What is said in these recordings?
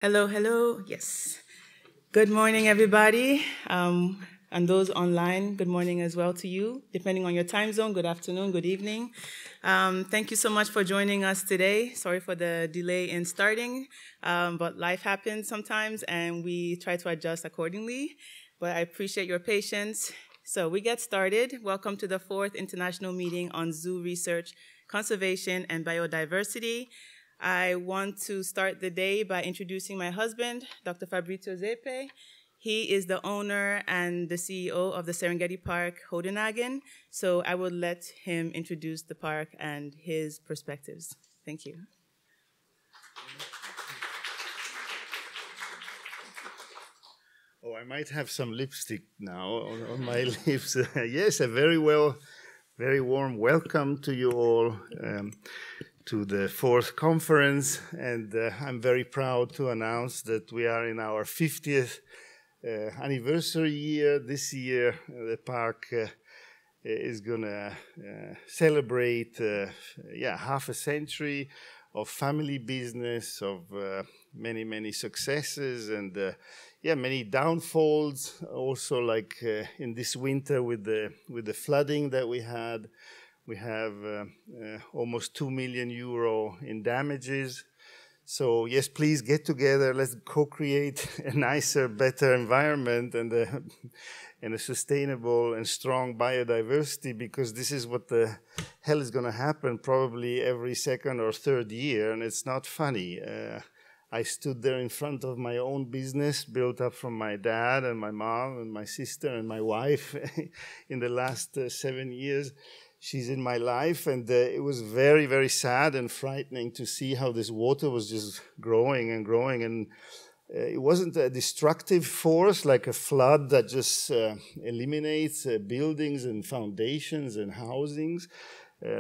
Hello, hello. Yes. Good morning, everybody. And those online, good morning as well to you. Depending on your time zone, good afternoon, good evening. Thank you so much for joining us today. Sorry for the delay in starting, but life happens sometimes, and we try to adjust accordingly. But I appreciate your patience. So we get started. Welcome to the 4th International Meeting on Zoo Research, Conservation, and Biodiversity. I want to start the day by introducing my husband, Dr. Fabrizio Sepe. He is the owner and the CEO of the Serengeti-Park Hodenhagen, so I will let him introduce the park and his perspectives. Thank you. Oh, I might have some lipstick now on my lips. Yes, a very warm welcome to you all. To the 4th conference, and I'm very proud to announce that we are in our 50th anniversary year. This year, the park is going to celebrate half a century of family business, of many successes, and many downfalls. Also, like in this winter with the flooding that we had. We have almost €2 million in damages. So yes, please get together. Let's co-create a nicer, better environment and a sustainable and strong biodiversity, because this is what the hell is going to happen probably every second or third year, and it's not funny. I stood there in front of my own business, built up from my dad and my mom and my sister and my wife in the last 7 years. She's in my life, and it was very sad and frightening to see how this water was just growing and growing, and it wasn't a destructive force like a flood that just eliminates buildings and foundations and housings,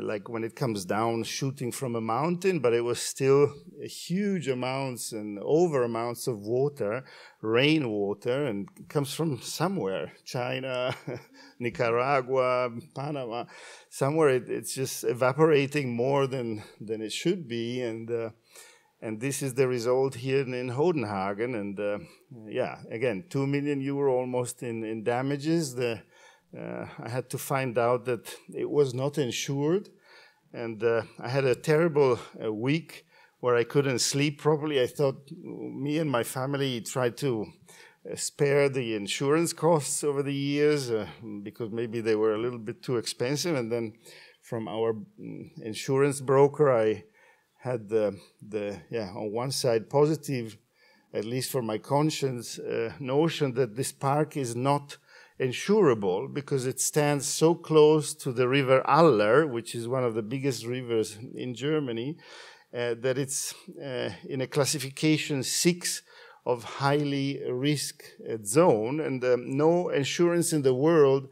like when it comes down shooting from a mountain, but it was still huge amounts and over amounts of water, rainwater, and it comes from somewhere, China, Nicaragua, Panama, somewhere it's just evaporating more than it should be, and this is the result here in Hodenhagen, and again, €2 million almost in damages. I had to find out that it was not insured, and I had a terrible week where I couldn't sleep properly. I thought me and my family tried to spare the insurance costs over the years because maybe they were a little bit too expensive, and then from our insurance broker I had on one side positive, at least for my conscience, notion that this park is not insurable because it stands so close to the river Aller, which is one of the biggest rivers in Germany, that it's in a classification 6 of highly risk zone, and no insurance in the world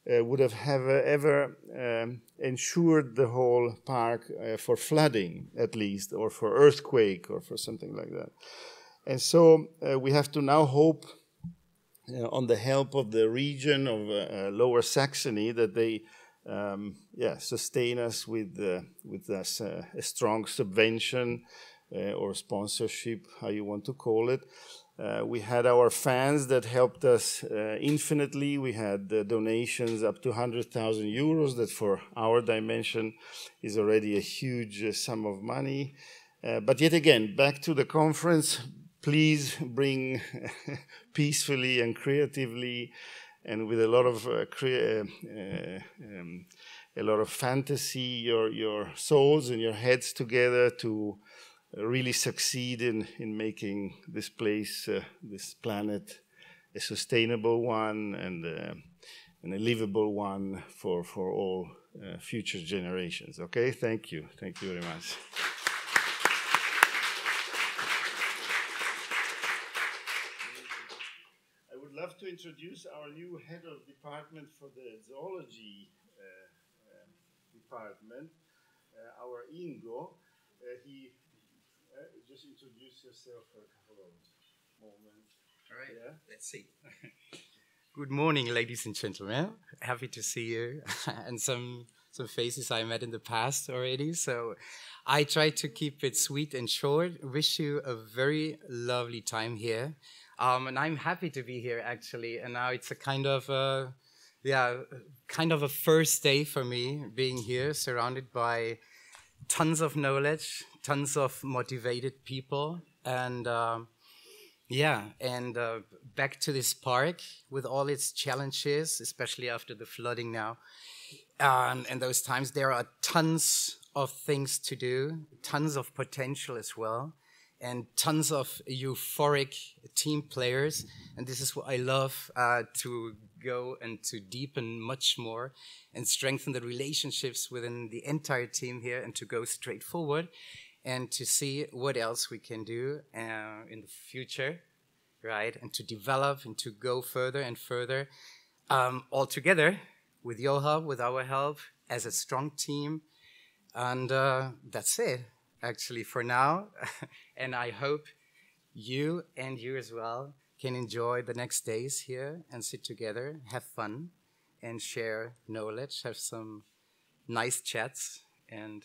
would have ever insured the whole park for flooding, at least, or for earthquake, or for something like that. And so we have to now hope on the help of the region of Lower Saxony that they sustain us with a strong subvention or sponsorship, how you want to call it. We had our fans that helped us infinitely. We had donations up to €100,000 that for our dimension is already a huge sum of money. But yet again, back to the conference, please bring peacefully and creatively and with a lot of fantasy your souls and your heads together to really succeed in making this place, this planet, a sustainable one and a livable one for all future generations. Okay, thank you very much. I would love to introduce our new head of department for the zoology department, our Ingo. Just introduce yourself for a couple of moments. All right, Let's see. Good morning, ladies and gentlemen. Happy to see you. And some some faces I met in the past already. So I try to keep it sweet and short. Wish you a very lovely time here. And I'm happy to be here, actually. And now it's a kind of a first day for me, being here, surrounded by tons of knowledge, tons of motivated people. And back to this park with all its challenges, especially after the flooding now. And those times, there are tons of things to do, tons of potential as well, and tons of euphoric team players. And this is what I love, to go and to deepen much more and strengthen the relationships within the entire team here, and to go straight forward and to see what else we can do in the future, right? And to develop and to go further and further, all together with your help, with our help, as a strong team. And that's it, actually, for now. And I hope you and you as well can enjoy the next days here and sit together, have fun, and share knowledge, have some nice chats. And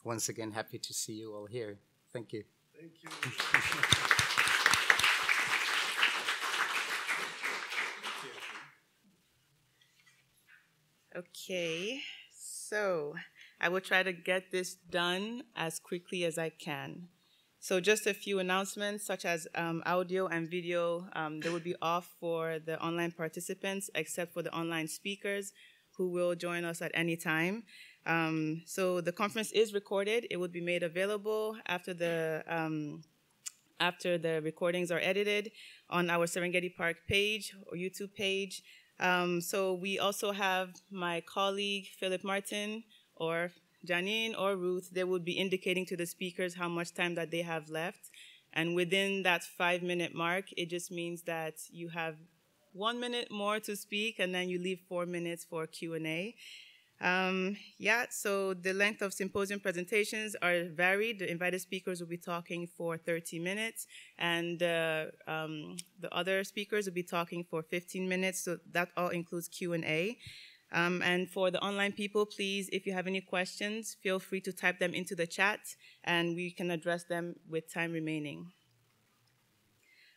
once again, happy to see you all here. Thank you. Thank you. Okay, so I will try to get this done as quickly as I can. So just a few announcements, such as audio and video. They will be off for the online participants, except for the online speakers, who will join us at any time. So the conference is recorded. It will be made available after the recordings are edited on our Serengeti-Park page or YouTube page. So we also have my colleague, Philip Martin, or Janine or Ruth. They will be indicating to the speakers how much time that they have left. And within that 5-minute mark, it just means that you have 1 minute more to speak, and then you leave 4 minutes for Q&A. So the length of symposium presentations are varied. The invited speakers will be talking for 30 minutes, and the other speakers will be talking for 15 minutes, so that all includes Q&A. And for the online people, please, if you have any questions, feel free to type them into the chat, and we can address them with time remaining.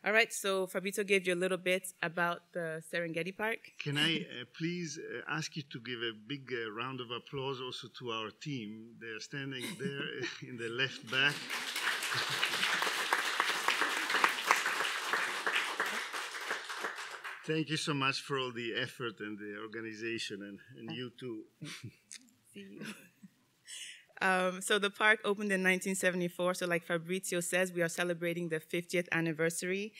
All right, so Fabrizio gave you a little bit about the Serengeti Park. Can I please ask you to give a big round of applause also to our team? They're standing there in the left back. Thank you so much for all the effort and the organization, and you too. See you. So the park opened in 1974. So like Fabrizio says, we are celebrating the 50th anniversary.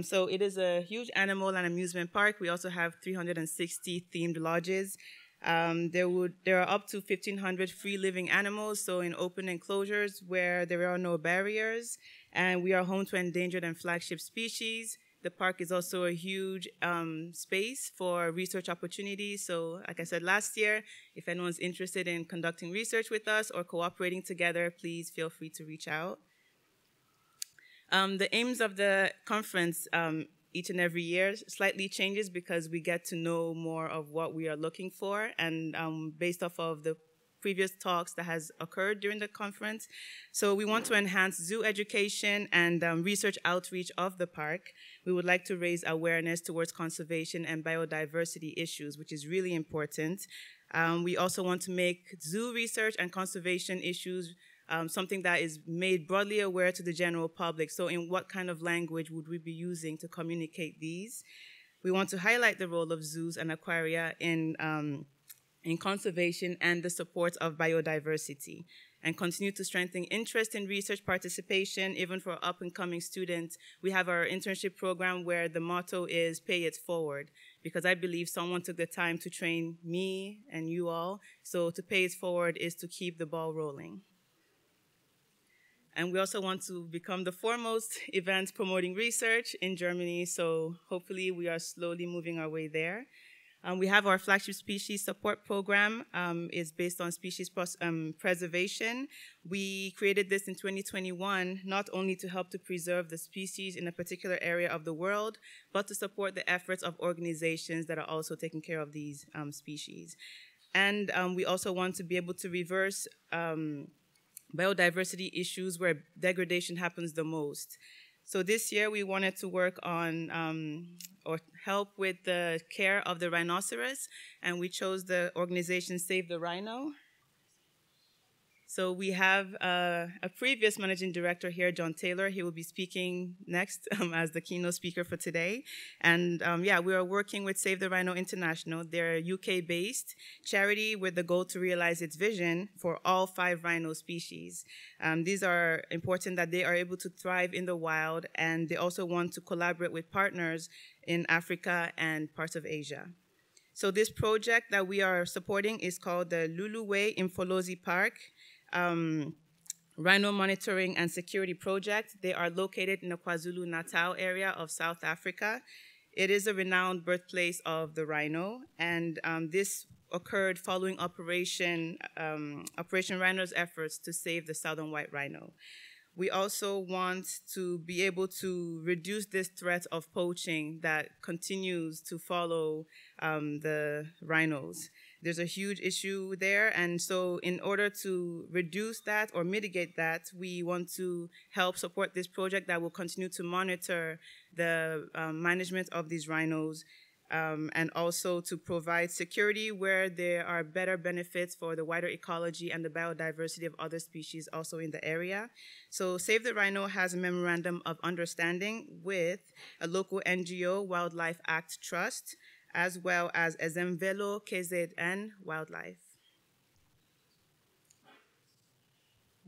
So it is a huge animal and amusement park. We also have 360 themed lodges. There are up to 1,500 free living animals, so in open enclosures where there are no barriers. And we are home to endangered and flagship species. The park is also a huge space for research opportunities. So like I said last year, if anyone's interested in conducting research with us or cooperating together, please feel free to reach out. The aims of the conference each and every year slightly changes because we get to know more of what we are looking for, and based off of the previous talks that has occurred during the conference. So we want to enhance zoo education and research outreach of the park. We would like to raise awareness towards conservation and biodiversity issues, which is really important. We also want to make zoo research and conservation issues something that is made broadly aware to the general public. So in what kind of language would we be using to communicate these? We want to highlight the role of zoos and aquaria in conservation and the support of biodiversity, and continue to strengthen interest in research participation, even for up-and-coming students. We have our internship program where the motto is pay it forward, because I believe someone took the time to train me and you all, so to pay it forward is to keep the ball rolling. And we also want to become the foremost event promoting research in Germany, so hopefully we are slowly moving our way there. We have our flagship species support program. Is based on species preservation. We created this in 2021, not only to help to preserve the species in a particular area of the world, but to support the efforts of organizations that are also taking care of these species. And we also want to be able to reverse biodiversity issues where degradation happens the most. So this year we wanted to work on or help with the care of the rhinoceros, and we chose the organization Save the Rhino. So we have a previous managing director here, Jon Taylor. He will be speaking next as the keynote speaker for today. And yeah, we are working with Save the Rhino International. They're a UK-based charity with the goal to realize its vision for all 5 rhino species. These are important that they are able to thrive in the wild, and they also want to collaborate with partners in Africa and parts of Asia. So this project that we are supporting is called the Luluwe Imfolozi Park Rhino Monitoring and Security Project. They are located in the KwaZulu-Natal area of South Africa. It is a renowned birthplace of the rhino, and this occurred following Operation Rhino's efforts to save the southern white rhino. We also want to be able to reduce this threat of poaching that continues to follow the rhinos. There's a huge issue there, and so in order to reduce that or mitigate that, we want to help support this project that will continue to monitor the management of these rhinos, and also to provide security where there are better benefits for the wider ecology and the biodiversity of other species also in the area. So Save the Rhino has a memorandum of understanding with a local NGO, Wildlife Act Trust, as well as Ezemvelo KZN Wildlife.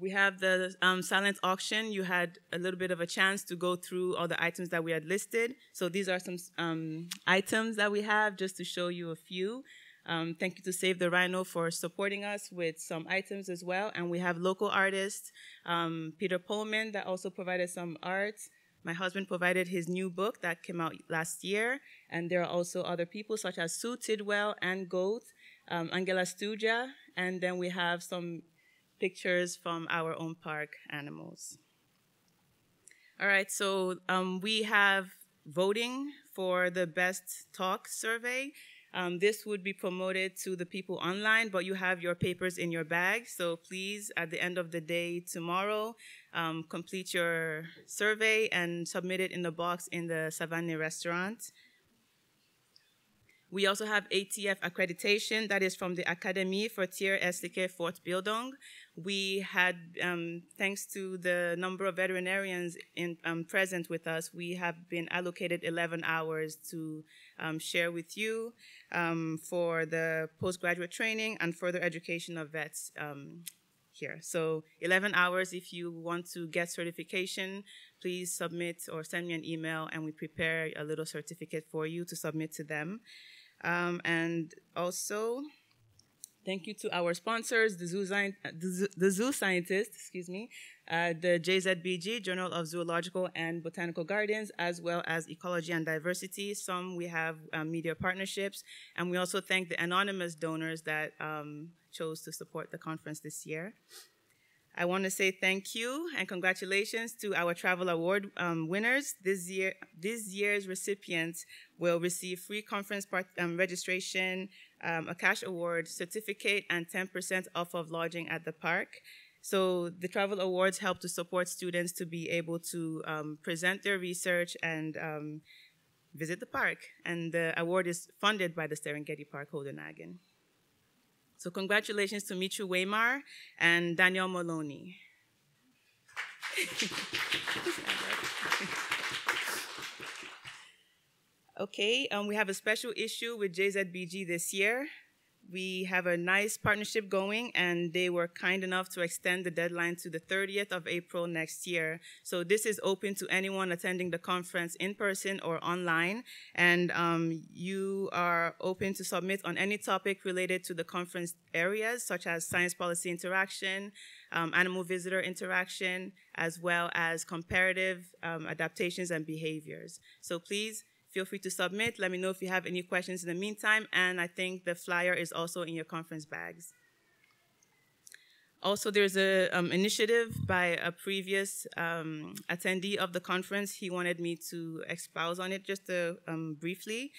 We have the silent auction. You had a little bit of a chance to go through all the items that we had listed. So these are some items that we have, just to show you a few. Thank you to Save the Rhino for supporting us with some items as well. And we have local artists, Peter Pullman, that also provided some art. My husband provided his new book that came out last year. And there are also other people such as Sue Tidwell and Göth, Angela Stuja, and then we have some pictures from our own park animals. All right, so we have voting for the best talk survey. This would be promoted to the people online, but you have your papers in your bag. So please, at the end of the day tomorrow, complete your survey and submit it in the box in the Savanne restaurant. We also have ATF accreditation, that is from the Akademie für Tierärztliche Fortbildung. We had, thanks to the number of veterinarians present with us, we have been allocated 11 hours to share with you for the postgraduate training and further education of vets here. So 11 hours, if you want to get certification, please submit or send me an email and we prepare a little certificate for you to submit to them. And also, thank you to our sponsors, the Zoo Scientists, excuse me, the JZBG, Journal of Zoological and Botanical Gardens, as well as Ecology and Diversity. Some we have media partnerships, and we also thank the anonymous donors that chose to support the conference this year. I want to say thank you and congratulations to our travel award winners. This year's recipients will receive free conference registration, a cash award, certificate, and 10% off of lodging at the park. So the travel awards help to support students to be able to present their research and visit the park. And the award is funded by the Serengeti-Park Hodenhagen. So congratulations to Michu Weimar and Daniel Maloney. Okay, we have a special issue with JZBG this year. We have a nice partnership going, and they were kind enough to extend the deadline to the 30th of April next year. So this is open to anyone attending the conference in person or online, and you are open to submit on any topic related to the conference areas, such as science policy interaction, animal visitor interaction, as well as comparative adaptations and behaviors. So please, feel free to submit. Let me know if you have any questions in the meantime, and I think the flyer is also in your conference bags. Also, there's an initiative by a previous attendee of the conference. He wanted me to expound on it just briefly.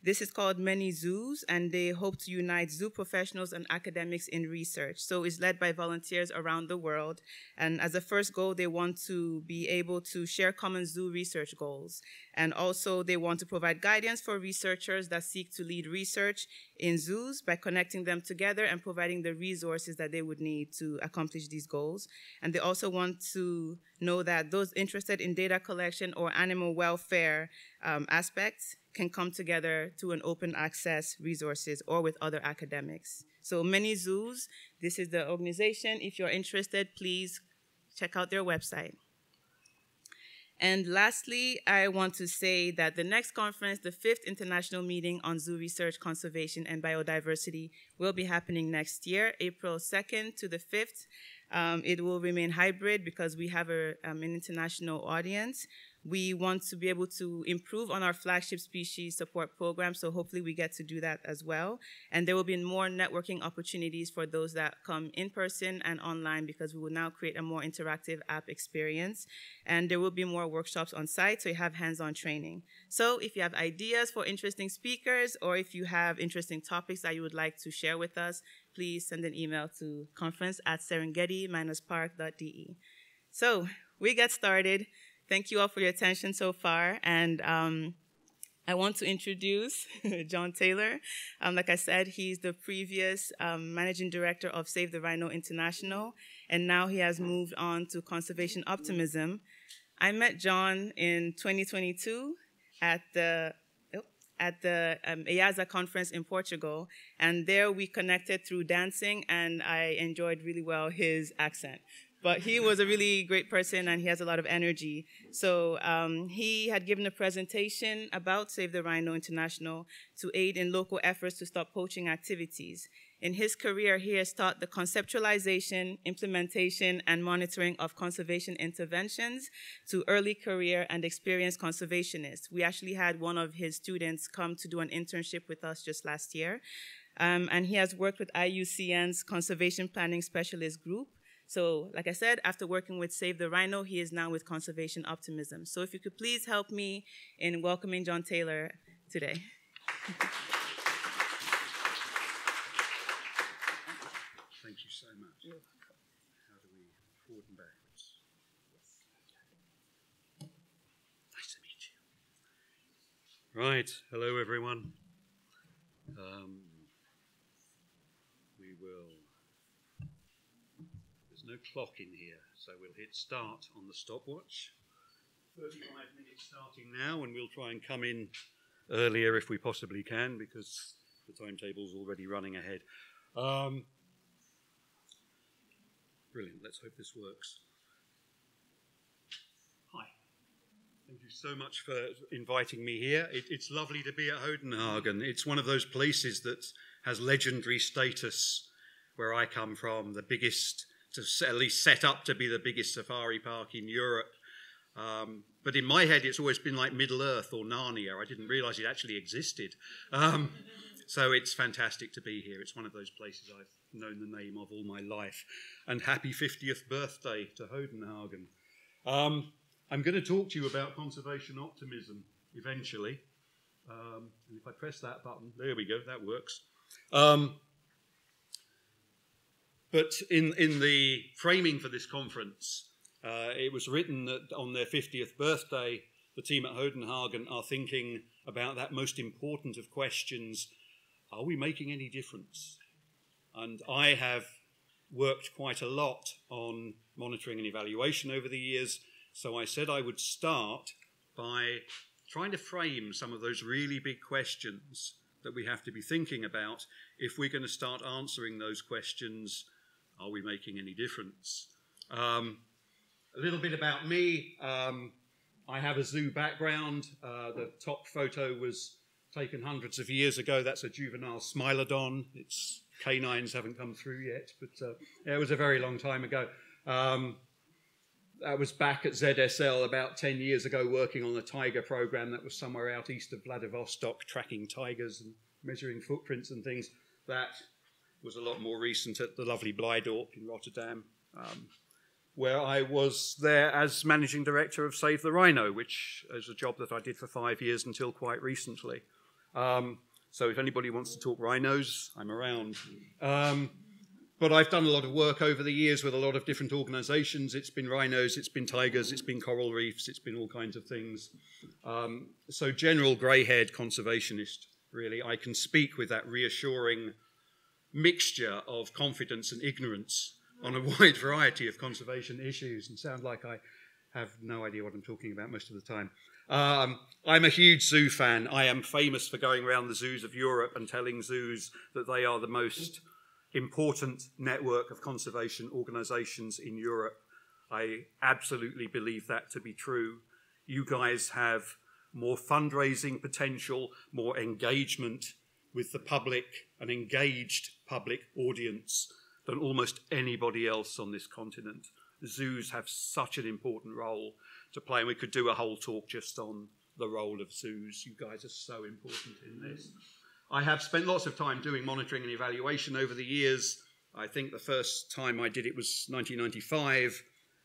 This is called Many Zoos, and they hope to unite zoo professionals and academics in research. So it's led by volunteers around the world. And as a first goal, they want to be able to share common zoo research goals. And also they want to provide guidance for researchers that seek to lead research in zoos by connecting them together and providing the resources that they would need to accomplish these goals. And they also want to know that those interested in data collection or animal welfare aspects can come together to an open access resources or with other academics. So Many Zoos, this is the organization. If you're interested, please check out their website. And lastly, I want to say that the next conference, the 5th International Meeting on Zoo Research, Conservation, and Biodiversity, will be happening next year, April 2nd to the 5th. It will remain hybrid because we have an international audience. We want to be able to improve on our flagship species support program, so hopefully we get to do that as well. And there will be more networking opportunities for those that come in person and online because we will now create a more interactive app experience. And there will be more workshops on site, so you have hands-on training. So if you have ideas for interesting speakers or if you have interesting topics that you would like to share with us, please send an email to conference@serengeti-park.de. So we get started. Thank you all for your attention so far, and I want to introduce Jon Taylor. Like I said, he's the previous managing director of Save the Rhino International, and now he has moved on to Conservation Optimism. I met Jon in 2022 at the IAZA conference in Portugal, and there we connected through dancing, and I enjoyed really well his accent. But he was a really great person, and he has a lot of energy. So he had given a presentation about Save the Rhino International to aid in local efforts to stop poaching activities. In his career, he has taught the conceptualization, implementation, and monitoring of conservation interventions to early career and experienced conservationists. We actually had one of his students come to do an internship with us just last year. And he has worked with IUCN's Conservation Planning Specialist Group. So, like I said, after working with Save the Rhino, he is now with Conservation Optimism. So if you could please help me in welcoming Jon Taylor today. Thank you so much. How do we forward and backwards? Nice to meet you. Right, hello everyone. We will... no clock in here, so we'll hit start on the stopwatch. 35 minutes starting now, and we'll try and come in earlier if we possibly can, because the timetable's already running ahead. Brilliant, let's hope this works. Hi. Thank you so much for inviting me here. It's lovely to be at Hodenhagen. It's one of those places that has legendary status where I come from, the biggest, to at least set up to be the biggest safari park in Europe. But in my head, it's always been like Middle-earth or Narnia. I didn't realise it actually existed. So it's fantastic to be here. It's one of those places I've known the name of all my life. And happy 50th birthday to Hodenhagen. I'm going to talk to you about conservation optimism eventually. And if I press that button, there we go, that works. But in the framing for this conference, it was written that on their 50th birthday, the team at Hodenhagen are thinking about that most important of questions: are we making any difference? And I have worked quite a lot on monitoring and evaluation over the years, so I said I would start by trying to frame some of those really big questions that we have to be thinking about. If we're going to start answering those questions, are we making any difference? A little bit about me. I have a zoo background. The top photo was taken hundreds of years ago. That's a juvenile Smilodon. Its canines haven't come through yet, but yeah, it was a very long time ago. I was back at ZSL about 10 years ago working on a tiger program that was somewhere out east of Vladivostok, tracking tigers and measuring footprints and things. That was a lot more recent at the lovely Blijdorp in Rotterdam, where I was there as managing director of Save the Rhino, which is a job that I did for 5 years until quite recently. So if anybody wants to talk rhinos, I'm around. But I've done a lot of work over the years with a lot of different organizations. It's been rhinos, it's been tigers, it's been coral reefs, it's been all kinds of things. So general grey-haired conservationist, really. I can speak with that reassuring mixture of confidence and ignorance on a wide variety of conservation issues and sound like I have no idea what I'm talking about most of the time. I'm a huge zoo fan. I am famous for going around the zoos of Europe and telling zoos that they are the most important network of conservation organizations in Europe. I absolutely believe that to be true. You guys have more fundraising potential, more engagement with the public, an engaged public audience than almost anybody else on this continent. Zoos have such an important role to play, and we could do a whole talk just on the role of zoos. You guys are so important in this. I have spent lots of time doing monitoring and evaluation over the years. I think the first time I did it was 1995.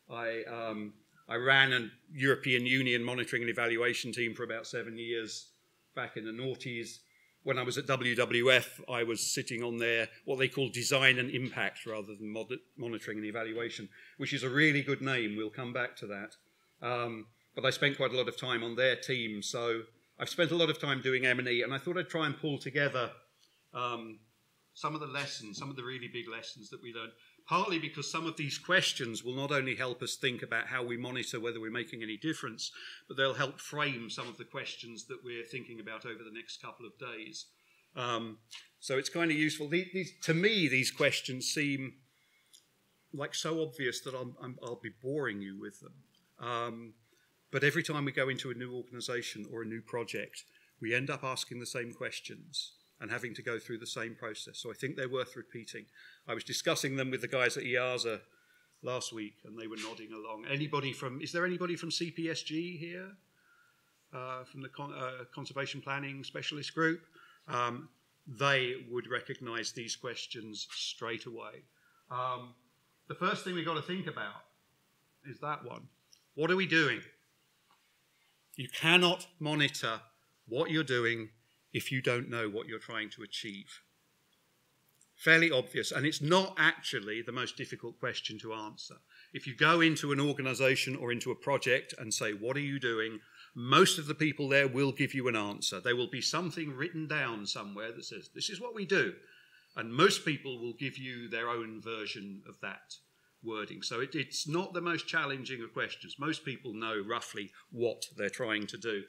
I ran a European Union monitoring and evaluation team for about 7 years back in the noughties. When I was at WWF, I was sitting on their, what they call design and impact rather than monitoring and evaluation, which is a really good name. We'll come back to that. But I spent quite a lot of time on their team. So I've spent a lot of time doing M&E, and I thought I'd try and pull together some of the lessons, some of the really big lessons that we learned, partly because some of these questions will not only help us think about how we monitor whether we're making any difference, but they'll help frame some of the questions that we're thinking about over the next couple of days. So it's kind of useful. To me, these questions seem like so obvious that I'll be boring you with them. But every time we go into a new organization or a new project, we end up asking the same questions and having to go through the same process. So I think they're worth repeating. I was discussing them with the guys at IAZA last week, and they were nodding along. Is there anybody from CPSG here? From the Conservation Planning Specialist Group? They would recognize these questions straight away. The first thing we've got to think about is that one. What are we doing? You cannot monitor what you're doing if you don't know what you're trying to achieve. Fairly obvious, and it's not actually the most difficult question to answer. If you go into an organization or into a project and say, what are you doing? Most of the people there will give you an answer. There will be something written down somewhere that says, this is what we do. And most people will give you their own version of that wording. So it's not the most challenging of questions. Most people know roughly what they're trying to do.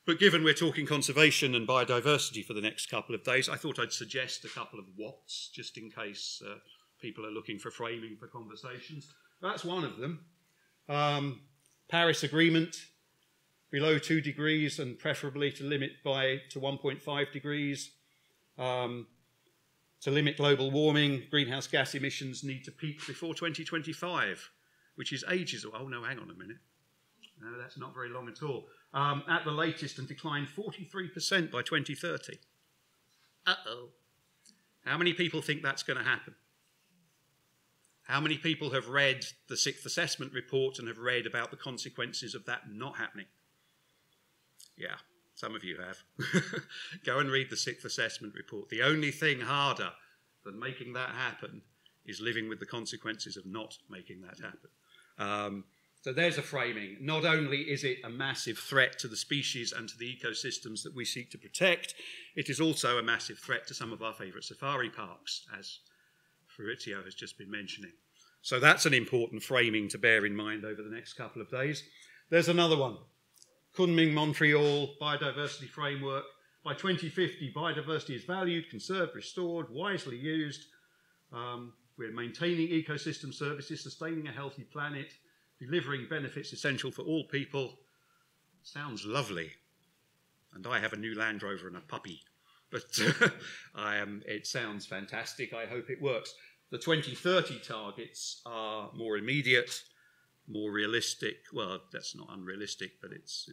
But given we're talking conservation and biodiversity for the next couple of days, I thought I'd suggest a couple of whats, just in case people are looking for framing for conversations. That's one of them. Paris Agreement, below 2 degrees and preferably to limit to 1.5 degrees. To limit global warming, greenhouse gas emissions need to peak before 2025, which is ages away. Oh, no, hang on a minute. No, that's not very long at all. At the latest, and decline 43% by 2030. Uh-oh. How many people think that's going to happen? How many people have read the 6th assessment report and have read about the consequences of that not happening? Yeah, some of you have. Go and read the 6th assessment report. The only thing harder than making that happen is living with the consequences of not making that happen. So there's a framing. Not only is it a massive threat to the species and to the ecosystems that we seek to protect, it is also a massive threat to some of our favourite safari parks, as Fabrizio has just been mentioning. So that's an important framing to bear in mind over the next couple of days. There's another one. Kunming-Montreal Biodiversity Framework. By 2050, biodiversity is valued, conserved, restored, wisely used. We're maintaining ecosystem services, sustaining a healthy planet, delivering benefits essential for all people. Sounds lovely. And I have a new Land Rover and a puppy. But it sounds fantastic. I hope it works. The 2030 targets are more immediate, more realistic. Well, that's not unrealistic, but it's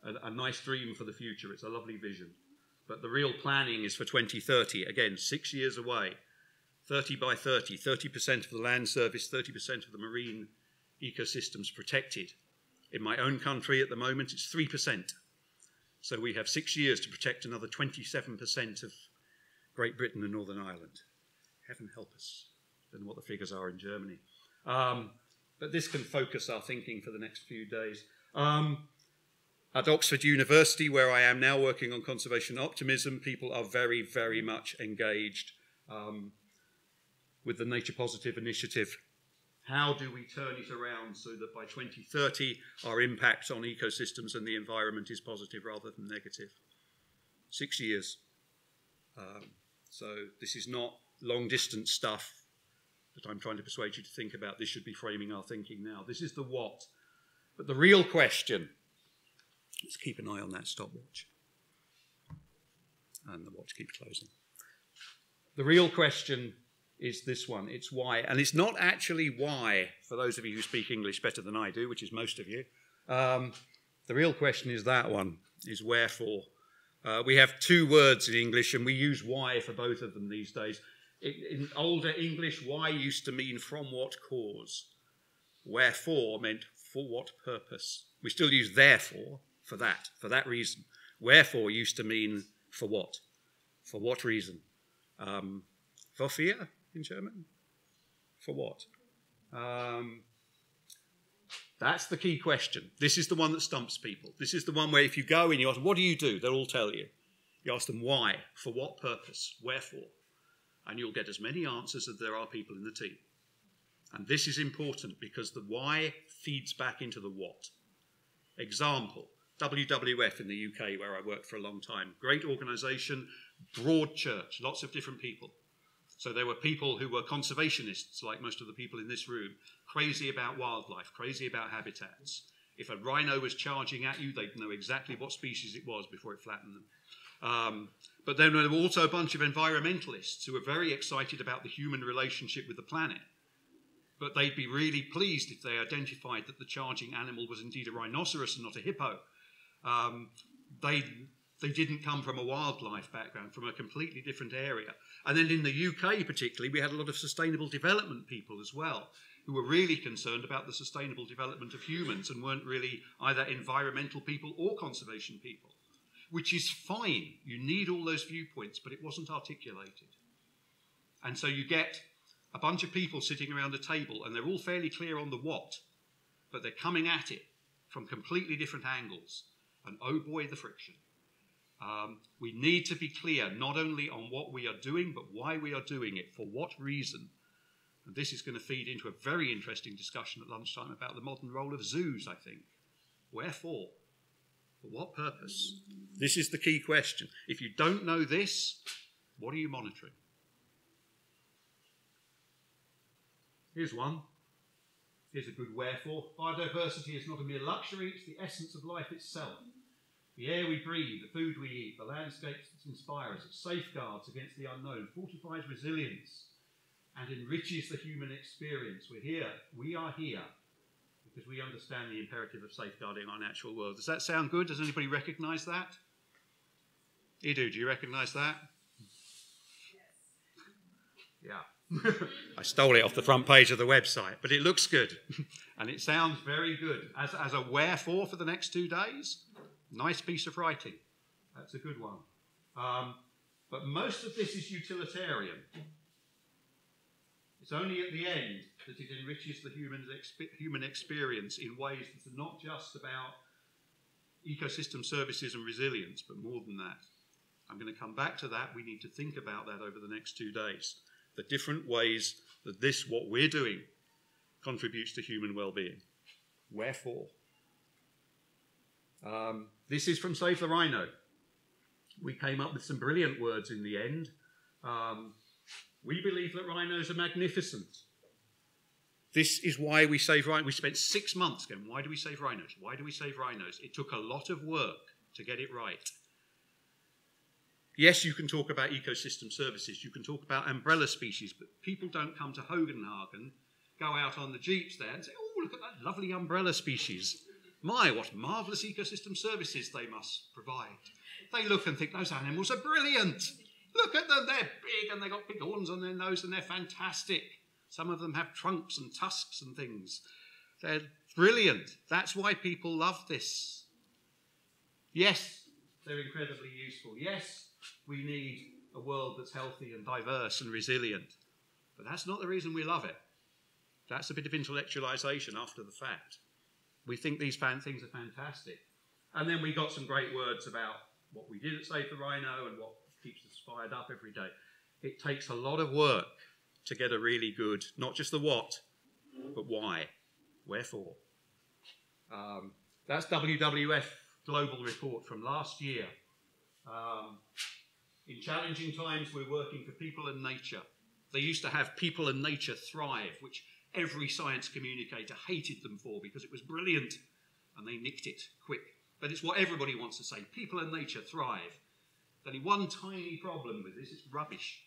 a nice dream for the future. It's a lovely vision. But the real planning is for 2030. Again, 6 years away. 30 by 30, 30% of the land surface, 30% of the marine ecosystems protected. In my own country at the moment, it's 3%. So we have 6 years to protect another 27% of Great Britain and Northern Ireland. Heaven help us. I don't know what the figures are in Germany. But this can focus our thinking for the next few days. At Oxford University, where I am now working on conservation optimism, people are very, very much engaged with the Nature Positive initiative. How do we turn it around so that by 2030 our impact on ecosystems and the environment is positive rather than negative? 6 years. So this is not long-distance stuff that I'm trying to persuade you to think about. This should be framing our thinking now. This is the what. But the real question, let's keep an eye on that stopwatch. And the watch keeps closing. The real question is this one. It's why. And it's not actually why, for those of you who speak English better than I do, which is most of you. The real question is that one, is wherefore. We have two words in English, and we use why for both of them these days. In older English, why used to mean from what cause. Wherefore meant for what purpose. We still use therefore for that reason. Wherefore used to mean for what reason. Wofür in German? For what? That's the key question. This is the one that stumps people. This is the one where if you go and you ask, what do you do? They'll all tell you. You ask them why, for what purpose, wherefore. And you'll get as many answers as there are people in the team. And this is important because the why feeds back into the what. Example, WWF in the UK, where I worked for a long time. Great organisation, broad church, lots of different people. So there were people who were conservationists, like most of the people in this room, crazy about wildlife, crazy about habitats. If a rhino was charging at you, they'd know exactly what species it was before it flattened them. But then there were also a bunch of environmentalists who were very excited about the human relationship with the planet. But they'd be really pleased if they identified that the charging animal was indeed a rhinoceros and not a hippo. They didn't come from a wildlife background, from a completely different area. And then in the UK particularly, we had a lot of sustainable development people as well, who were really concerned about the sustainable development of humans and weren't really either environmental people or conservation people, which is fine. You need all those viewpoints, but it wasn't articulated. And so you get a bunch of people sitting around a table and they're all fairly clear on the what, but they're coming at it from completely different angles. And oh boy, the friction. We need to be clear not only on what we are doing, but why we are doing it, for what reason. And this is going to feed into a very interesting discussion at lunchtime about the modern role of zoos, I think. Wherefore? For what purpose? This is the key question. If you don't know this, what are you monitoring? Here's one. Here's a good wherefore. Biodiversity is not a mere luxury, it's the essence of life itself. The air we breathe, the food we eat, the landscapes that inspire us, it safeguards against the unknown, fortifies resilience, and enriches the human experience. We are here, because we understand the imperative of safeguarding our natural world. Does that sound good? Does anybody recognise that? Edu, do you recognise that? Yes. Yeah. I stole it off the front page of the website, but it looks good. And it sounds very good. As a wherefore for the next 2 days, nice piece of writing. That's a good one. But most of this is utilitarian. It's only at the end that it enriches the human experience in ways that are not just about ecosystem services and resilience, but more than that. I'm going to come back to that. We need to think about that over the next 2 days. The different ways that what we're doing, contributes to human well-being. Wherefore? This is from Save the Rhino. We came up with some brilliant words in the end. We believe that rhinos are magnificent. This is why we save rhinos. We spent 6 months going, why do we save rhinos? Why do we save rhinos? It took a lot of work to get it right. Yes, you can talk about ecosystem services. You can talk about umbrella species, but people don't come to Hodenhagen, go out on the jeeps there and say, oh, look at that lovely umbrella species. My, what marvellous ecosystem services they must provide. They look and think, those animals are brilliant. Look at them, they're big and they've got big horns on their nose and they're fantastic. Some of them have trunks and tusks and things. They're brilliant. That's why people love this. Yes, they're incredibly useful. Yes, we need a world that's healthy and diverse and resilient, but that's not the reason we love it. That's a bit of intellectualization after the fact. We think these things are fantastic. And then we got some great words about what we did at Save the Rhino and what keeps us fired up every day. It takes a lot of work to get a really good, not just the what, but why, wherefore. That's WWF Global Report from last year. In challenging times, we're working for people and nature. They used to have people and nature thrive, which every science communicator hated them for because it was brilliant, and they nicked it quick. But it's what everybody wants to say, people and nature thrive. There's only one tiny problem with this, it's rubbish.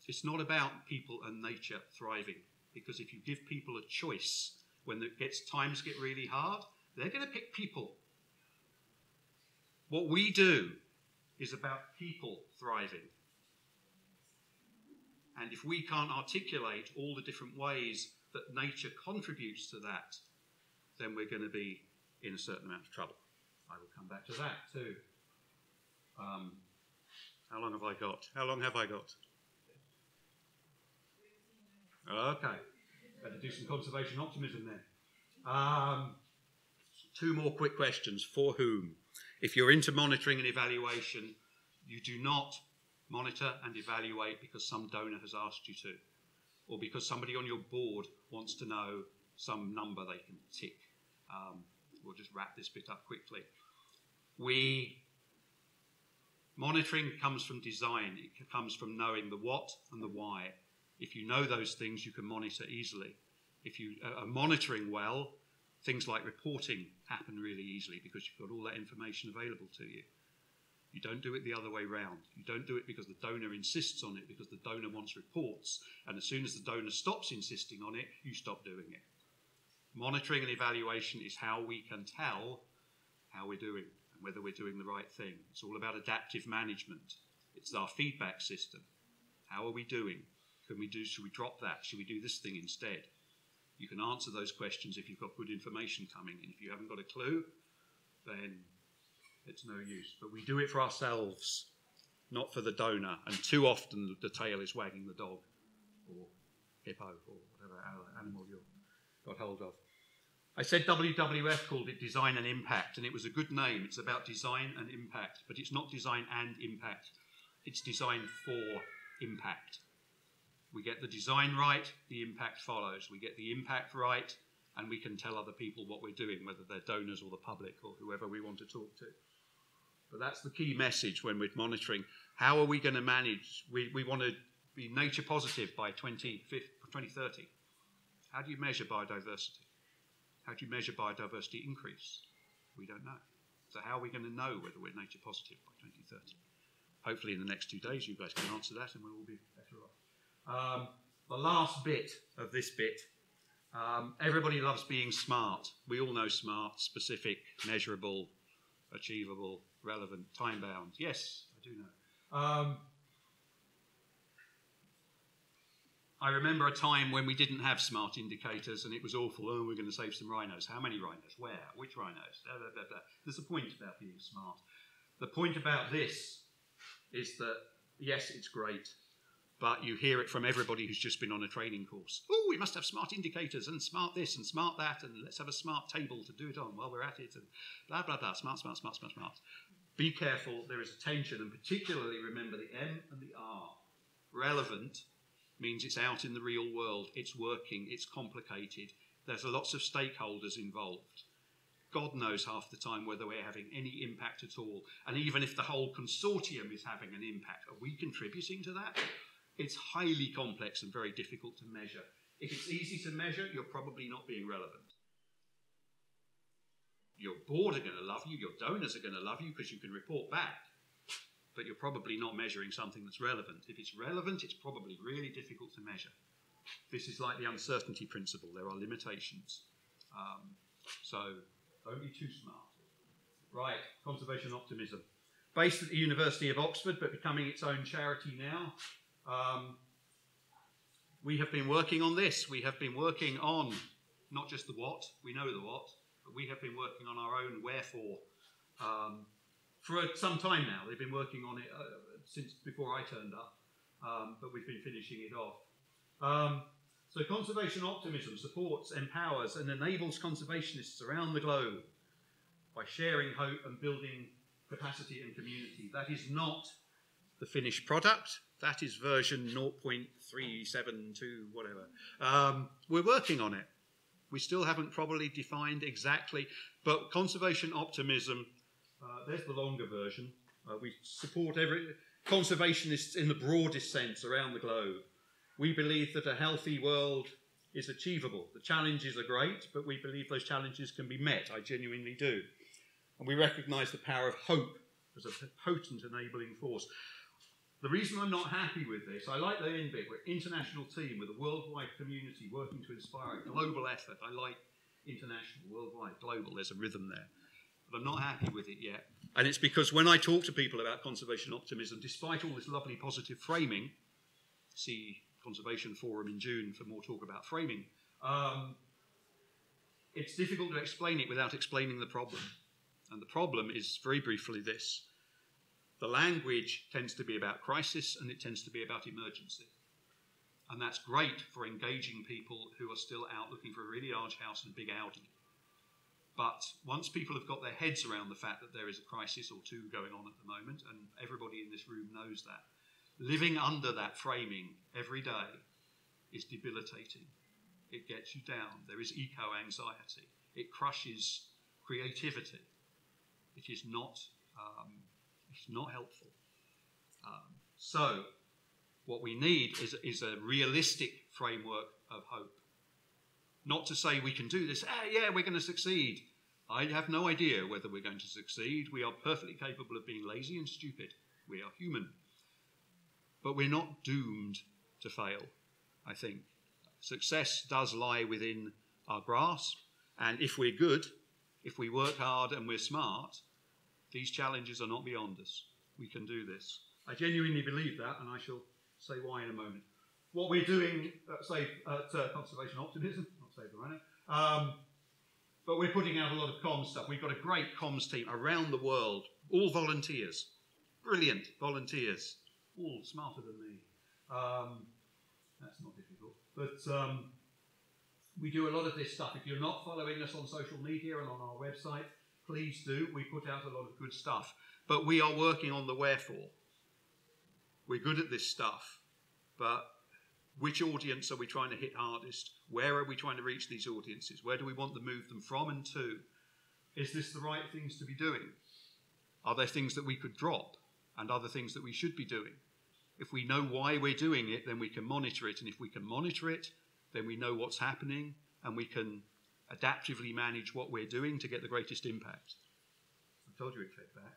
It's not about people and nature thriving, because if you give people a choice, when times get really hard, they're going to pick people. What we do is about people thriving. And if we can't articulate all the different ways that nature contributes to that, then we're going to be in a certain amount of trouble. I will come back to that too. How long have I got? How long have I got? Okay. Better do some conservation optimism then. 2 more quick questions. For whom? If you're into monitoring and evaluation, you do not monitor and evaluate because some donor has asked you to, or because somebody on your board wants to know some number they can tick. We'll just wrap this bit up quickly. Monitoring comes from design. It comes from knowing the what and the why. If you know those things, you can monitor easily. If you are monitoring well, things like reporting happen really easily because you've got all that information available to you. You don't do it the other way round. You don't do it because the donor insists on it, because the donor wants reports, and as soon as the donor stops insisting on it, you stop doing it. Monitoring and evaluation is how we can tell how we're doing and whether we're doing the right thing. It's all about adaptive management. It's our feedback system. How are we doing? Should we drop that? Should we do this thing instead? You can answer those questions if you've got good information coming in. If you haven't got a clue, then it's no use. But we do it for ourselves, not for the donor. And too often the tail is wagging the dog or hippo or whatever animal you've got hold of. I said WWF called it Design and Impact, and it was a good name. It's about design and impact, but it's not design and impact. It's design for impact. We get the design right, the impact follows. We get the impact right, and we can tell other people what we're doing, whether they're donors or the public or whoever we want to talk to. But that's the key message when we're monitoring. How are we going to manage? We want to be nature positive by 2030. How do you measure biodiversity? How do you measure biodiversity increase? We don't know. So how are we going to know whether we're nature positive by 2030? Hopefully in the next 2 days you guys can answer that and we'll all be better off. The last bit of this bit, everybody loves being smart. We all know smart, specific, measurable, achievable, relevant, time-bound. Yes, I do know. I remember a time when we didn't have smart indicators and it was awful. Oh, we're going to save some rhinos. How many rhinos? Where? Which rhinos? Blah, blah, blah, blah. There's a point about being smart. The point about this is that, yes, it's great, but you hear it from everybody who's just been on a training course. Oh, we must have smart indicators and smart this and smart that, and let's have a smart table to do it on while we're at it, and blah, blah, blah. Smart, smart, smart, smart, smart. Be careful. There is a tension, and particularly remember the M and the R. Relevant means it's out in the real world, it's working, it's complicated, there's lots of stakeholders involved. God knows half the time whether we're having any impact at all. And even if the whole consortium is having an impact, are we contributing to that? It's highly complex and very difficult to measure. If it's easy to measure, you're probably not being relevant. Your board are going to love you, your donors are going to love you because you can report back. But you're probably not measuring something that's relevant. If it's relevant, it's probably really difficult to measure. This is like the uncertainty principle. There are limitations. So don't be too smart. Right, conservation optimism. Based at the University of Oxford, but becoming its own charity now. We have been working on this. We have been working on not just the what, we know the what, but we have been working on our own wherefore for some time now. They've been working on it since before I turned up, but we've been finishing it off. So conservation optimism supports, empowers, and enables conservationists around the globe by sharing hope and building capacity and community. That is not the finished product. That is version 0.372, whatever. We're working on it. We still haven't probably defined exactly, but conservation optimism, there's the longer version. We support conservationists in the broadest sense around the globe. We believe that a healthy world is achievable. The challenges are great, but we believe those challenges can be met. I genuinely do. And we recognise the power of hope as a potent enabling force. The reason I'm not happy with this, I like the end bit, we're an international team with a worldwide community working to inspire a global effort. I like international, worldwide, global, there's a rhythm there. But I'm not happy with it yet. And it's because when I talk to people about conservation optimism, despite all this lovely positive framing, see Conservation Forum in June for more talk about framing, it's difficult to explain it without explaining the problem. And the problem is, very briefly, this. The language tends to be about crisis and it tends to be about emergency. And that's great for engaging people who are still out looking for a really large house and a big Audi. But once people have got their heads around the fact that there is a crisis or two going on at the moment, and everybody in this room knows that, living under that framing every day is debilitating. It gets you down. There is eco-anxiety. It crushes creativity. It is not helpful. So what we need is a realistic framework of hope. Not to say we can do this, yeah, we're going to succeed. I have no idea whether we're going to succeed. We are perfectly capable of being lazy and stupid. We are human. But we're not doomed to fail, I think. Success does lie within our grasp, and if we're good, if we work hard and we're smart, these challenges are not beyond us. We can do this. I genuinely believe that, and I shall say why in a moment. What we're doing, at Conservation Optimism, not Save the Rhino, but we're putting out a lot of comms stuff. We've got a great comms team around the world, all volunteers, brilliant volunteers, all smarter than me. That's not difficult. But we do a lot of this stuff. If you're not following us on social media and on our website, please do. We put out a lot of good stuff. But we are working on the wherefore. We're good at this stuff, but which audience are we trying to hit hardest? Where are we trying to reach these audiences? Where do we want to move them from and to? Is this the right things to be doing? Are there things that we could drop and other things that we should be doing? If we know why we're doing it, then we can monitor it. And if we can monitor it, then we know what's happening and we can adaptively manage what we're doing to get the greatest impact. I told you it fed back.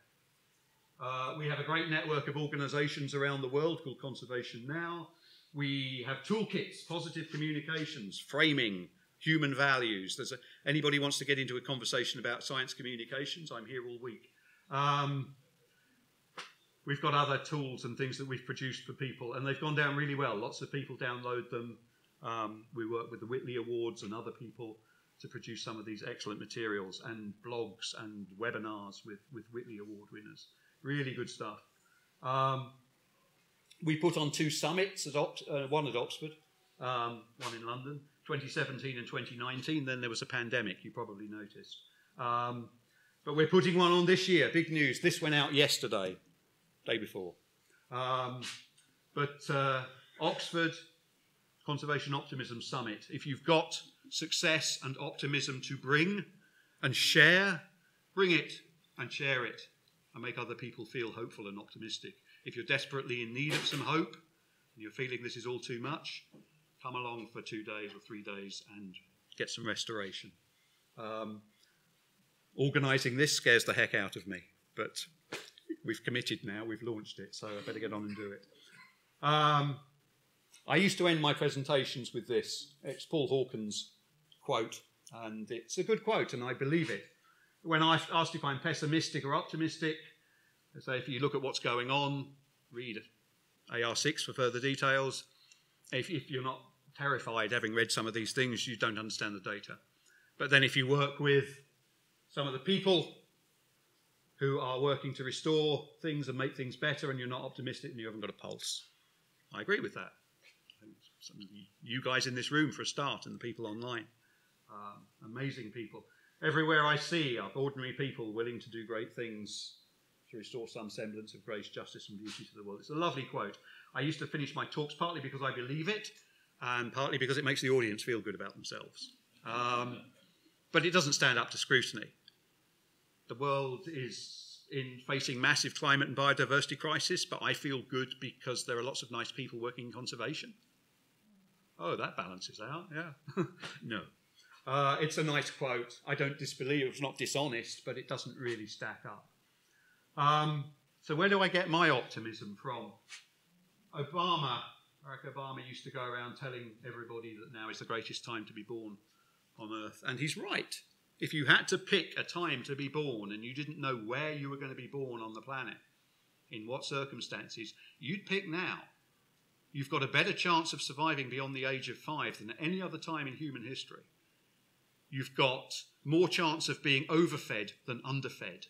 We have a great network of organisations around the world called Conservation Now. We have toolkits, positive communications, framing, human values. Anybody wants to get into a conversation about science communications, I'm here all week. We've got other tools and things that we've produced for people, and they've gone down really well. Lots of people download them. We work with the Whitley Awards and other people to produce some of these excellent materials, and blogs and webinars with Whitley Award winners. Really good stuff. We put on 2 summits, one at Oxford, one in London, 2017 and 2019. Then there was a pandemic, you probably noticed. But we're putting one on this year. Big news. This went out yesterday, day before. Oxford Conservation Optimism Summit. If you've got success and optimism to bring and share, bring it and share it and make other people feel hopeful and optimistic. If you're desperately in need of some hope and you're feeling this is all too much, come along for 2 days or 3 days and get some restoration. Organising this scares the heck out of me, but we've committed now, we've launched it, so I better get on and do it. I used to end my presentations with this. It's Paul Hawken's quote, and it's a good quote, and I believe it. When I asked if I'm pessimistic or optimistic, I say if you look at what's going on, read AR6 for further details. If you're not terrified, having read some of these things, you don't understand the data. But then if you work with some of the people who are working to restore things and make things better, and you're not optimistic and you haven't got a pulse. I agree with that. Some of you guys in this room for a start, and the people online. Amazing people. Everywhere I see are ordinary people willing to do great things to restore some semblance of grace, justice, and beauty to the world. It's a lovely quote. I used to finish my talks partly because I believe it, and partly because it makes the audience feel good about themselves. But it doesn't stand up to scrutiny. The world is facing massive climate and biodiversity crisis, but I feel good because there are lots of nice people working in conservation. Oh, that balances out, yeah. No. It's a nice quote. I don't disbelieve it's not dishonest, but it doesn't really stack up. So where do I get my optimism from? Barack Obama used to go around telling everybody that now is the greatest time to be born on Earth. And he's right. If you had to pick a time to be born and you didn't know where you were going to be born on the planet, in what circumstances, you'd pick now. You've got a better chance of surviving beyond the age of 5 than at any other time in human history. You've got more chance of being overfed than underfed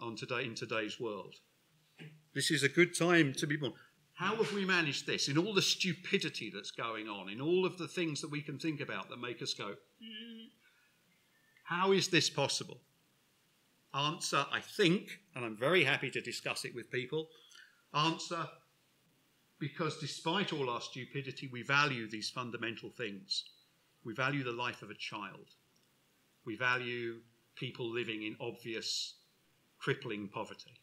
in today's world. This is a good time to be born. How have we managed this? In all the stupidity that's going on, in all of the things that we can think about that make us go, how is this possible? Answer, I think, and I'm very happy to discuss it with people, answer, because despite all our stupidity, we value these fundamental things. We value the life of a child. We value people living in obvious, crippling poverty.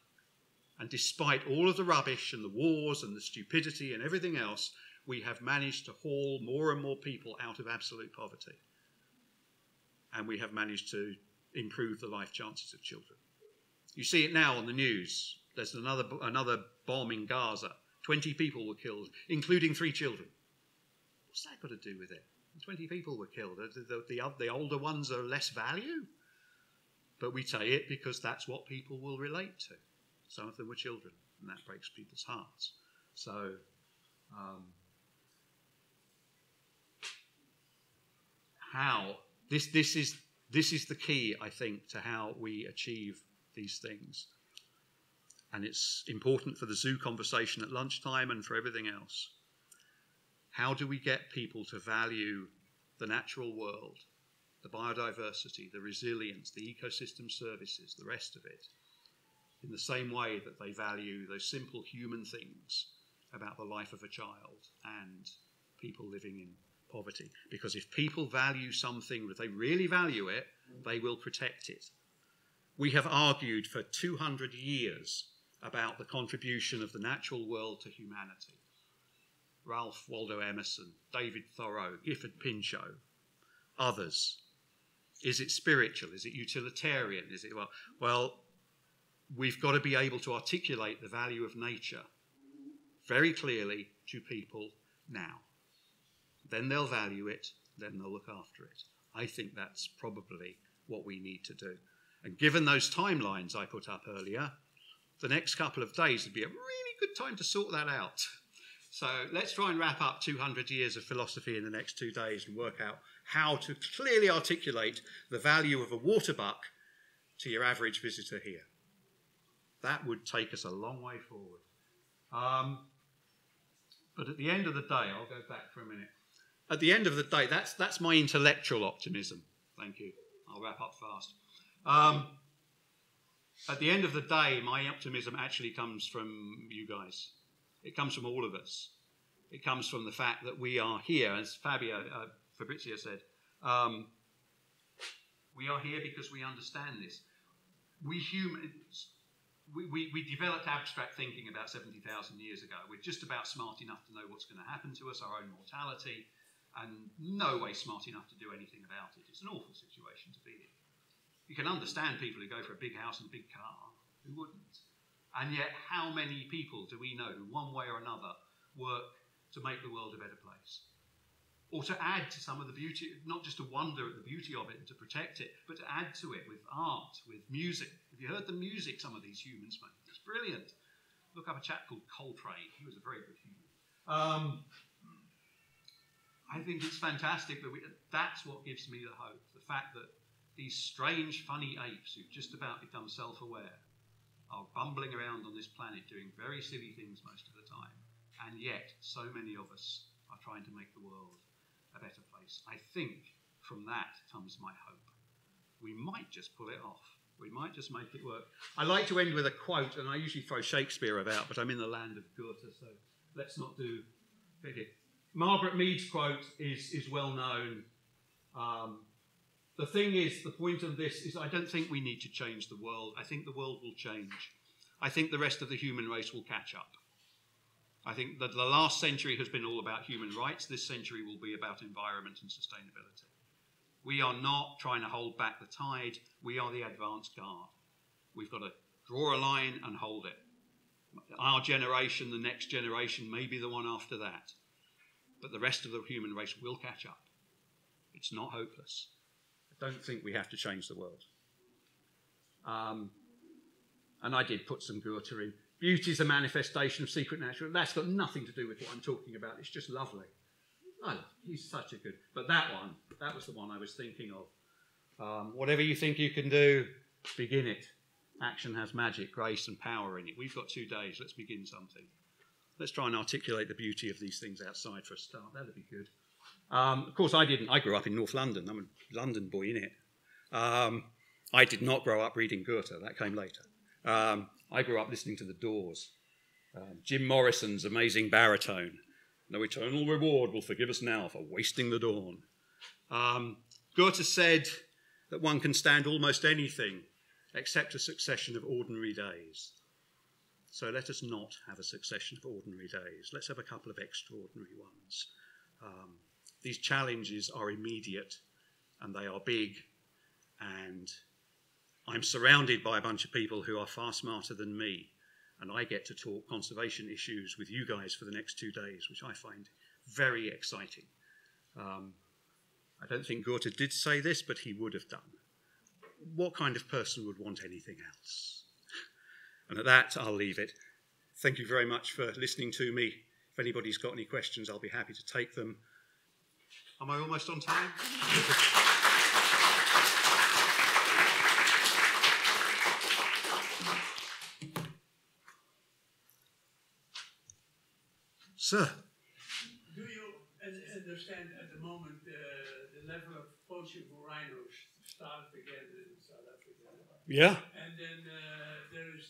And despite all of the rubbish and the wars and the stupidity and everything else, we have managed to haul more and more people out of absolute poverty. And we have managed to improve the life chances of children. You see it now on the news. There's another bomb in Gaza. 20 people were killed, including 3 children. What's that got to do with it? 20 people were killed. The older ones are less value? But we say it because that's what people will relate to. Some of them were children, and that breaks people's hearts. So, this is the key, I think, to how we achieve these things. And it's important for the zoo conversation at lunchtime and for everything else. How do we get people to value the natural world, the biodiversity, the resilience, the ecosystem services, the rest of it, in the same way that they value those simple human things about the life of a child and people living in poverty? Because if people value something, if they really value it, they will protect it. We have argued for 200 years about the contribution of the natural world to humanity. Ralph Waldo Emerson, David Thoreau, Gifford Pinchot, others. Is it spiritual? Is it utilitarian? Is it, well, we've got to be able to articulate the value of nature very clearly to people now. Then they'll value it, then they'll look after it. I think that's probably what we need to do. And given those timelines I put up earlier, the next couple of days would be a really good time to sort that out. So let's try and wrap up 200 years of philosophy in the next 2 days and work out how to clearly articulate the value of a water buck to your average visitor here. That would take us a long way forward. But at the end of the day, I'll go back for a minute. At the end of the day, that's my intellectual optimism. Thank you. I'll wrap up fast. At the end of the day, my optimism actually comes from you guys. It comes from all of us. It comes from the fact that we are here, as Fabrizio said, we are here because we understand this. We humans, we developed abstract thinking about 70,000 years ago. We're just about smart enough to know what's going to happen to us, our own mortality, and no way smart enough to do anything about it. It's an awful situation to be in. You can understand people who go for a big house and a big car. Who wouldn't? And yet, how many people do we know who, one way or another, work to make the world a better place? Or to add to some of the beauty, not just to wonder at the beauty of it and to protect it, but to add to it with art, with music. Have you heard the music some of these humans make? It's brilliant. Look up a chap called Coltrane. He was a very good human. I think it's fantastic that that's what gives me the hope. The fact that these strange, funny apes who've just about become self-aware are bumbling around on this planet doing very silly things most of the time. And yet, so many of us are trying to make the world a better place. I think from that comes my hope. We might just pull it off. We might just make it work. I like to end with a quote, and I usually throw Shakespeare about, but I'm in the land of Göth, so let's not do it. Margaret Mead's quote is well known. The thing is, the point of this is I don't think we need to change the world. I think the world will change. I think the rest of the human race will catch up. I think that the last century has been all about human rights. This century will be about environment and sustainability. We are not trying to hold back the tide. We are the advance guard. We've got to draw a line and hold it. Our generation, the next generation, maybe the one after that. But the rest of the human race will catch up. It's not hopeless. I don't think we have to change the world. And I did put some Göth in. Beauty is a manifestation of secret natural. That's got nothing to do with what I'm talking about. It's just lovely. Oh, he's such a good... But that was the one I was thinking of. Whatever you think you can do, begin it. Action has magic, grace and power in it. We've got 2 days. Let's begin something. Let's try and articulate the beauty of these things outside for a start. That'd be good. Of course, I didn't. I grew up in North London. I'm a London boy, innit? I did not grow up reading Göth. That came later. I grew up listening to The Doors. Jim Morrison's amazing baritone. No eternal reward will forgive us now for wasting the dawn. Göth said that one can stand almost anything except a succession of ordinary days. So let us not have a succession of ordinary days. Let's have a couple of extraordinary ones. These challenges are immediate and they are big, and I'm surrounded by a bunch of people who are far smarter than me, and I get to talk conservation issues with you guys for the next 2 days, which I find very exciting. I don't think Göth did say this, but he would have done. What kind of person would want anything else? And at that, I'll leave it. Thank you very much for listening to me. If anybody's got any questions, I'll be happy to take them. Am I almost on time? Sir. Do you understand at the moment the level of poaching for rhinos started again in South Africa? Yeah. And then there is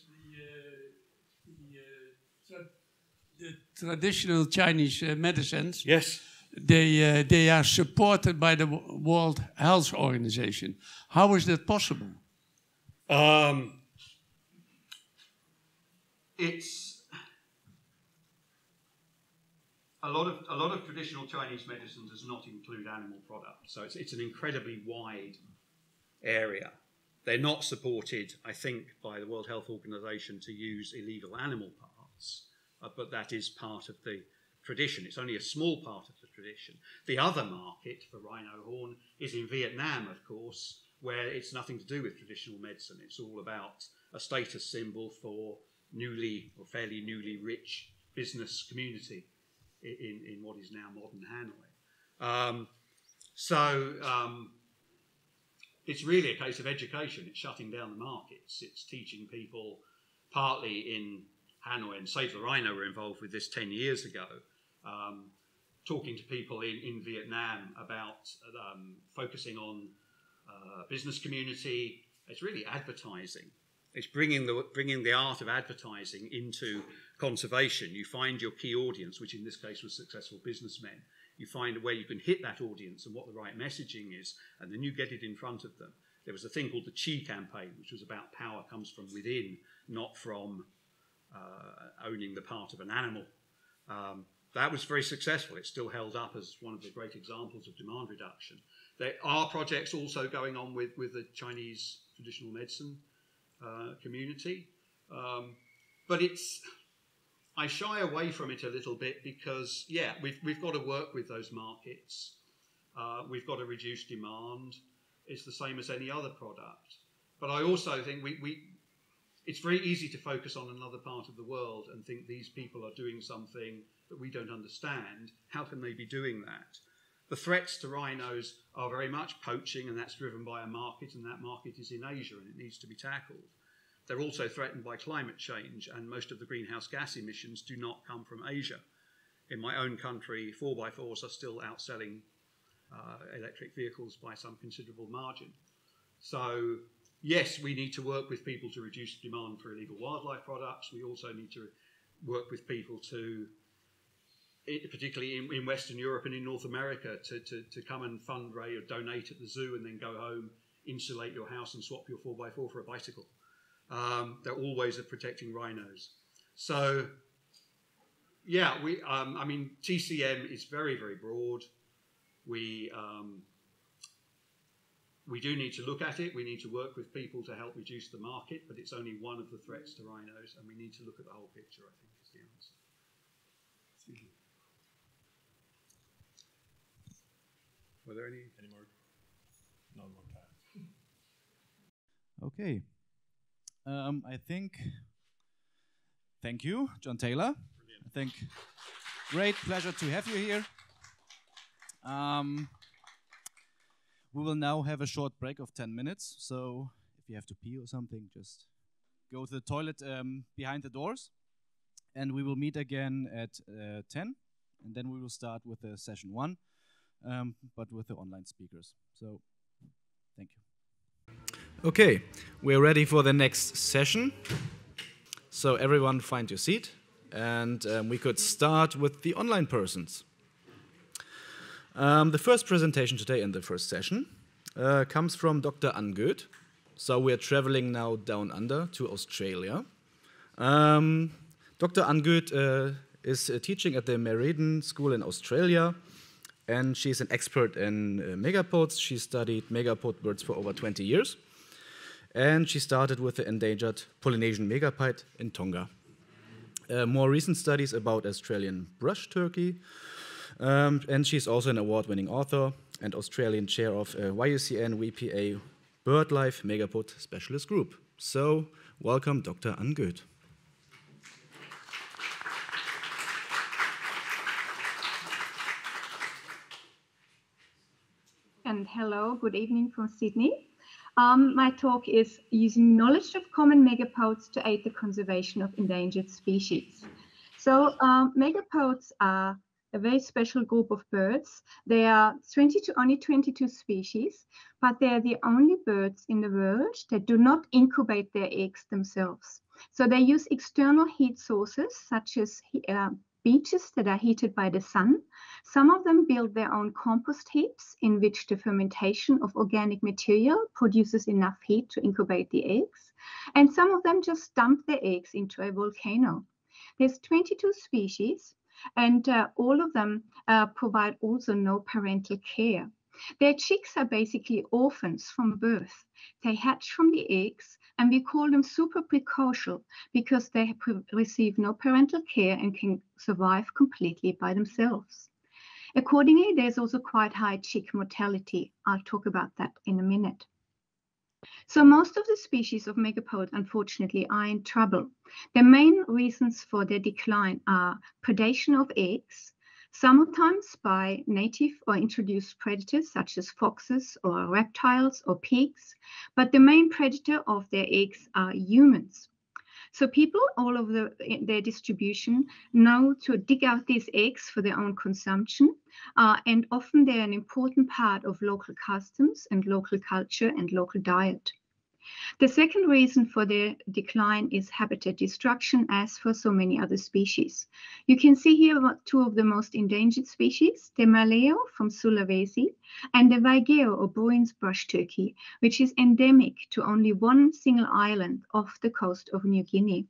the traditional Chinese medicines. Yes. They are supported by the World Health Organization. How is that possible? It's a lot of traditional Chinese medicine does not include animal products, so it's an incredibly wide area. They're not supported, I think, by the World Health Organization to use illegal animal parts, but that is part of the tradition. It's only a small part of the tradition. The other market for rhino horn is in Vietnam, of course, where it's nothing to do with traditional medicine. It's all about a status symbol for newly or fairly newly rich business community in what is now modern Hanoi. It's really a case of education. It's shutting down the markets. It's teaching people, partly in Hanoi, and Save the Rhino were involved with this 10 years ago, talking to people in Vietnam about focusing on business community. It's really advertising. It's bringing the art of advertising into conservation. You find your key audience, which in this case was successful businessmen. You find where you can hit that audience and what the right messaging is, and then you get it in front of them. There was a thing called the Chi campaign, which was about power comes from within, not from owning the part of an animal. That was very successful. It's still held up as one of the great examples of demand reduction. There are projects also going on with the Chinese traditional medicine community. But I shy away from it a little bit because, yeah, we've got to work with those markets. We've got to reduce demand. It's the same as any other product. But I also think it's very easy to focus on another part of the world and think these people are doing something that we don't understand. How can they be doing that? The threats to rhinos are very much poaching, and that's driven by a market, and that market is in Asia, and it needs to be tackled. They're also threatened by climate change, and most of the greenhouse gas emissions do not come from Asia. In my own country, 4x4s are still outselling electric vehicles by some considerable margin. So, yes, we need to work with people to reduce demand for illegal wildlife products. We also need to work with people to, particularly in Western Europe and in North America, to come and fundraise or donate at the zoo and then go home, insulate your house and swap your 4x4 for a bicycle. There are all ways of protecting rhinos. So, yeah, I mean, TCM is very, very broad. We do need to look at it. We need to work with people to help reduce the market, but it's only one of the threats to rhinos, and we need to look at the whole picture, I think, is the answer. Were there any more? No more time. Okay. I think, thank you, Jon Taylor. Brilliant. I think, great pleasure to have you here. We will now have a short break of 10 minutes. So if you have to pee or something, just go to the toilet behind the doors. And we will meet again at 10. And then we will start with the session 1, but with the online speakers. So thank you. Okay, we're ready for the next session. So everyone find your seat. And we could start with the online persons. The first presentation today in the first session comes from Dr. Göth. So we're traveling now down under to Australia. Dr. Göth is teaching at the Meriden School in Australia, and she's an expert in megapodes. She studied megapode birds for over 20 years, and she started with the endangered Polynesian megapode in Tonga. More recent studies about Australian brush turkey, and she's also an award-winning author and Australian chair of YUCN WPA BirdLife Megapode Specialist Group. So, welcome, Dr. Göth. And hello, good evening from Sydney. My talk is using knowledge of common megapodes to aid the conservation of endangered species. So megapodes are a very special group of birds. There are only 22 species, but they're the only birds in the world that do not incubate their eggs themselves. So they use external heat sources, such as beaches that are heated by the sun. Some of them build their own compost heaps in which the fermentation of organic material produces enough heat to incubate the eggs. And some of them just dump their eggs into a volcano. There's 22 species, and all of them provide also no parental care. Their chicks are basically orphans from birth. They hatch from the eggs, and we call them super precocial because they receive no parental care and can survive completely by themselves. Accordingly, there's also quite high chick mortality. I'll talk about that in a minute. So most of the species of megapode, unfortunately, are in trouble. The main reasons for their decline are predation of eggs, sometimes by native or introduced predators such as foxes or reptiles or pigs, but the main predator of their eggs are humans. So people all over their distribution know to dig out these eggs for their own consumption, and often they're an important part of local customs and local culture and local diet. The second reason for their decline is habitat destruction, as for so many other species. You can see here two of the most endangered species, the maleo from Sulawesi and the vaigeo or Bruin's brush turkey, which is endemic to only one single island off the coast of New Guinea.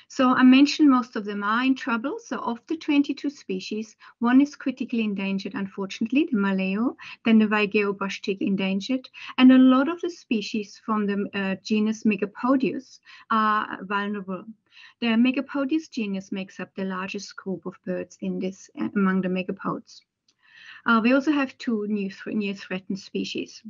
So I mentioned most of them are in trouble. So of the 22 species, one is critically endangered, unfortunately, the maleo, then the vaigeo brush turkey endangered, and a lot of the species from the genus Megapodiidae are vulnerable. The Megapodiidae genus makes up the largest group of birds in this among the megapodes. We also have two near threatened species.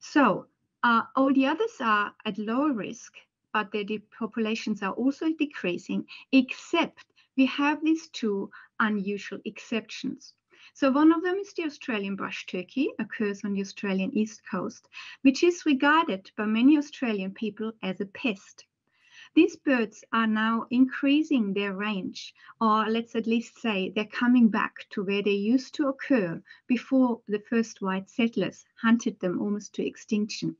So all the others are at lower risk, but their populations are also decreasing, except we have these two unusual exceptions. So one of them is the Australian brush turkey, occurs on the Australian east coast, which is regarded by many Australian people as a pest. These birds are now increasing their range, or let's at least say they're coming back to where they used to occur before the first white settlers hunted them almost to extinction.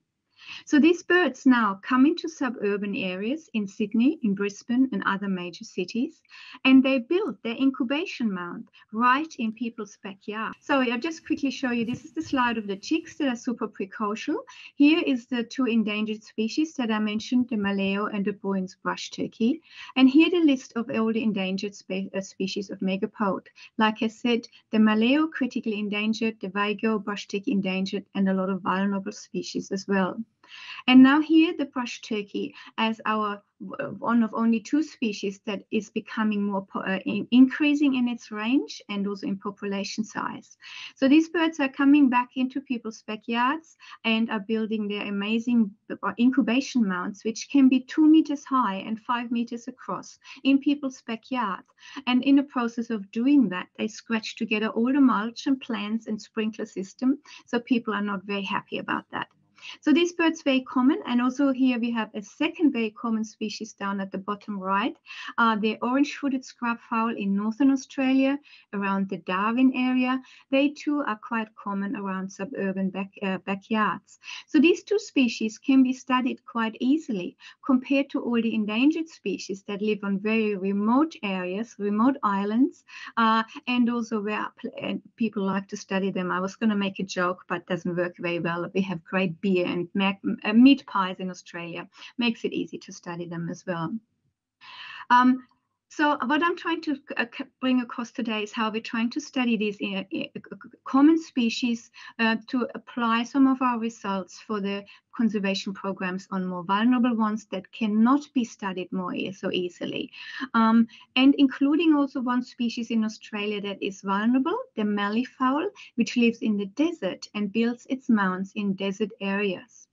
So these birds now come into suburban areas in Sydney, in Brisbane and other major cities, and they build their incubation mound right in people's backyard. So I'll just quickly show you, this is the slide of the chicks that are super precocial. Here is the two endangered species that I mentioned, the Maleo and the Bruins brush turkey. And here the list of all the endangered species of megapode. Like I said, the Maleo critically endangered, the Vigo brush turkey endangered, and a lot of vulnerable species as well. And now here the brush turkey as our one of only two species that is becoming more increasing in its range and also in population size. So these birds are coming back into people's backyards and are building their amazing incubation mounds, which can be 2 meters high and 5 meters across in people's backyard. And in the process of doing that, they scratch together all the mulch and plants and sprinkler system. So people are not very happy about that. So these birds are very common, and also here we have a second very common species down at the bottom right, the orange-footed scrub fowl in northern Australia, around the Darwin area. They too are quite common around suburban backyards. So these two species can be studied quite easily compared to all the endangered species that live on very remote areas, remote islands, and also where people like to study them. I was going to make a joke, but it doesn't work very well. We have great beer and meat pies in Australia, makes it easy to study them as well. So what I'm trying to bring across today is how we're trying to study these common species to apply some of our results for the conservation programs on more vulnerable ones that cannot be studied more so easily. And including also one species in Australia that is vulnerable, the malleefowl, which lives in the desert and builds its mounds in desert areas.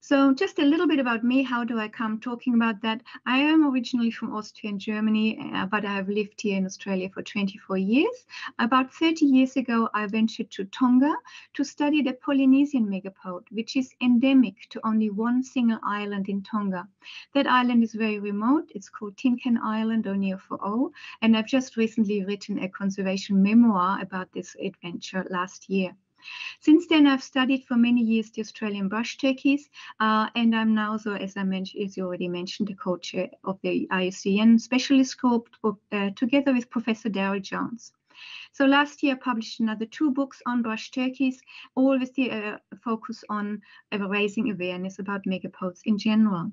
So just a little bit about me. How do I come talking about that? I am originally from Austria and Germany, but I have lived here in Australia for 24 years. About 30 years ago, I ventured to Tonga to study the Polynesian megapode, which is endemic to only one single island in Tonga. That island is very remote. It's called Tinkan Island or near Fo'o. And I've just recently written a conservation memoir about this adventure last year. Since then, I've studied for many years the Australian brush turkeys, and I'm now, so as I mentioned, as you already mentioned, the co-chair of the IUCN Specialist Group, together with Professor Daryl Jones. So last year, I published another 2 books on brush turkeys, all with the focus on raising awareness about megapodes in general.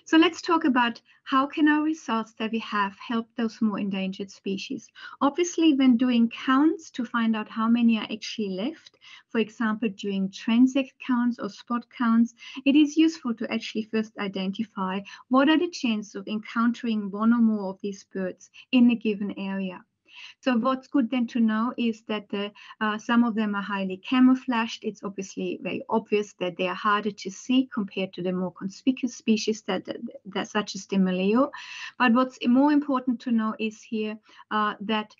So let's talk about how can our results that we have help those more endangered species. Obviously, when doing counts to find out how many are actually left, for example, during transect counts or spot counts, it is useful to actually first identify what are the chances of encountering one or more of these birds in a given area. So what's good then to know is that some of them are highly camouflaged. It's obviously very obvious that they are harder to see compared to the more conspicuous species that such as the Maleo. But what's more important to know is here that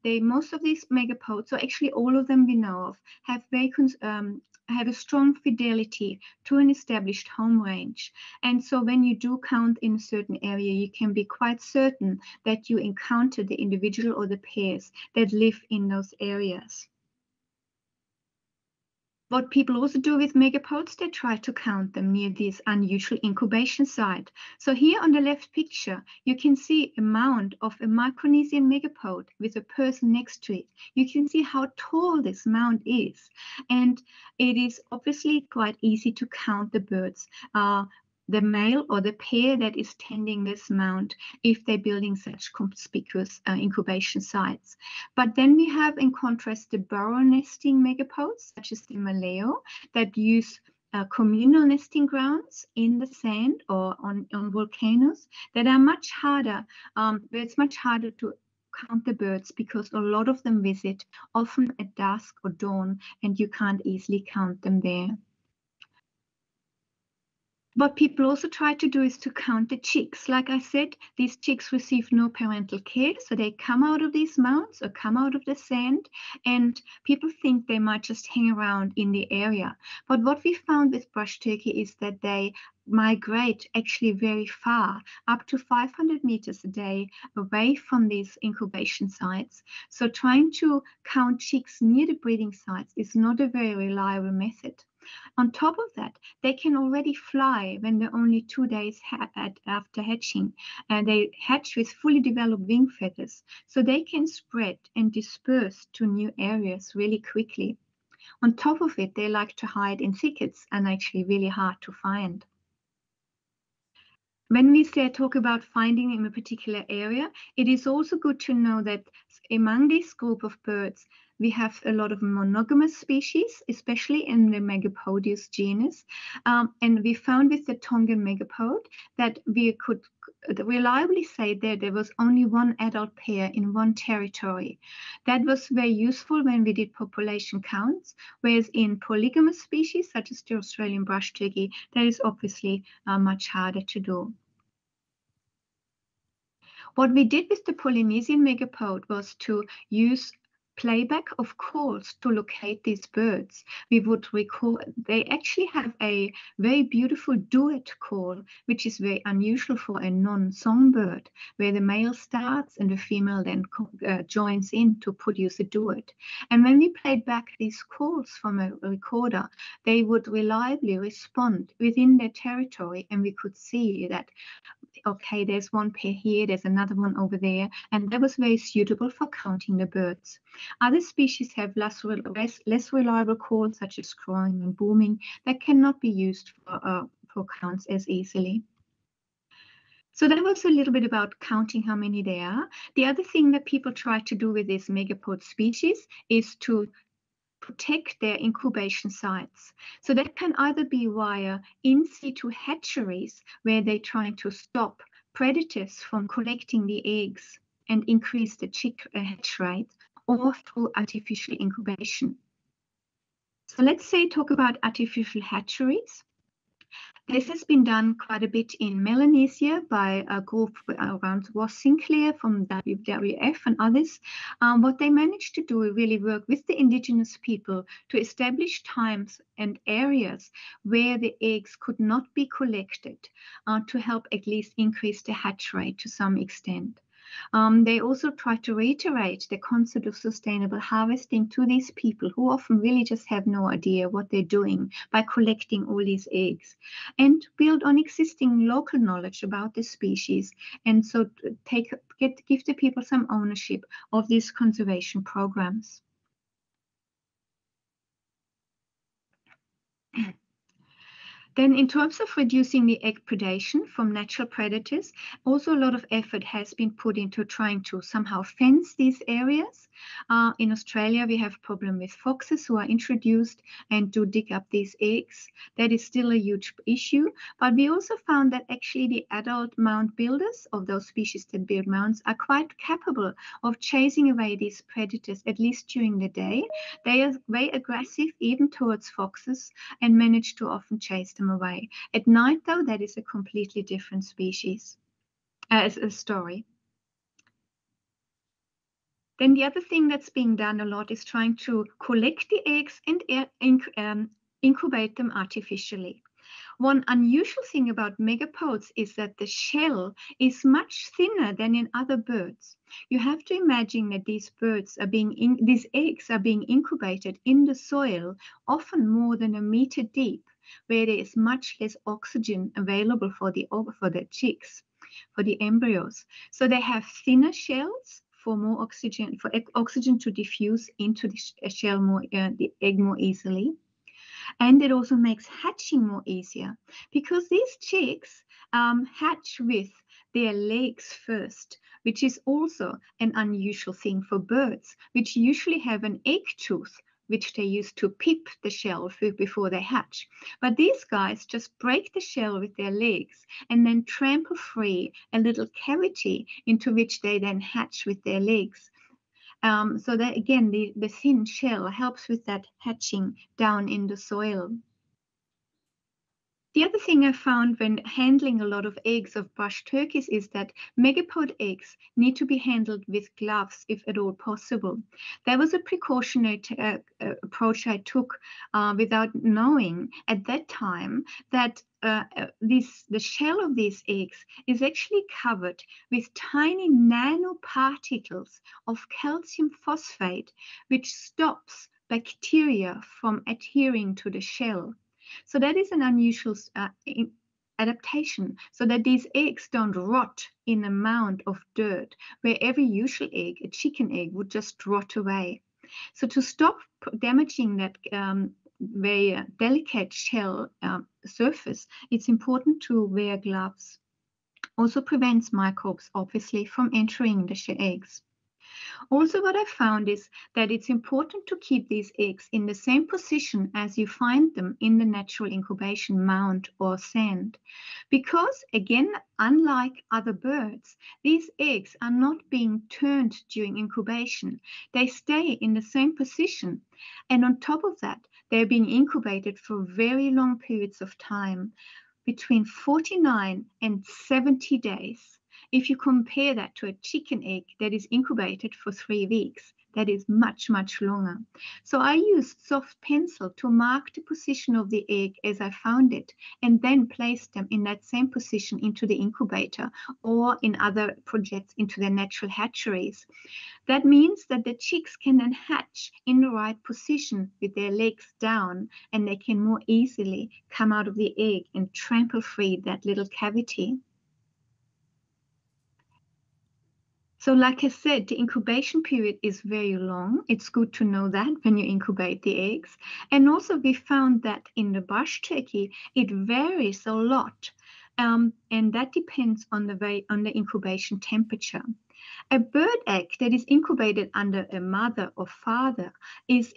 most of these megapodes, so actually all of them we know of, have a strong fidelity to an established home range. And so when you do count in a certain area, you can be quite certain that you encounter the individual or the pairs that live in those areas. What people also do with megapodes, they try to count them near this unusual incubation site. So here on the left picture, you can see a mound of a Micronesian megapode with a person next to it. You can see how tall this mound is. And it is obviously quite easy to count the birds, the male or the pair that is tending this mound, if they're building such conspicuous incubation sites. But then we have, in contrast, the burrow nesting megapodes, such as the Maleo, that use communal nesting grounds in the sand or on volcanoes that are much harder, where it's much harder to count the birds because a lot of them visit often at dusk or dawn, and you can't easily count them there. What people also try to do is to count the chicks. Like I said, these chicks receive no parental care, so they come out of these mounds or come out of the sand, and people think they might just hang around in the area. But what we found with brush turkey is that they migrate actually very far, up to 500 meters a day away from these incubation sites. So trying to count chicks near the breeding sites is not a very reliable method. On top of that, they can already fly when they're only 2 days after hatching, and they hatch with fully developed wing feathers, so they can spread and disperse to new areas really quickly. On top of it, they like to hide in thickets and actually really hard to find. When we talk about finding in a particular area, it is also good to know that among this group of birds, we have a lot of monogamous species, especially in the Megapodiidae genus. And we found with the Tongan megapode that we could reliably say that there was only one adult pair in one territory. That was very useful when we did population counts, whereas in polygamous species, such as the Australian brush turkey, that is obviously much harder to do. What we did with the Polynesian megapode was to use playback of calls to locate these birds. We would record, they actually have a very beautiful duet call, which is very unusual for a non-songbird, where the male starts and the female then joins in to produce a duet. And when we played back these calls from a recorder, they would reliably respond within their territory, and we could see that, okay, there's one pair here, there's another one over there, and that was very suitable for counting the birds. Other species have less reliable calls, such as crowing and booming, that cannot be used for counts as easily. So that was a little bit about counting how many there are. The other thing that people try to do with these megapode species is to protect their incubation sites. So that can either be via in-situ hatcheries, where they're trying to stop predators from collecting the eggs and increase the chick hatch rate, or through artificial incubation. So let's talk about artificial hatcheries. This has been done quite a bit in Melanesia by a group around Ross Sinclair from WWF and others. What they managed to do really work with the indigenous people to establish times and areas where the eggs could not be collected to help at least increase the hatch rate to some extent. They also try to reiterate the concept of sustainable harvesting to these people who often really just have no idea what they're doing by collecting all these eggs, and build on existing local knowledge about the species, and so give the people some ownership of these conservation programs. Then in terms of reducing the egg predation from natural predators, also a lot of effort has been put into trying to somehow fence these areas. In Australia, we have a problem with foxes who are introduced and do dig up these eggs. That is still a huge issue, but we also found that actually the adult mound builders of those species that build mounds are quite capable of chasing away these predators, at least during the day. They are very aggressive even towards foxes and manage to often chase them away. At night, though, that is a completely different species, as a story. Then the other thing that's being done a lot is trying to collect the eggs and incubate them artificially. One unusual thing about megapodes is that the shell is much thinner than in other birds. You have to imagine that these eggs are being incubated in the soil, often more than a meter deep, where there is much less oxygen available for the chicks, for the embryos. So they have thinner shells for more oxygen, for oxygen to diffuse into the shell the egg more easily. And it also makes hatching more easier, because these chicks hatch with their legs first, which is also an unusual thing for birds, which usually have an egg tooth, which they use to pip the shell before they hatch. But these guys just break the shell with their legs and then trample free a little cavity into which they then hatch with their legs. So that, again, the thin shell helps with that hatching down in the soil. The The other thing I found when handling a lot of eggs of bush turkeys is that megapode eggs need to be handled with gloves if at all possible. That was a precautionary approach I took without knowing at that time that the shell of these eggs is actually covered with tiny nanoparticles of calcium phosphate, which stops bacteria from adhering to the shell. So that is an unusual adaptation, so that these eggs don't rot in a mound of dirt, where every usual egg, a chicken egg, would just rot away. So to stop damaging that very delicate shell surface, it's important to wear gloves. Also prevents microbes, obviously, from entering the eggs. Also, what I found is that it's important to keep these eggs in the same position as you find them in the natural incubation mound or sand. Because, again, unlike other birds, these eggs are not being turned during incubation. They stay in the same position. And on top of that, they're being incubated for very long periods of time, between 49 and 70 days. If you compare that to a chicken egg that is incubated for 3 weeks, that is much, much longer. So I used soft pencil to mark the position of the egg as I found it, and then placed them in that same position into the incubator, or in other projects into their natural hatcheries. That means that the chicks can then hatch in the right position with their legs down, and they can more easily come out of the egg and trample free that little cavity. So like I said, the incubation period is very long. It's good to know that when you incubate the eggs. And also we found that in the bush turkey, it varies a lot. And that depends on the incubation temperature. A bird egg that is incubated under a mother or father is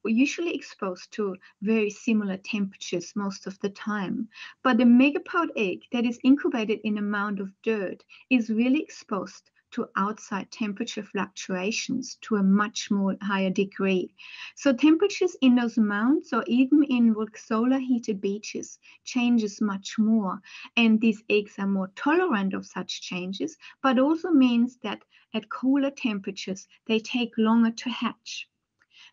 usually exposed to very similar temperatures most of the time. But a megapode egg that is incubated in a mound of dirt is really exposed to outside temperature fluctuations to a much more higher degree. So temperatures in those mounds, or even in solar heated beaches, changes much more. And these eggs are more tolerant of such changes, but also means that at cooler temperatures, they take longer to hatch.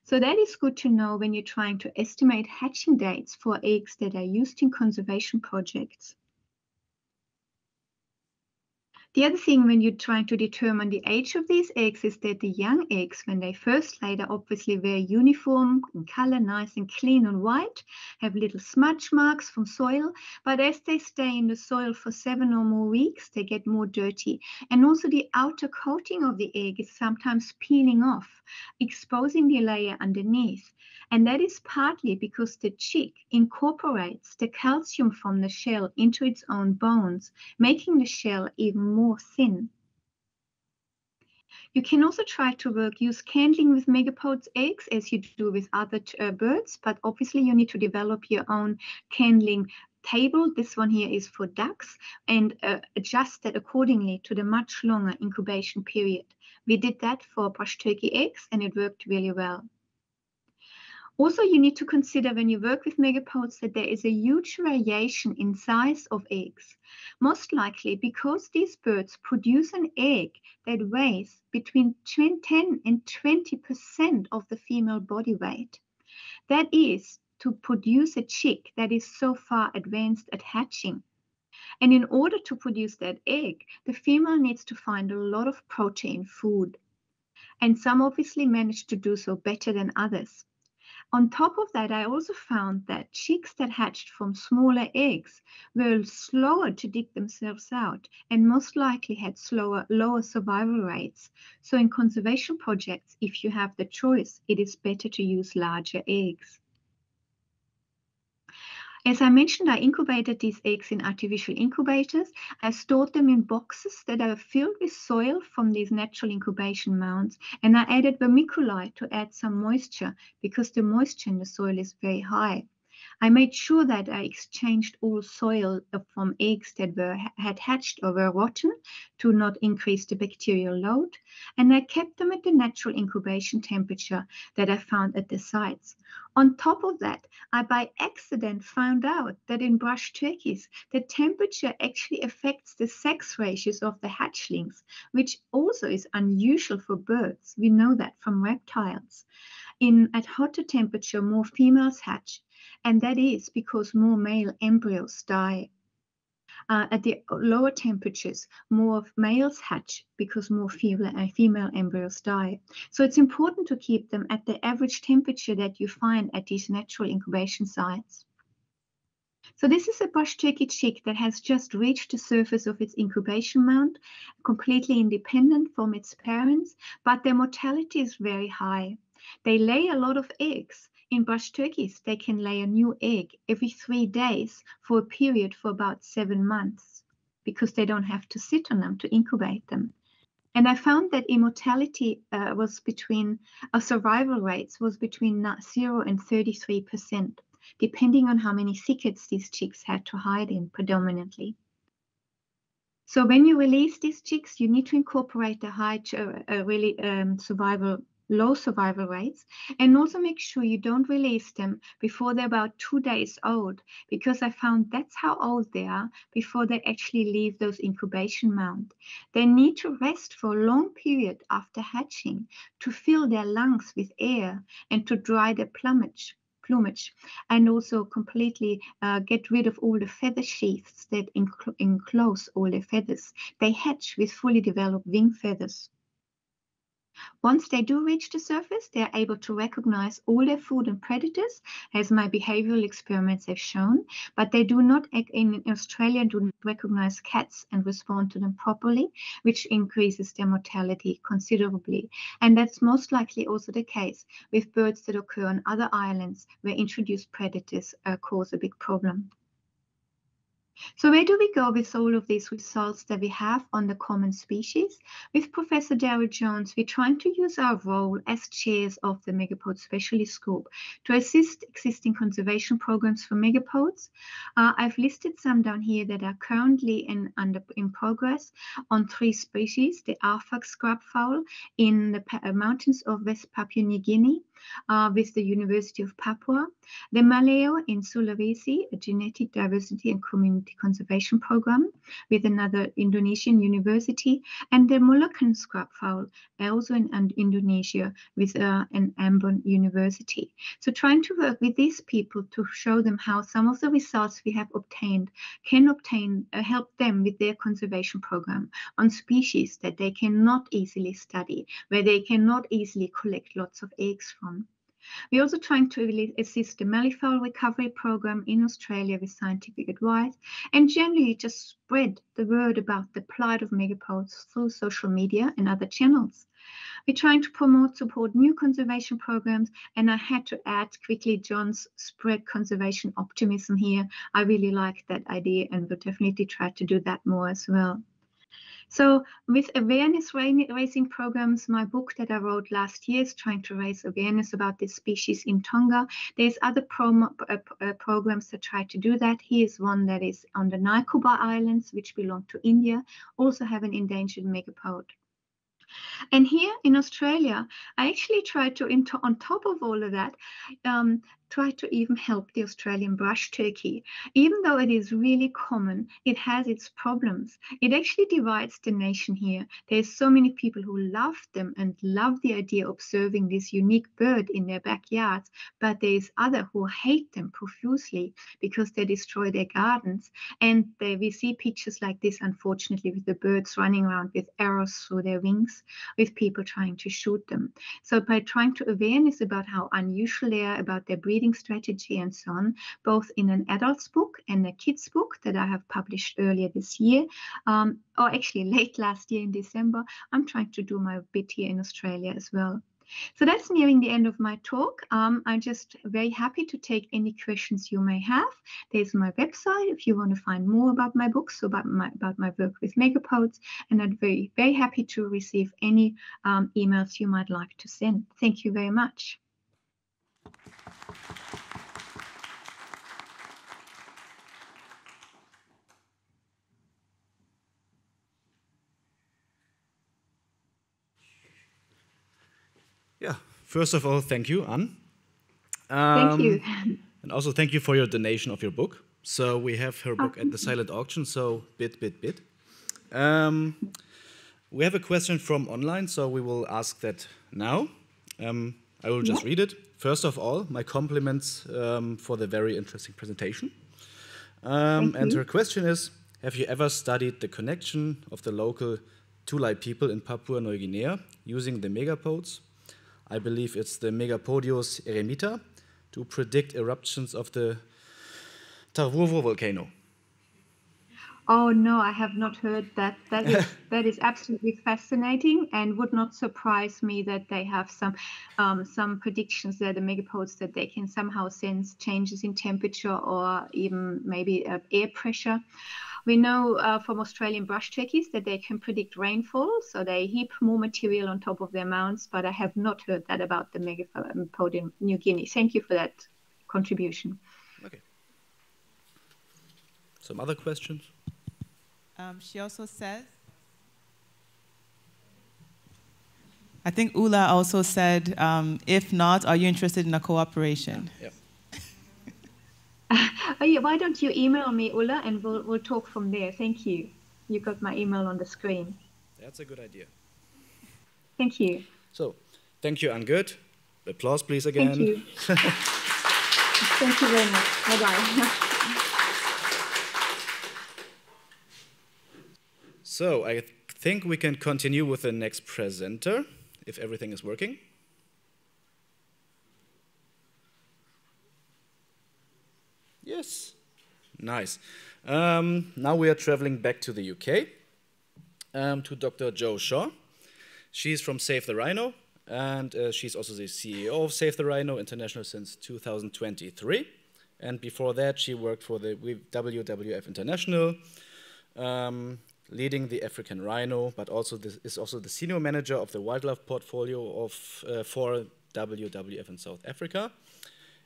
So that is good to know when you're trying to estimate hatching dates for eggs that are used in conservation projects. The other thing when you're trying to determine the age of these eggs is that the young eggs, when they first lay, they're obviously very uniform in color, nice and clean and white, have little smudge marks from soil. But as they stay in the soil for 7 or more weeks, they get more dirty. And also the outer coating of the egg is sometimes peeling off, exposing the layer underneath. And that is partly because the chick incorporates the calcium from the shell into its own bones, making the shell even more thin. You can also try to use candling with megapodes eggs as you do with other birds, but obviously you need to develop your own candling table. This one here is for ducks, and adjust that accordingly to the much longer incubation period. We did that for bush turkey eggs, and it worked really well. Also, you need to consider when you work with megapodes that there is a huge variation in size of eggs, most likely because these birds produce an egg that weighs between 10 and 20% of the female body weight. That is to produce a chick that is so far advanced at hatching. And in order to produce that egg, the female needs to find a lot of protein food. And some obviously manage to do so better than others. On top of that, I also found that chicks that hatched from smaller eggs were slower to dig themselves out and most likely had lower survival rates. So in conservation projects, if you have the choice, it is better to use larger eggs. As I mentioned, I incubated these eggs in artificial incubators. I stored them in boxes that are filled with soil from these natural incubation mounds, and I added vermiculite to add some moisture because the moisture in the soil is very high. I made sure that I exchanged all soil from eggs that had hatched or were rotten to not increase the bacterial load, and I kept them at the natural incubation temperature that I found at the sites. On top of that, I by accident found out that in brush turkeys, the temperature actually affects the sex ratios of the hatchlings, which also is unusual for birds. We know that from reptiles. At hotter temperature, more females hatch, and that is because more male embryos die. At the lower temperatures, more males hatch because more female embryos die. So it's important to keep them at the average temperature that you find at these natural incubation sites. So this is a brush turkey chick that has just reached the surface of its incubation mound, completely independent from its parents, but their mortality is very high. They lay a lot of eggs. In brush turkeys, they can lay a new egg every 3 days for a period for about 7 months because they don't have to sit on them to incubate them. And I found that immortality survival rates was between 0 and 33%, depending on how many thickets these chicks had to hide in predominantly. So when you release these chicks, you need to incorporate the high low survival rates, and also make sure you don't release them before they're about 2 days old, because I found that's how old they are before they actually leave those incubation mound. They need to rest for a long period after hatching to fill their lungs with air and to dry their plumage, and also completely get rid of all the feather sheaths that enclose all their feathers. They hatch with fully developed wing feathers. Once they do reach the surface, they are able to recognize all their food and predators, as my behavioral experiments have shown, but they do not, in Australia, do not recognize cats and respond to them properly, which increases their mortality considerably. And that's most likely also the case with birds that occur on other islands where introduced predators cause a big problem. So where do we go with all of these results that we have on the common species? With Professor Darryl Jones, we're trying to use our role as chairs of the Megapod Specialist Group to assist existing conservation programs for megapodes. I've listed some down here that are currently in progress on 3 species: the Arfak scrub fowl in the mountains of West Papua New Guinea, with the University of Papua, the Maleo in Sulawesi, a genetic diversity and community conservation program with another Indonesian university, and the Moluccan scrub fowl, also in Indonesia, with an Ambon university. So trying to work with these people to show them how some of the results we have obtained can help them with their conservation program on species that they cannot easily study, where they cannot easily collect lots of eggs from. We're also trying to assist the malleefowl recovery program in Australia with scientific advice, and generally just spread the word about the plight of megapodes through social media and other channels. We're trying to support new conservation programs, and I had to add quickly Jon's spread conservation optimism here. I really like that idea and will definitely try to do that more as well. So with awareness raising programs, my book that I wrote last year is trying to raise awareness about this species in Tonga. There's other programs that try to do that. Here's one that is on the Nicobar Islands, which belong to India, also have an endangered megapode. And here in Australia, I actually tried to, on top of all of that, try to even help the Australian brush turkey. Even though it is really common, it has its problems. It actually divides the nation here. There's so many people who love them and love the idea of observing this unique bird in their backyards, but there's others who hate them profusely because they destroy their gardens. And we see pictures like this, unfortunately, with the birds running around with arrows through their wings, with people trying to shoot them. So by trying to awareness about how unusual they are, about their breeding strategy and so on, both in an adult's book and a kid's book that I have published earlier this year, or actually late last year in December, I'm trying to do my bit here in Australia as well. So that's nearing the end of my talk. I'm just very happy to take any questions you may have. There's my website if you want to find more about my books, about my work with megapodes, and I'm very, very happy to receive any emails you might like to send. Thank you very much. first of all, thank you, Anne. Thank you. And also thank you for your donation of your book. So we have her book at the silent auction, so bid. We have a question from online, so we will ask that now. I will just read it. First of all, my compliments for the very interesting presentation. And her question is, have you ever studied the connection of the local Tulai people in Papua New Guinea using the megapodes? I believe it's the Megapodiidae eremita to predict eruptions of the Tarvovo volcano. Oh no, I have not heard that. That is absolutely fascinating, and would not surprise me that they have some predictions there, the megapodes, that they can somehow sense changes in temperature or even maybe air pressure. We know from Australian brush turkeys that they can predict rainfall, so they heap more material on top of their mounds, but I have not heard that about the megapode in New Guinea. Thank you for that contribution. Okay. Some other questions? She also says, I think Ula also said, if not, are you interested in a cooperation? Yeah. Oh, yeah, why don't you email me, Ulla, and we'll talk from there. Thank you. You got my email on the screen. That's a good idea. Thank you. So, thank you, Göth. Applause, please, again. Thank you. Thank you very much. Bye-bye. So, I think we can continue with the next presenter, if everything is working. Yes. Nice. Now we are traveling back to the UK, to Dr. Jo Shaw. She's from Save the Rhino, and she's also the CEO of Save the Rhino International since 2023. And before that, she worked for the WWF International, leading the African rhino, but also is also the senior manager of the wildlife portfolio of for WWF in South Africa.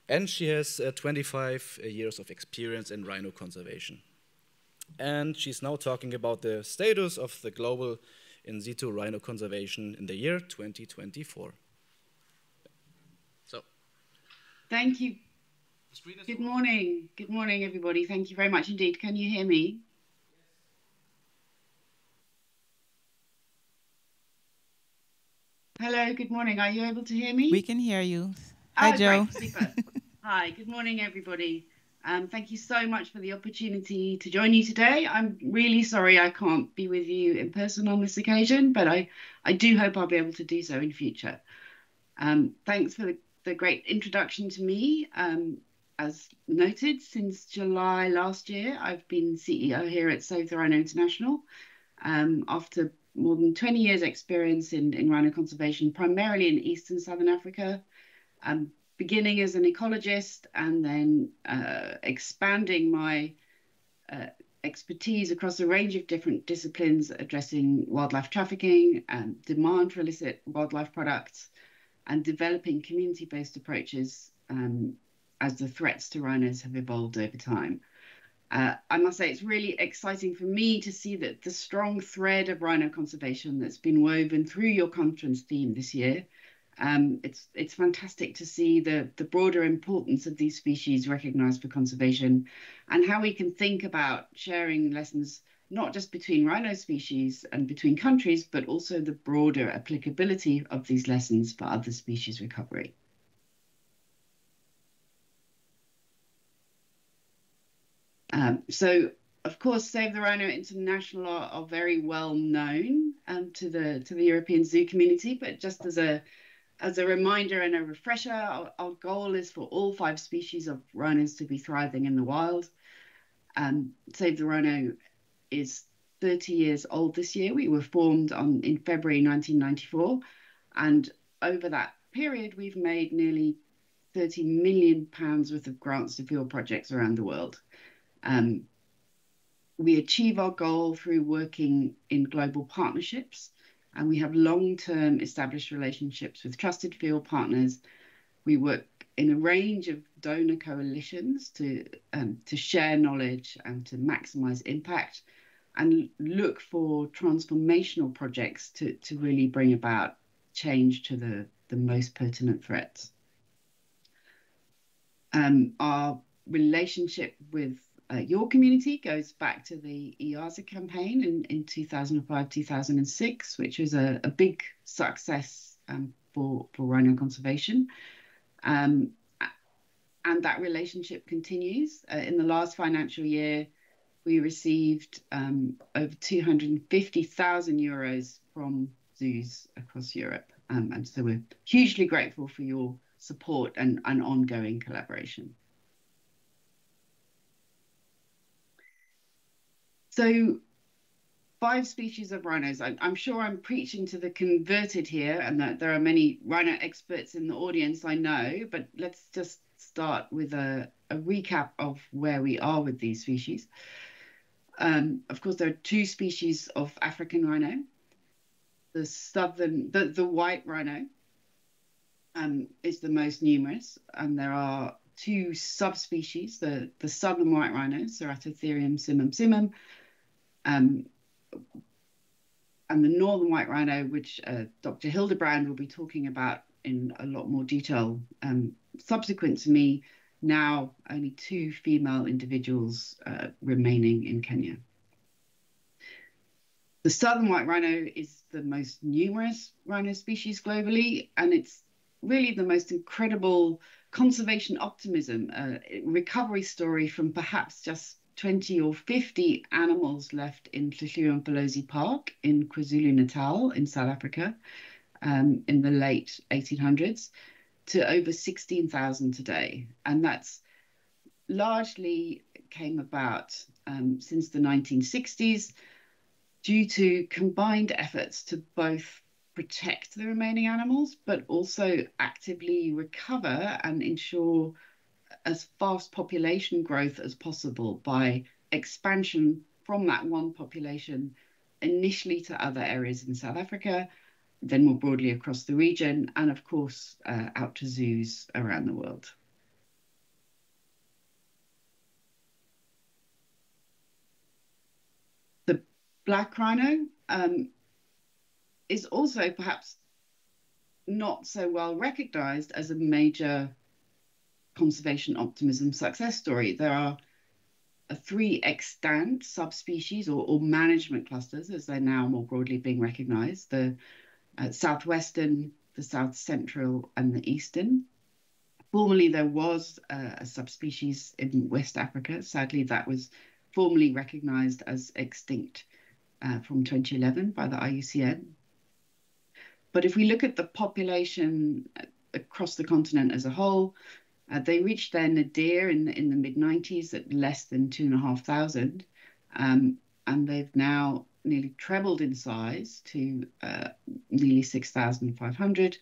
And she has 25 years of experience in rhino conservation. And she's now talking about the status of the global in-situ rhino conservation in the year 2024. So, thank you. Good morning. Good morning, everybody. Thank you very much indeed. Can you hear me? Hello, good morning. Are you able to hear me? We can hear you. Hi, Jo. Great, super. Hi, good morning, everybody. Thank you so much for the opportunity to join you today. I'm really sorry I can't be with you in person on this occasion, but I do hope I'll be able to do so in future. Thanks for the great introduction to me. As noted, since July last year, I've been CEO here at Save the Rhino International. After more than 20 years experience in rhino conservation, primarily in East and Southern Africa, beginning as an ecologist and then expanding my expertise across a range of different disciplines, addressing wildlife trafficking and demand for illicit wildlife products, and developing community-based approaches as the threats to rhinos have evolved over time. I must say it's really exciting for me to see that the strong thread of rhino conservation that's been woven through your conference theme this year. It's fantastic to see the broader importance of these species recognised for conservation, and how we can think about sharing lessons not just between rhino species and between countries, but also the broader applicability of these lessons for other species recovery. So, of course, Save the Rhino International are very well known to the European zoo community, but just as a reminder and a refresher, our goal is for all 5 species of rhinos to be thriving in the wild. Save the Rhino is 30 years old this year. We were formed in February 1994, and over that period, we've made nearly £30 million worth of grants to field projects around the world. We achieve our goal through working in global partnerships, and we have long-term established relationships with trusted field partners. We work in a range of donor coalitions to share knowledge and to maximize impact, and look for transformational projects to really bring about change to the the most pertinent threats. Our relationship with your community goes back to the EASA campaign in 2005-2006, which was a big success for rhino conservation. And that relationship continues. In the last financial year, we received over 250,000 euros from zoos across Europe. And so we're hugely grateful for your support and ongoing collaboration. So 5 species of rhinos. I'm sure I'm preaching to the converted here, and that there are many rhino experts in the audience, I know, but let's just start with a recap of where we are with these species. Of course, there are 2 species of African rhino. The white rhino is the most numerous, and there are 2 subspecies, the southern white rhino, Ceratotherium simum, and the northern white rhino, which Dr. Hildebrandt will be talking about in a lot more detail subsequent to me. Now only 2 female individuals remaining in Kenya. The southern white rhino is the most numerous rhino species globally, and it's really the most incredible conservation optimism, recovery story from perhaps just 20 or 50 animals left in Serengeti Park in KwaZulu-Natal in South Africa in the late 1800s to over 16,000 today. And that's largely came about since the 1960s due to combined efforts to both protect the remaining animals, but also actively recover and ensure as fast population growth as possible by expansion from that one population, initially to other areas in South Africa, then more broadly across the region, and of course, out to zoos around the world. The black rhino is also perhaps not so well recognized as a major conservation optimism success story. There are 3 extant subspecies or management clusters, as they're now more broadly being recognized: the southwestern, the south central, and the eastern. Formerly, there was a subspecies in West Africa. Sadly, that was formally recognized as extinct from 2011 by the IUCN. But if we look at the population across the continent as a whole, they reached their nadir in the mid-90s at less than 2,500, and they've now nearly trebled in size to nearly 6,500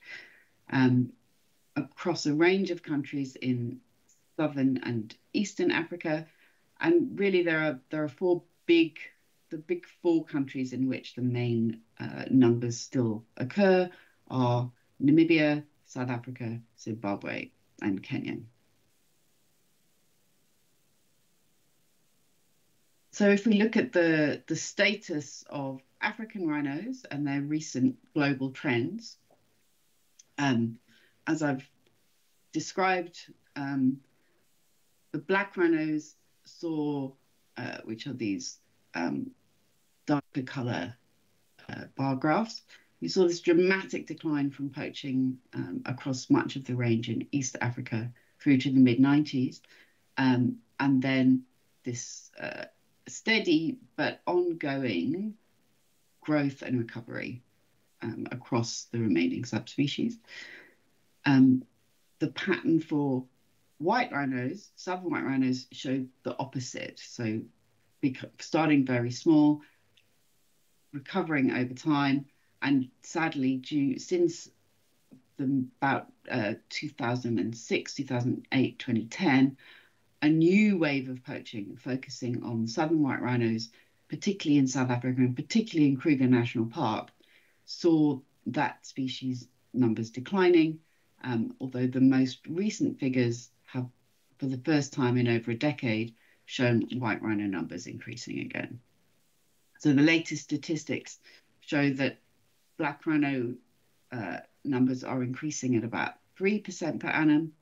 across a range of countries in southern and eastern Africa. And really, there are 4 big 4 countries in which the main numbers still occur are Namibia, South Africa, Zimbabwe, and Kenya. So if we look at the status of African rhinos and their recent global trends, as I've described, the black rhinos saw, which are these darker color bar graphs, we saw this dramatic decline from poaching across much of the range in East Africa through to the mid-90s, and then this steady but ongoing growth and recovery across the remaining subspecies. The pattern for white rhinos, southern white rhinos, showed the opposite. So starting very small, recovering over time, and sadly, since about 2006, 2008, 2010, a new wave of poaching focusing on southern white rhinos, particularly in South Africa and particularly in Kruger National Park, saw that species numbers declining, although the most recent figures have, for the first time in over a decade, shown white rhino numbers increasing again. So the latest statistics show that black rhino numbers are increasing at about 3% per annum,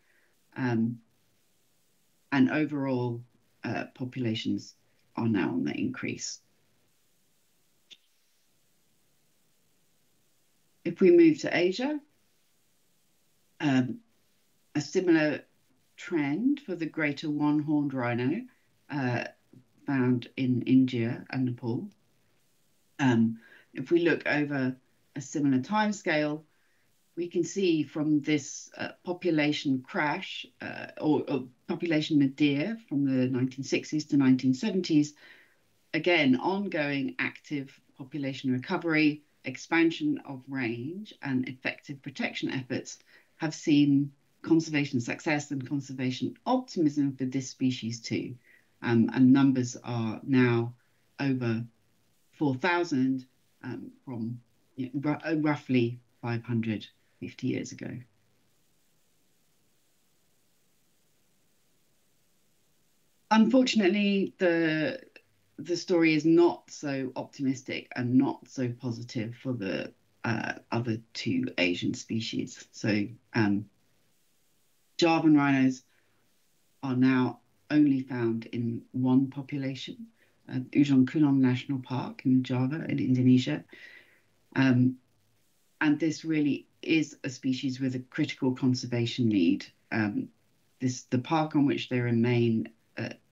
and overall populations are now on the increase. If we move to Asia, a similar trend for the greater one-horned rhino found in India and Nepal. If we look over a similar timescale, we can see from this population crash or population nadir from the 1960s to 1970s, again, ongoing active population recovery, expansion of range, and effective protection efforts have seen conservation success and conservation optimism for this species too. And numbers are now over 4,000 from roughly 550 years ago. Unfortunately, the story is not so optimistic and not so positive for the other two Asian species. So Javan rhinos are now only found in one population, Ujung Kulon National Park in Java in Indonesia. And this really is a species with a critical conservation need. The park on which they remain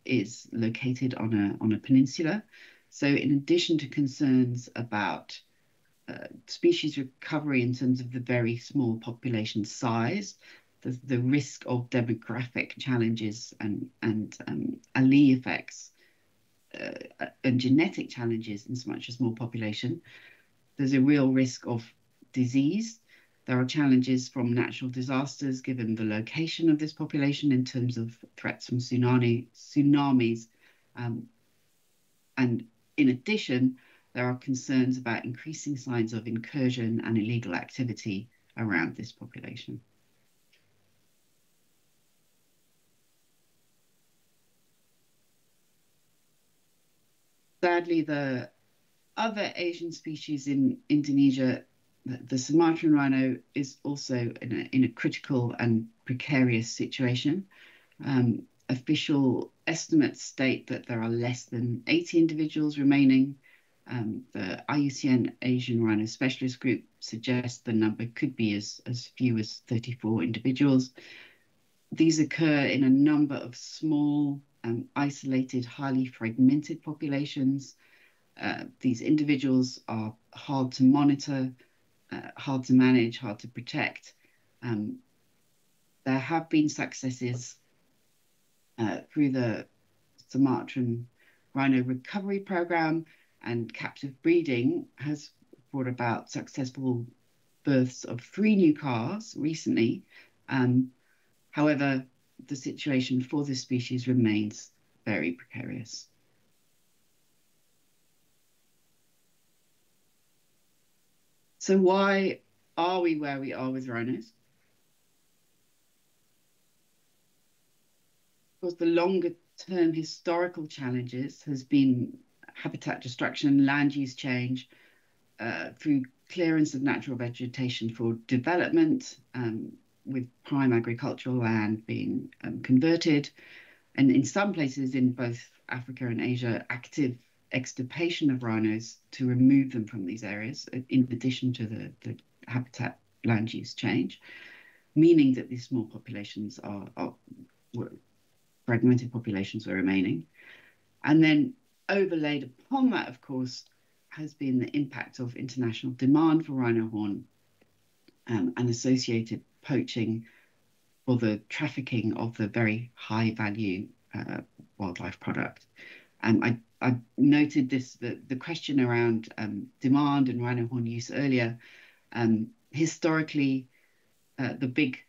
is located on a peninsula. So in addition to concerns about species recovery in terms of the very small population size, the risk of demographic challenges and allele effects and genetic challenges in so much a small population, there's a real risk of disease. There are challenges from natural disasters given the location of this population in terms of threats from tsunamis. And in addition, there are concerns about increasing signs of incursion and illegal activity around this population. Sadly, the other Asian species in Indonesia, the Sumatran rhino, is also in a critical and precarious situation. Official estimates state that there are less than 80 individuals remaining. The IUCN Asian Rhino Specialist Group suggests the number could be as few as 34 individuals. These occur in a number of small, isolated, highly fragmented populations. These individuals are hard to monitor, hard to manage, hard to protect. There have been successes through the Sumatran Rhino Recovery Program, and captive breeding has brought about successful births of 3 new calves recently. However, the situation for this species remains very precarious. So why are we where we are with rhinos? Of course, the longer term historical challenges has been habitat destruction, land use change, through clearance of natural vegetation for development, with prime agricultural land being converted, and in some places in both Africa and Asia, active extirpation of rhinos to remove them from these areas, in addition to the habitat land use change, meaning that these small populations fragmented populations are remaining. And then overlaid upon that, of course, has been the impact of international demand for rhino horn and associated poaching for the trafficking of the very high value wildlife product. I noted the question around demand and rhino horn use earlier. Historically, the big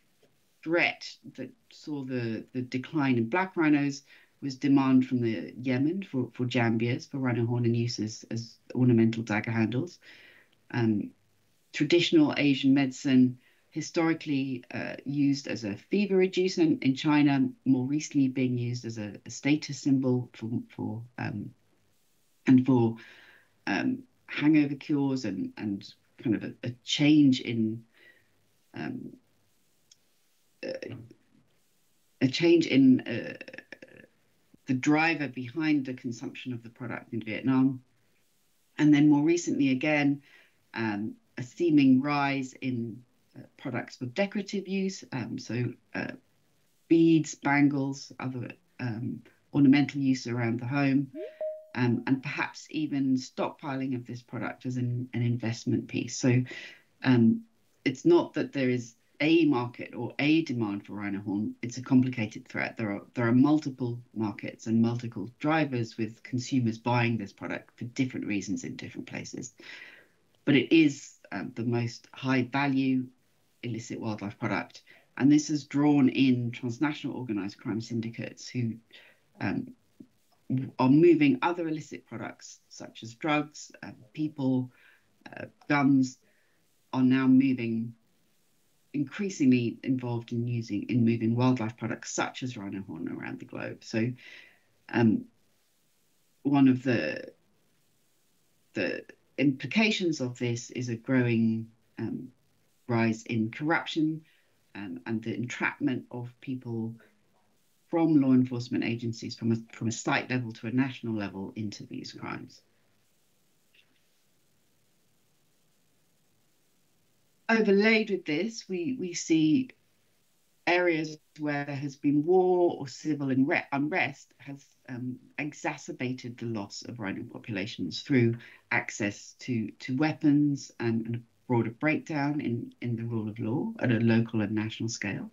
threat that saw the decline in black rhinos was demand from the Yemen for jambias, for rhino horn and use as ornamental dagger handles. Traditional Asian medicine, historically used as a fever reducent in China, more recently being used as a status symbol for hangover cures and kind of a change in a change in the driver behind the consumption of the product in Vietnam. And then more recently, again, a seeming rise in products for decorative use, so beads, bangles, other ornamental use around the home, and perhaps even stockpiling of this product as an investment piece. So it's not that there is a market or a demand for rhino horn. It's a complicated threat. There are multiple markets and multiple drivers with consumers buying this product for different reasons in different places. But it is the most high value illicit wildlife product. And this has drawn in transnational organized crime syndicates who are moving other illicit products such as drugs, people, guns, are now moving increasingly involved in moving wildlife products such as rhino horn around the globe. So one of the implications of this is a growing rise in corruption and the entrapment of people from law enforcement agencies from a site level to a national level into these crimes. Overlaid with this, we see areas where there has been war or civil unrest has exacerbated the loss of rhino populations through access to weapons and a broader breakdown in the rule of law at a local and national scale.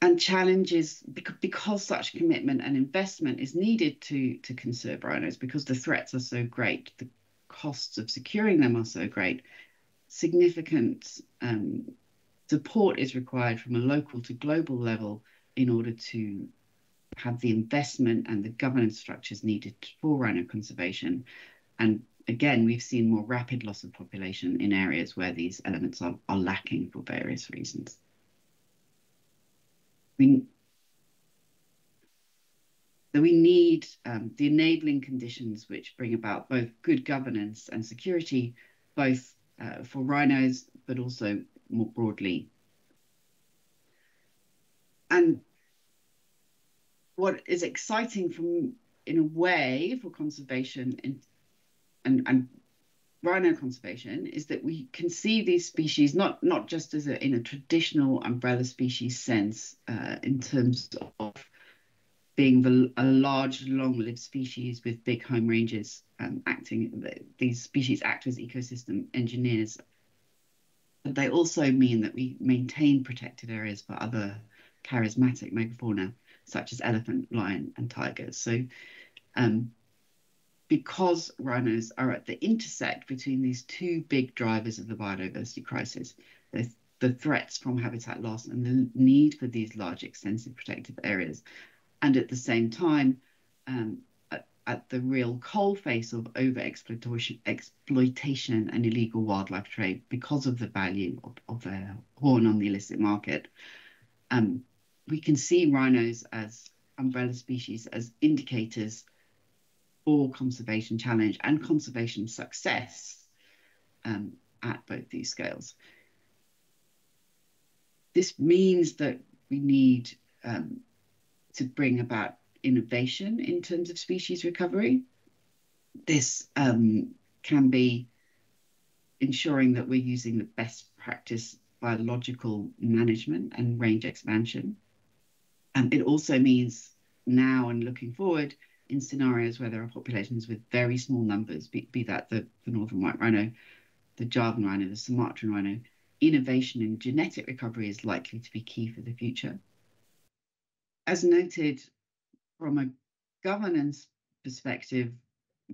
And challenges, because such commitment and investment is needed to conserve rhinos, because the threats are so great, the costs of securing them are so great, significant support is required from a local to global level in order to have the investment and the governance structures needed for rhino conservation. And again, we've seen more rapid loss of population in areas where these elements are lacking for various reasons. We need the enabling conditions which bring about both good governance and security, both for rhinos, but also more broadly. And what is exciting in a way for conservation and rhino conservation is that we can see these species not just as in a traditional umbrella species sense in terms of being a large, long-lived species with big home ranges, these species act as ecosystem engineers. But they also mean that we maintain protected areas for other charismatic megafauna, such as elephant, lion, and tigers. So because rhinos are at the intersect between these two big drivers of the biodiversity crisis, the threats from habitat loss and the need for these large, extensive protective areas, and at the same time, at the real coalface of exploitation and illegal wildlife trade because of the value of their horn on the illicit market, we can see rhinos as umbrella species as indicators for conservation challenge and conservation success at both these scales. This means that we need to bring about innovation in terms of species recovery. This can be ensuring that we're using the best practice biological management and range expansion. It also means now and looking forward in scenarios where there are populations with very small numbers, be that the northern white rhino, the Javan rhino, the Sumatran rhino, innovation in genetic recovery is likely to be key for the future. As noted, from a governance perspective,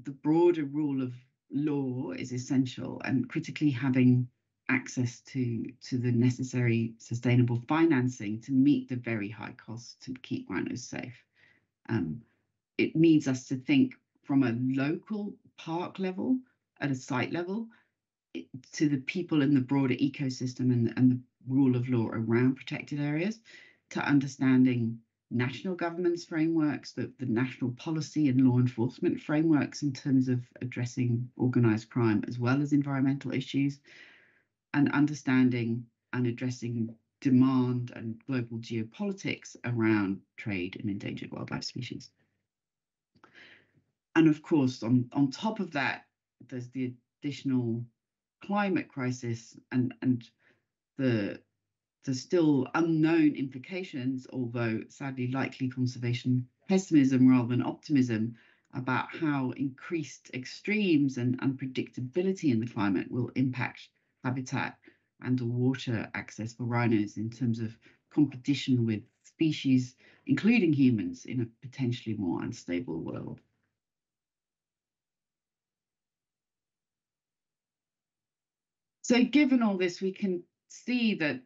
the broader rule of law is essential, and critically having access to the necessary sustainable financing to meet the very high costs to keep rhinos safe. It needs us to think from a local park level, at a site level, to the people in the broader ecosystem and the rule of law around protected areas, to understanding national governments frameworks, the national policy and law enforcement frameworks in terms of addressing organized crime as well as environmental issues, and understanding and addressing demand and global geopolitics around trade in endangered wildlife species. And of course, on top of that, there's the additional climate crisis and the still unknown implications, although sadly likely conservation pessimism rather than optimism, about how increased extremes and unpredictability in the climate will impact habitat and water access for rhinos in terms of competition with species, including humans, in a potentially more unstable world. So given all this, we can see that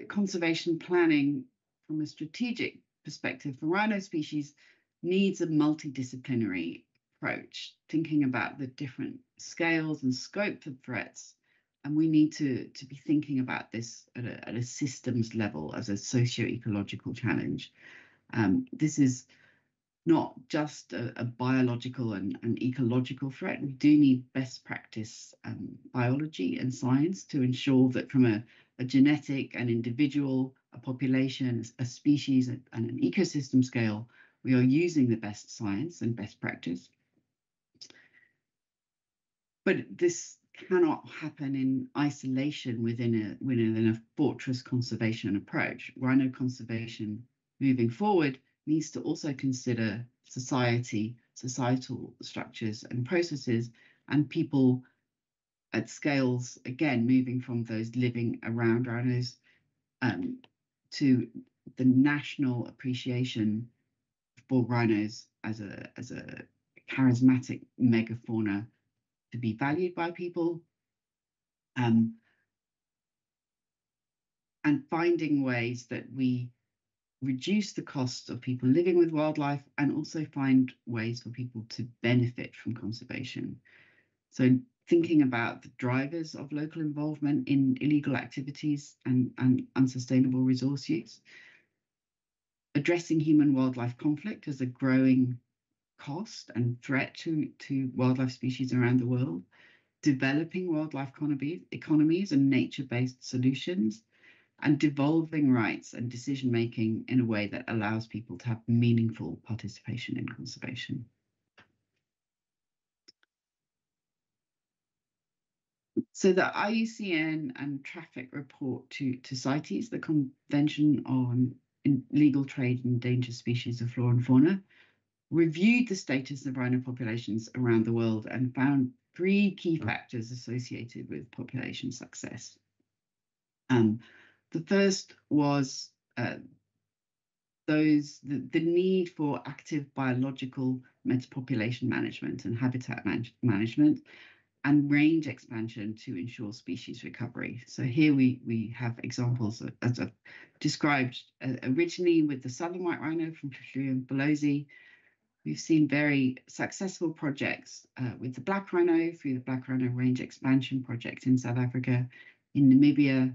conservation planning from a strategic perspective for rhino species needs a multidisciplinary approach, thinking about the different scales and scope of threats. And we need to be thinking about this at a systems level as a socio-ecological challenge. This is not just a biological and ecological threat. We do need best practice biology and science to ensure that from a genetic, an individual, a population, a species, and an ecosystem scale, we are using the best science and best practice. But this cannot happen in isolation within a fortress conservation approach. Rhino conservation moving forward needs to also consider societal structures and processes, and people at scales, again, moving from those living around rhinos to the national appreciation for rhinos as a charismatic megafauna to be valued by people, and finding ways that we reduce the costs of people living with wildlife and also find ways for people to benefit from conservation. So thinking about the drivers of local involvement in illegal activities and unsustainable resource use, addressing human-wildlife conflict as a growing cost and threat to wildlife species around the world, developing wildlife economies and nature-based solutions, and devolving rights and decision-making in a way that allows people to have meaningful participation in conservation. So the IUCN and traffic report to CITES, the Convention on Legal Trade in Endangered Species of Flora and Fauna, reviewed the status of rhino populations around the world and found 3 key factors associated with population success. The first was the need for active biological metapopulation management and habitat management, and range expansion to ensure species recovery. So here we have examples, as I've described originally with the southern white rhino from Trifluvium-Belosi. We've seen very successful projects with the black rhino through the Black Rhino Range Expansion Project in South Africa. In Namibia,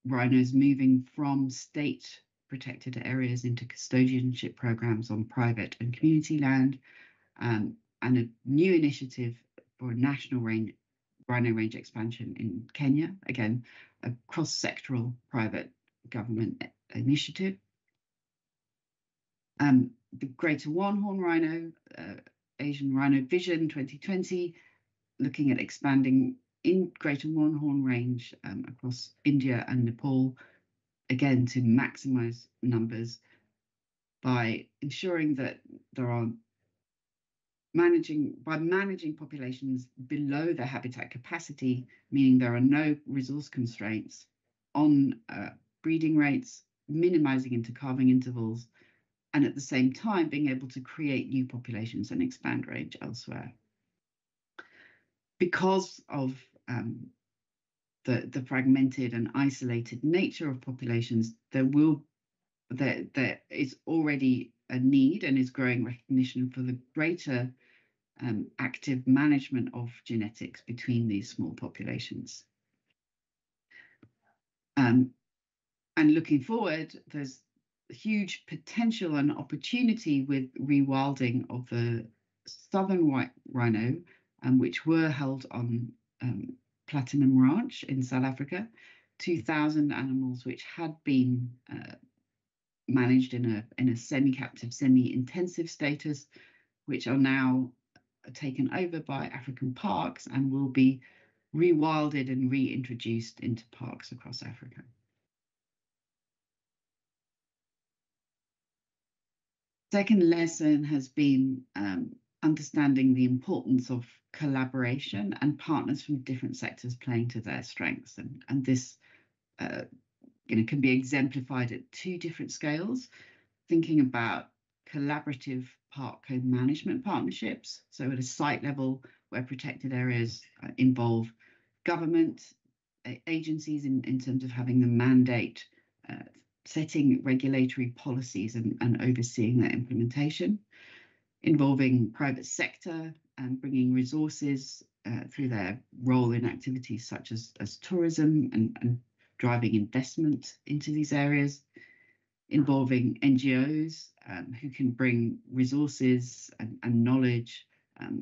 rhinos moving from state protected areas into custodianship programs on private and community land, and a new initiative for a national rhino range expansion in Kenya, again, a cross-sectoral private government initiative. The Greater One-Horn Rhino, Asian Rhino Vision 2020, looking at expanding in Greater One-Horn range across India and Nepal, again, to maximize numbers by ensuring that there are managing populations below their habitat capacity, meaning there are no resource constraints on breeding rates, minimizing intercalving intervals, and at the same time being able to create new populations and expand range elsewhere. Because of the fragmented and isolated nature of populations, there is already a need and is growing recognition for the greater active management of genetics between these small populations. And looking forward, there's huge potential and opportunity with rewilding of the southern white rhino, which were held on Platinum Ranch in South Africa, 2,000 animals which had been managed in a semi-captive, semi-intensive status, which are now taken over by African parks and will be rewilded and reintroduced into parks across Africa. Second lesson has been understanding the importance of collaboration and partners from different sectors playing to their strengths. And this can be exemplified at two different scales, thinking about collaborative park co-management partnerships. So at a site level where protected areas involve government agencies in terms of having the mandate, setting regulatory policies and overseeing their implementation, involving private sector and bringing resources through their role in activities such as tourism and driving investment into these areas, involving NGOs who can bring resources and knowledge,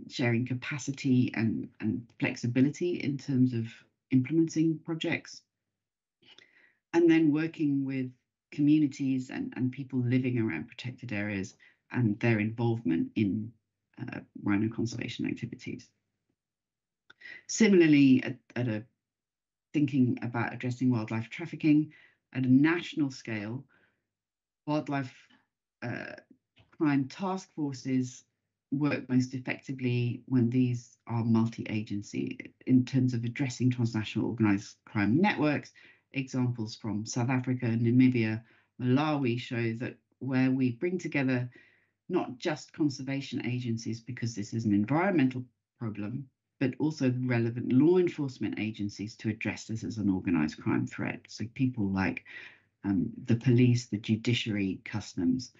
sharing capacity and flexibility in terms of implementing projects, and then working with communities and people living around protected areas and their involvement in rhino conservation activities. Similarly, thinking about addressing wildlife trafficking at a national scale, wildlife crime task forces work most effectively when these are multi-agency in terms of addressing transnational organised crime networks. Examples from South Africa, Namibia, Malawi show that where we bring together not just conservation agencies, because this is an environmental problem, but also relevant law enforcement agencies to address this as an organised crime threat. So people like the police, the judiciary, customs,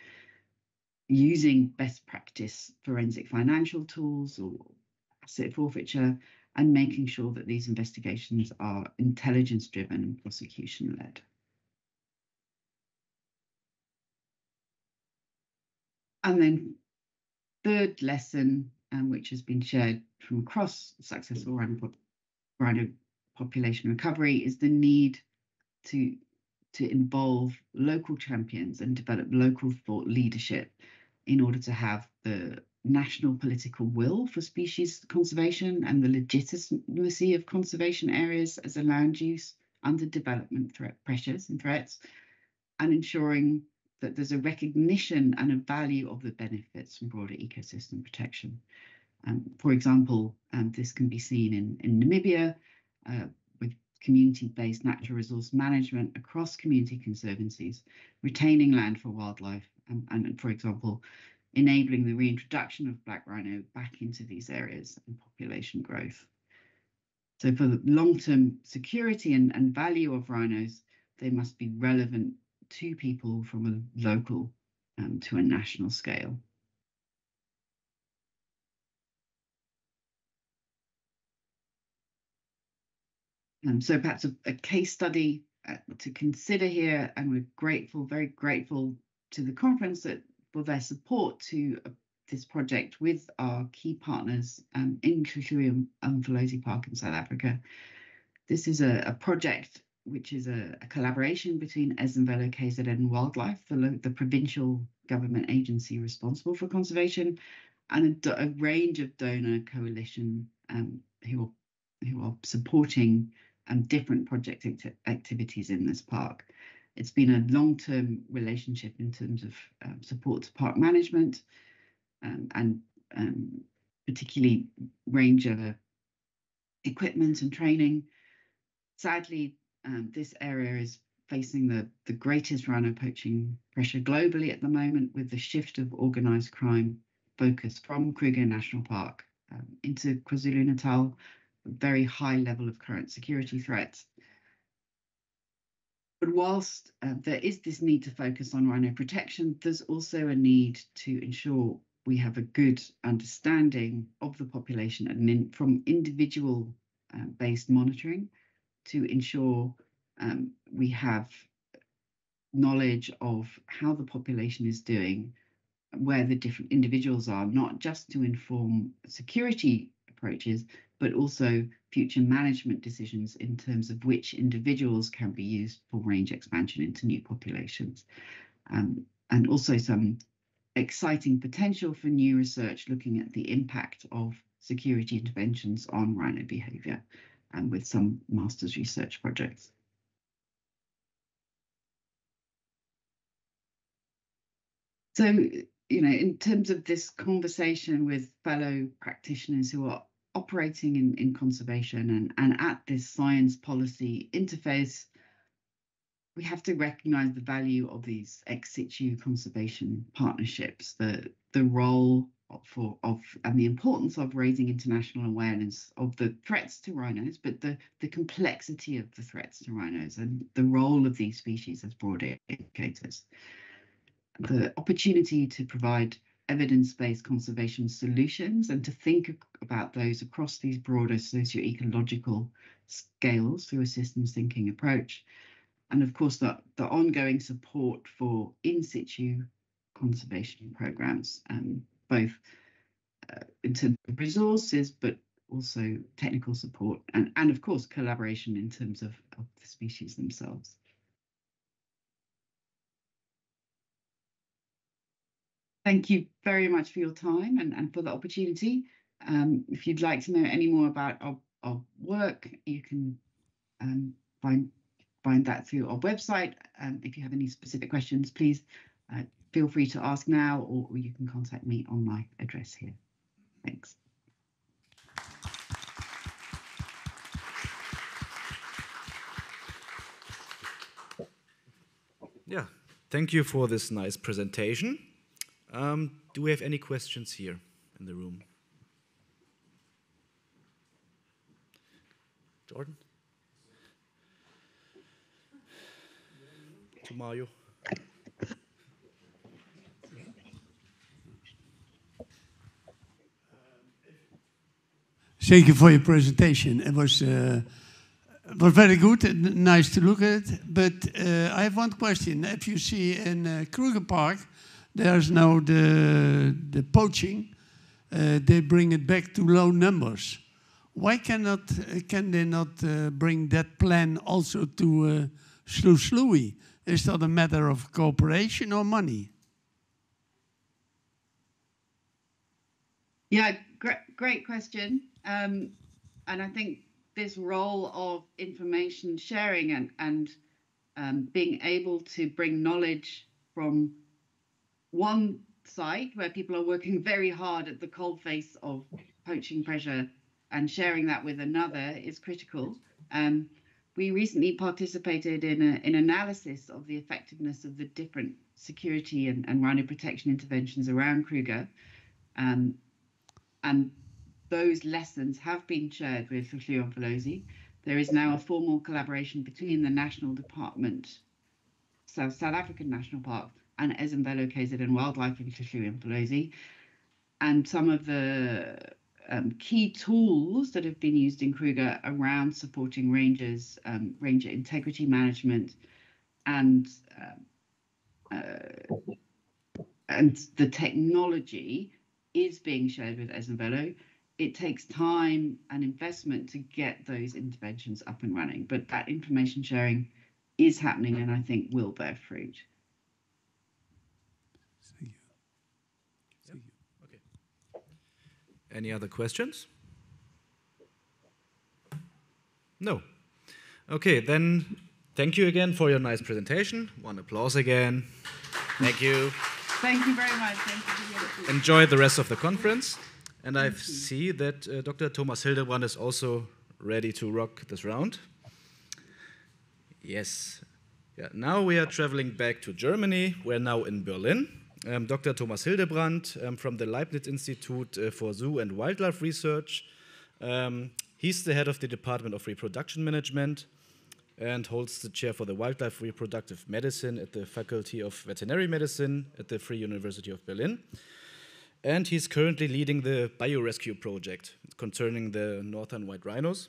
using best practice forensic financial tools or asset forfeiture, and making sure that these investigations are intelligence-driven and prosecution-led. And then third lesson, which has been shared from across successful rhino population recovery, is the need to involve local champions and develop local thought leadership in order to have the national political will for species conservation and the legitimacy of conservation areas as a land use under development pressures and threats, and ensuring that there's a recognition and a value of the benefits from broader ecosystem protection. For example, this can be seen in Namibia with community-based natural resource management across community conservancies, retaining land for wildlife, and for example, enabling the reintroduction of black rhino back into these areas and population growth. So for the long-term security and value of rhinos, they must be relevant to people from a local to a national scale. So perhaps a case study to consider here, and we're grateful, very grateful to the conference for their support to this project with our key partners in Umfolozi Park in South Africa. This is a project which is a collaboration between Ezemvelo KZN Wildlife, the provincial government agency responsible for conservation, and a range of donor coalition who are supporting different project activities in this park. It's been a long-term relationship in terms of support to park management and particularly range of equipment and training. Sadly, this area is facing the greatest rhino poaching pressure globally at the moment, with the shift of organised crime focus from Kruger National Park into KwaZulu-Natal, a very high level of current security threats. But whilst there is this need to focus on rhino protection, there's also a need to ensure we have a good understanding of the population and from individual based monitoring to ensure we have knowledge of how the population is doing, where the different individuals are, not just to inform security approaches, but also future management decisions in terms of which individuals can be used for range expansion into new populations. And also some exciting potential for new research looking at the impact of security interventions on rhino behavior, and with some master's research projects. So, you know, in terms of this conversation with fellow practitioners who are operating in conservation and at this science policy interface, we have to recognize the value of these ex situ conservation partnerships, the role and the importance of raising international awareness of the threats to rhinos, but the complexity of the threats to rhinos and the role of these species as broader indicators. The opportunity to provide evidence-based conservation solutions and to think about those across these broader socio-ecological scales through a systems thinking approach. And of course, the ongoing support for in-situ conservation programs, both in terms of resources, but also technical support, and of course, collaboration in terms of the species themselves. Thank you very much for your time and for the opportunity. If you'd like to know any more about our work, you can find that through our website. If you have any specific questions, please feel free to ask now, or you can contact me on my address here. Thanks. Yeah, thank you for this nice presentation. Do we have any questions here in the room? Jordan? To Mario? Thank you for your presentation. It was very good and nice to look at. But I have one question. If you see in Kruger Park, there's now the poaching. They bring it back to low numbers. Why can they not bring that plan also to Sloe? Is that a matter of cooperation or money? Yeah, great question. And I think this role of information sharing and being able to bring knowledge from one site where people are working very hard at the coalface of poaching pressure and sharing that with another is critical. We recently participated in an analysis of the effectiveness of the different security and rhino protection interventions around Kruger. And those lessons have been shared with Lüneburg. There is now a formal collaboration between the National Department, South African National Park, and Ezemvelo KZN Wildlife in Lüneburg. And some of the key tools that have been used in Kruger around supporting rangers, ranger integrity management, and the technology is being shared with Ezemvelo. It takes time and investment to get those interventions up and running, but that information sharing is happening and I think will bear fruit. Thank you. Thank you. Okay. Any other questions? No. Okay, then thank you again for your nice presentation. One applause again. Thank you. Thank you very much. Thank you for the opportunity. Enjoy the rest of the conference. And I see that Dr. Thomas Hildebrandt is also ready to rock this round. Yes. Yeah. Now we are traveling back to Germany. We're now in Berlin. Dr. Thomas Hildebrandt from the Leibniz Institute for Zoo and Wildlife Research. He's the head of the Department of Reproduction Management and holds the chair for the Wildlife Reproductive Medicine at the Faculty of Veterinary Medicine at the Free University of Berlin. And he's currently leading the biorescue project concerning the northern white rhinos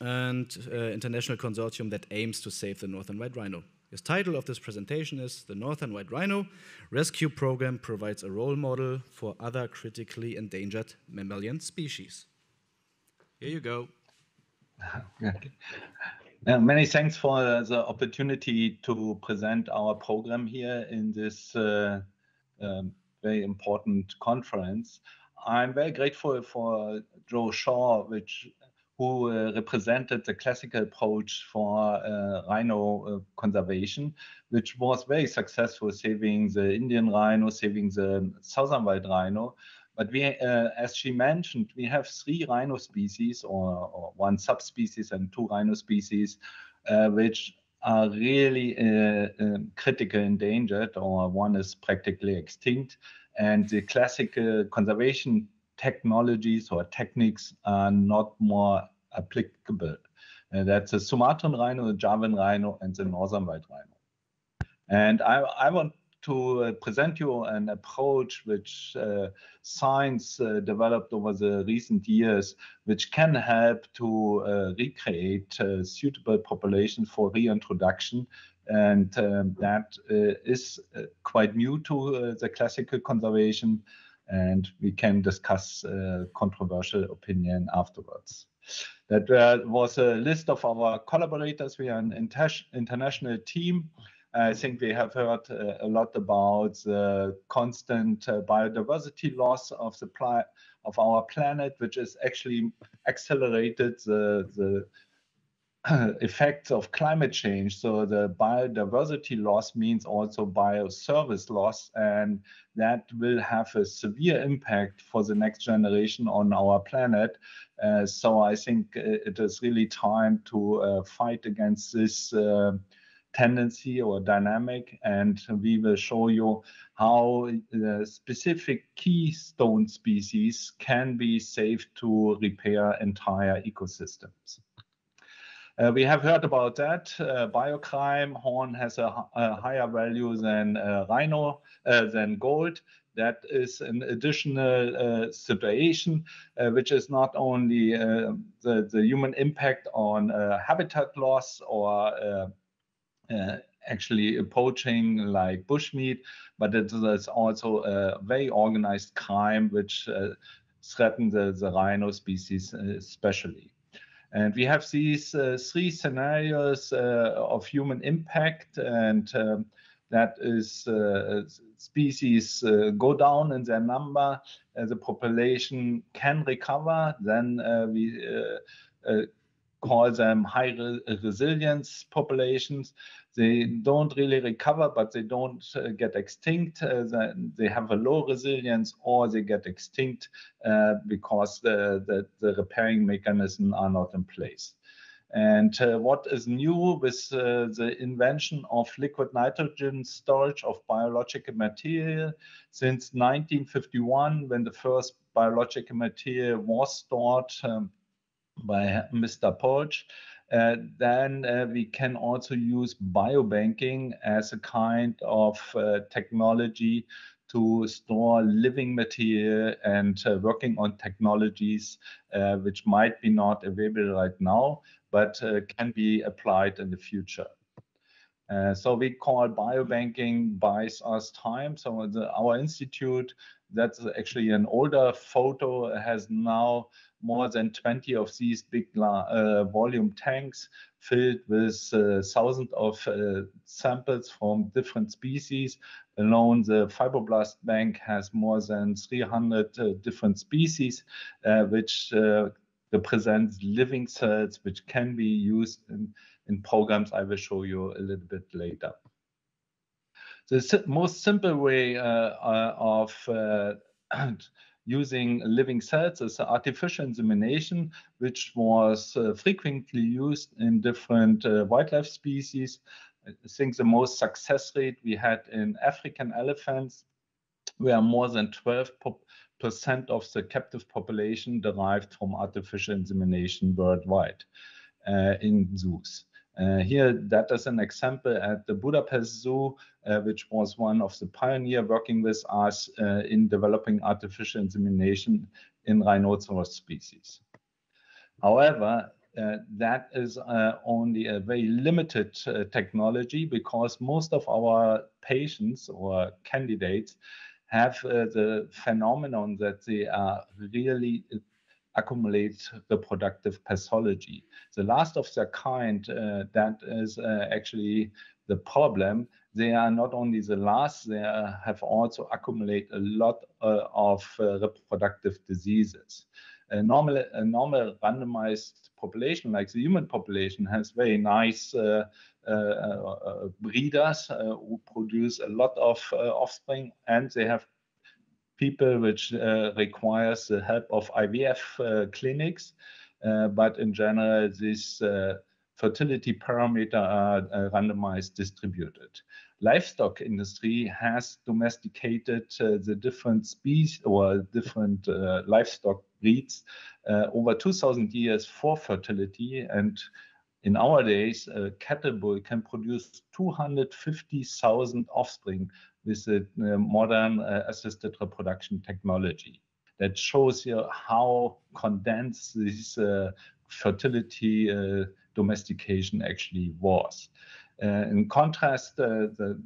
and international consortium that aims to save the northern white rhino. The title of this presentation is The Northern White Rhino Rescue Program Provides a Role Model for Other Critically Endangered Mammalian Species. Here you go. Many thanks for the opportunity to present our program here in this very important conference. I'm very grateful for Joe Shaw, who represented the classical approach for rhino conservation, which was very successful, saving the Indian rhino, saving the southern white rhino. But we, as she mentioned, we have 3 rhino species, or 1 subspecies and 2 rhino species, which are really critically endangered, or 1 is practically extinct. And the classical conservation technologies or techniques are not more applicable. That's the Sumatran rhino, the Javan rhino, and the northern white rhino. And I want to present you an approach which science developed over the recent years, which can help to recreate suitable populations for reintroduction. And that is quite new to the classical conservation, and we can discuss controversial opinion afterwards. That was a list of our collaborators. We are an international team. I think we have heard a lot about the constant biodiversity loss of our planet, which is actually accelerated the effects of climate change. So the biodiversity loss means also bioservice loss, and that will have a severe impact for the next generation on our planet. So I think it is really time to fight against this tendency or dynamic, and we will show you how specific keystone species can be saved to repair entire ecosystems. We have heard about that. Biocrime, horn has a higher value than rhino, than gold. That is an additional situation, which is not only the human impact on habitat loss or actually poaching like bushmeat, but it is also a very organized crime which threatens the rhino species especially. And we have these 3 scenarios of human impact, and that is species go down in their number, the population can recover, then we call them high resilience populations. They don't really recover, but they don't get extinct. They have a low resilience, or they get extinct because the repairing mechanisms are not in place. And what is new with the invention of liquid nitrogen storage of biological material since 1951, when the first biological material was stored by Mr. Porch, then we can also use biobanking as a kind of technology to store living material and working on technologies which might be not available right now, but can be applied in the future. So we call biobanking buys us time. So our institute, that's actually an older photo, has now more than 20 of these big volume tanks filled with thousands of samples from different species. Alone, the fibroblast bank has more than 300 different species, which represents living cells which can be used in programs I will show you a little bit later. The most simple way of using living cells is artificial insemination, which was frequently used in different wildlife species. I think the most success rate we had in African elephants, where more than 12% of the captive population derived from artificial insemination worldwide in zoos. Here, that is an example at the Budapest Zoo, which was one of the pioneers working with us in developing artificial insemination in rhinoceros species. However, that is only a very limited technology, because most of our patients or candidates have the phenomenon that they are really accumulate reproductive pathology. The last of their kind, that is actually the problem. They are not only the last, they have also accumulated a lot of reproductive diseases. A normal randomized population, like the human population, has very nice breeders who produce a lot of offspring, and they have people which requires the help of IVF clinics, but in general, this fertility parameter are randomized distributed. Livestock industry has domesticated the different species or different livestock breeds over 2,000 years for fertility, and in our days, a cattle bull can produce 250,000 offspring with the modern assisted reproduction technology. That shows you how condensed this fertility domestication actually was. In contrast, the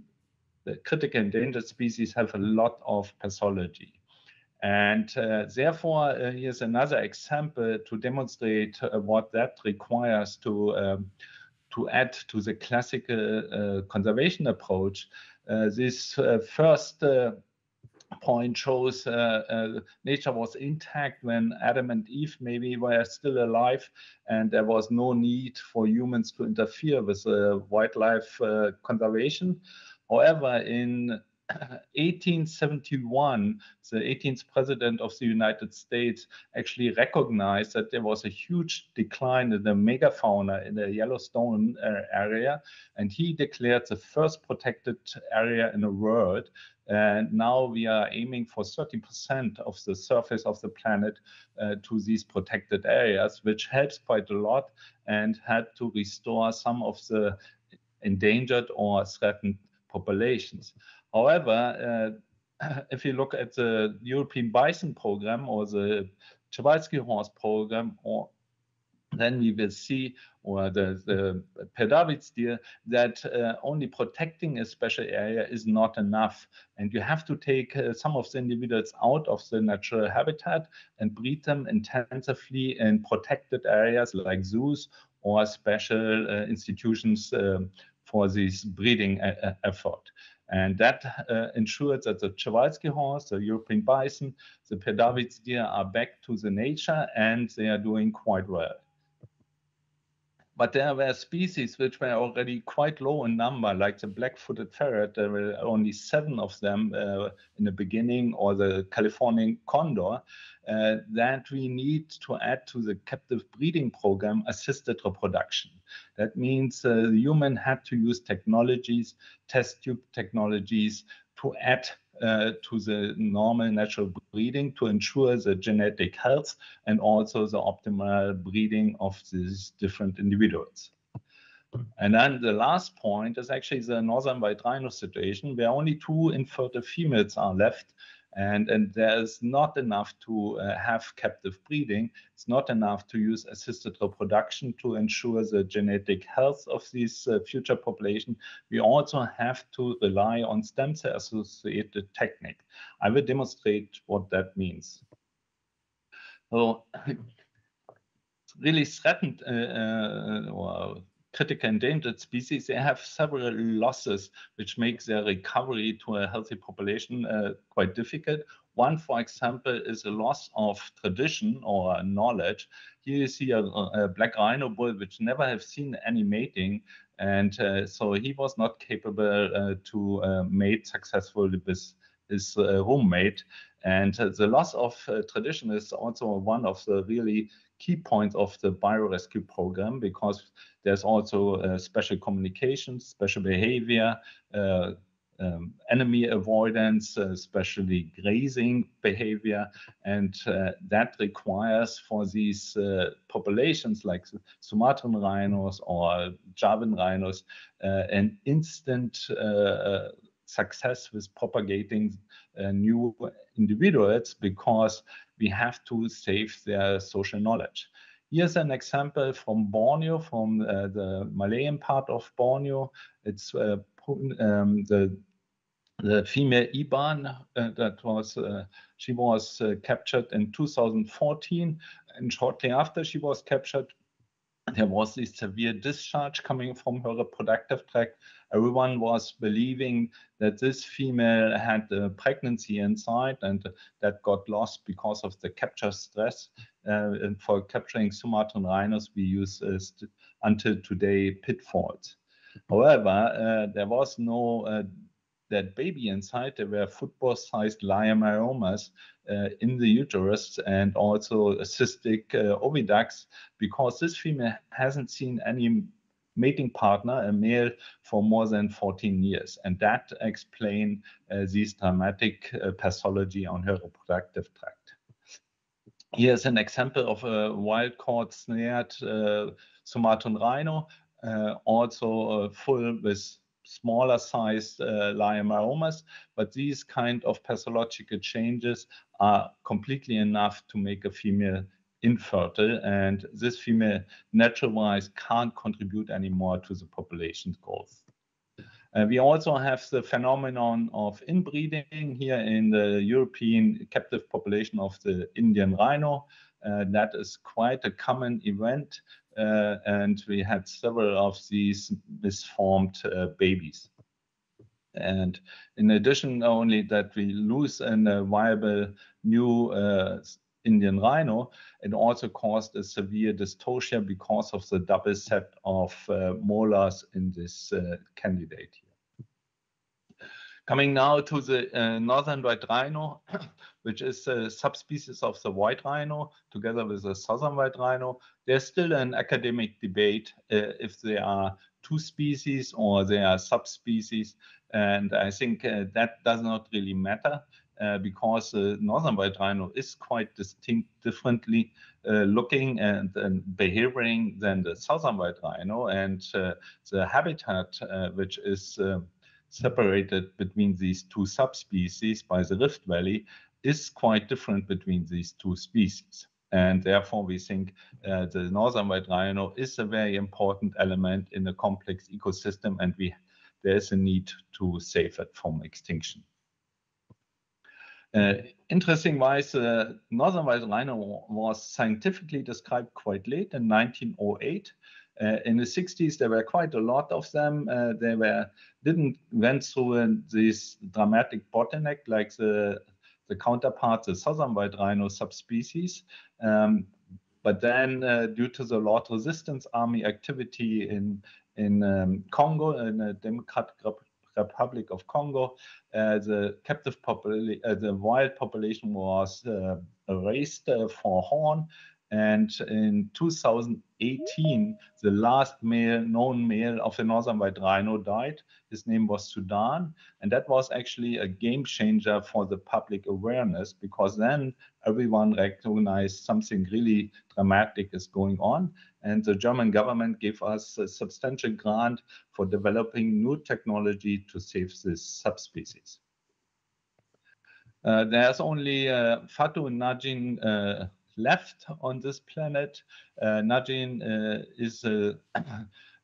critical endangered species have a lot of pathology. And therefore, here's another example to demonstrate what that requires to add to the classical conservation approach. This first point shows nature was intact when Adam and Eve maybe were still alive, and there was no need for humans to interfere with wildlife conservation. However, in 1871, the 18th president of the United States actually recognized that there was a huge decline in the megafauna in the Yellowstone area, and he declared the first protected area in the world. And now we are aiming for 30% of the surface of the planet to these protected areas, which helps quite a lot and help to restore some of the endangered or threatened populations. However, if you look at the European bison program or the Przewalski horse program, then we will see, or the Per-Davids deer, that only protecting a special area is not enough. And you have to take some of the individuals out of the natural habitat and breed them intensively in protected areas like zoos or special institutions for this breeding effort. And that ensures that the Przewalski horse, the European bison, the Per-Davids deer are back to the nature, and they are doing quite well. But there were species which were already quite low in number, like the black-footed ferret. There were only 7 of them in the beginning, or the Californian condor, that we need to add to the captive breeding program assisted reproduction. That means the human had to use technologies, test tube technologies, to add to the normal natural breeding to ensure the genetic health and also the optimal breeding of these different individuals. And then the last point is actually the northern white rhino situation, where only 2 infertile females are left. And there's not enough to have captive breeding. It's not enough to use assisted reproduction to ensure the genetic health of this future population. We also have to rely on stem cell associated technique. I will demonstrate what that means. So, really threatened or critical endangered species, they have several losses which make their recovery to a healthy population quite difficult. One, for example, is a loss of tradition or knowledge. Here you see a black rhino bull which never have seen any mating, and so he was not capable to mate successfully with his roommate. And the loss of tradition is also one of the really key points of the biorescue program, because there's also special communication, special behavior, enemy avoidance, especially grazing behavior, and that requires for these populations like Sumatran rhinos or Javan rhinos an instant success with propagating new individuals, because we have to save their social knowledge. Here's an example from Borneo, from the Malayan part of Borneo. It's the female Iban she was captured in 2014, and shortly after she was captured, there was this severe discharge coming from her reproductive tract. Everyone was believing that this female had a pregnancy inside, and that got lost because of the capture stress. And for capturing Sumatran rhinos, we use until today pitfalls. However, there was no that baby inside. There were football-sized leiomyomas in the uterus and also cystic oviducts, because this female hasn't seen any mating partner, a male, for more than 14 years. And that explains this dramatic pathology on her reproductive tract. Here's an example of a wild-caught snared Sumatran rhino, also full with smaller sized leiomyomas, but these kind of pathological changes are completely enough to make a female infertile, and this female natural-wise can't contribute anymore to the population growth. We also have the phenomenon of inbreeding here in the European captive population of the Indian rhino. That is quite a common event, and we had several of these misformed babies. And in addition, not only that we lose a viable new Indian rhino, it also caused a severe dystocia because of the double set of molars in this candidate here. Coming now to the northern white rhino, which is a subspecies of the white rhino, together with the southern white rhino. There's still an academic debate if they are two species or they are subspecies. And I think that does not really matter because the northern white rhino is quite distinct, differently looking and behaving than the southern white rhino. And the habitat, which is separated between these two subspecies by the Rift Valley, is quite different between these two species. And therefore, we think the northern white rhino is a very important element in a complex ecosystem, and there is a need to save it from extinction. Interesting-wise, the northern white rhino was scientifically described quite late in 1908. In the 60s, there were quite a lot of them. They went through this dramatic bottleneck like the counterpart, the southern white rhino subspecies. But then, due to the Lord Resistance Army activity in Congo, in the Democratic Republic of Congo, the captive population, the wild population was raised for horn. And in 2018, the last known male of the northern white rhino died. His name was Sudan. And that was actually a game changer for the public awareness, because then everyone recognized something really dramatic is going on. And the German government gave us a substantial grant for developing new technology to save this subspecies. There's only Fatou and Najin left on this planet. Najin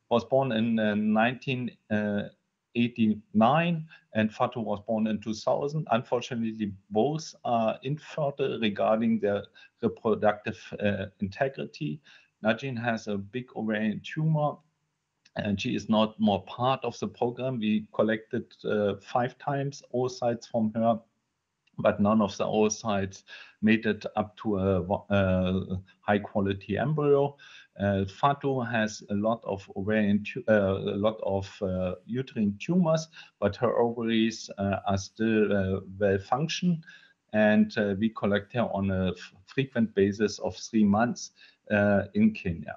was born in 1989, and Fatou was born in 2000. Unfortunately, both are infertile regarding their reproductive integrity. Najin has a big ovarian tumor, and she is not more part of the program. We collected 5 times oocytes from her, but none of the oocytes made it up to a high-quality embryo. Fatou has a lot of uterine tumors, but her ovaries are still well functioned, and we collect her on a frequent basis of 3 months in Kenya.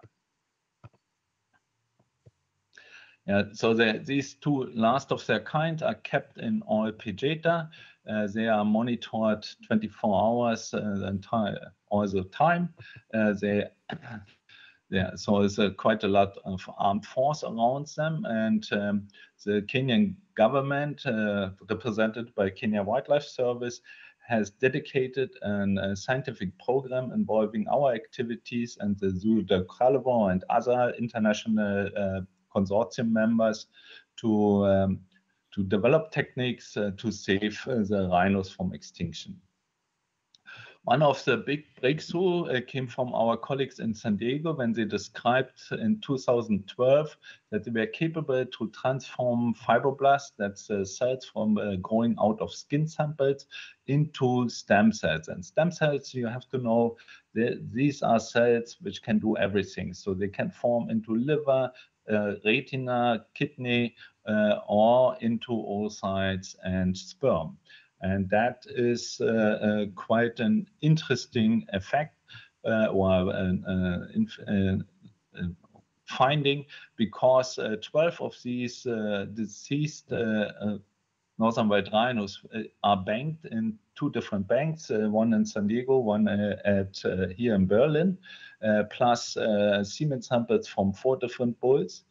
So these two last of their kind are kept in all Pidgeta. They are monitored 24 hours all the time. So there's quite a lot of armed force around them, and the Kenyan government, represented by Kenya Wildlife Service, has dedicated a scientific program involving our activities and the Zoo de Cralevent and other international consortium members to develop techniques to save the rhinos from extinction. One of the big breakthroughs came from our colleagues in San Diego when they described in 2012 that they were capable to transform fibroblasts, that's cells from growing out of skin samples, into stem cells. And stem cells, you have to know, these are cells which can do everything. So they can form into liver, retina, kidney, or into oocytes and sperm. And that is quite an interesting effect or finding, because 12 of these deceased northern white rhinos are banked in 2 different banks, one in San Diego, one here in Berlin, plus semen samples from 4 different bulls.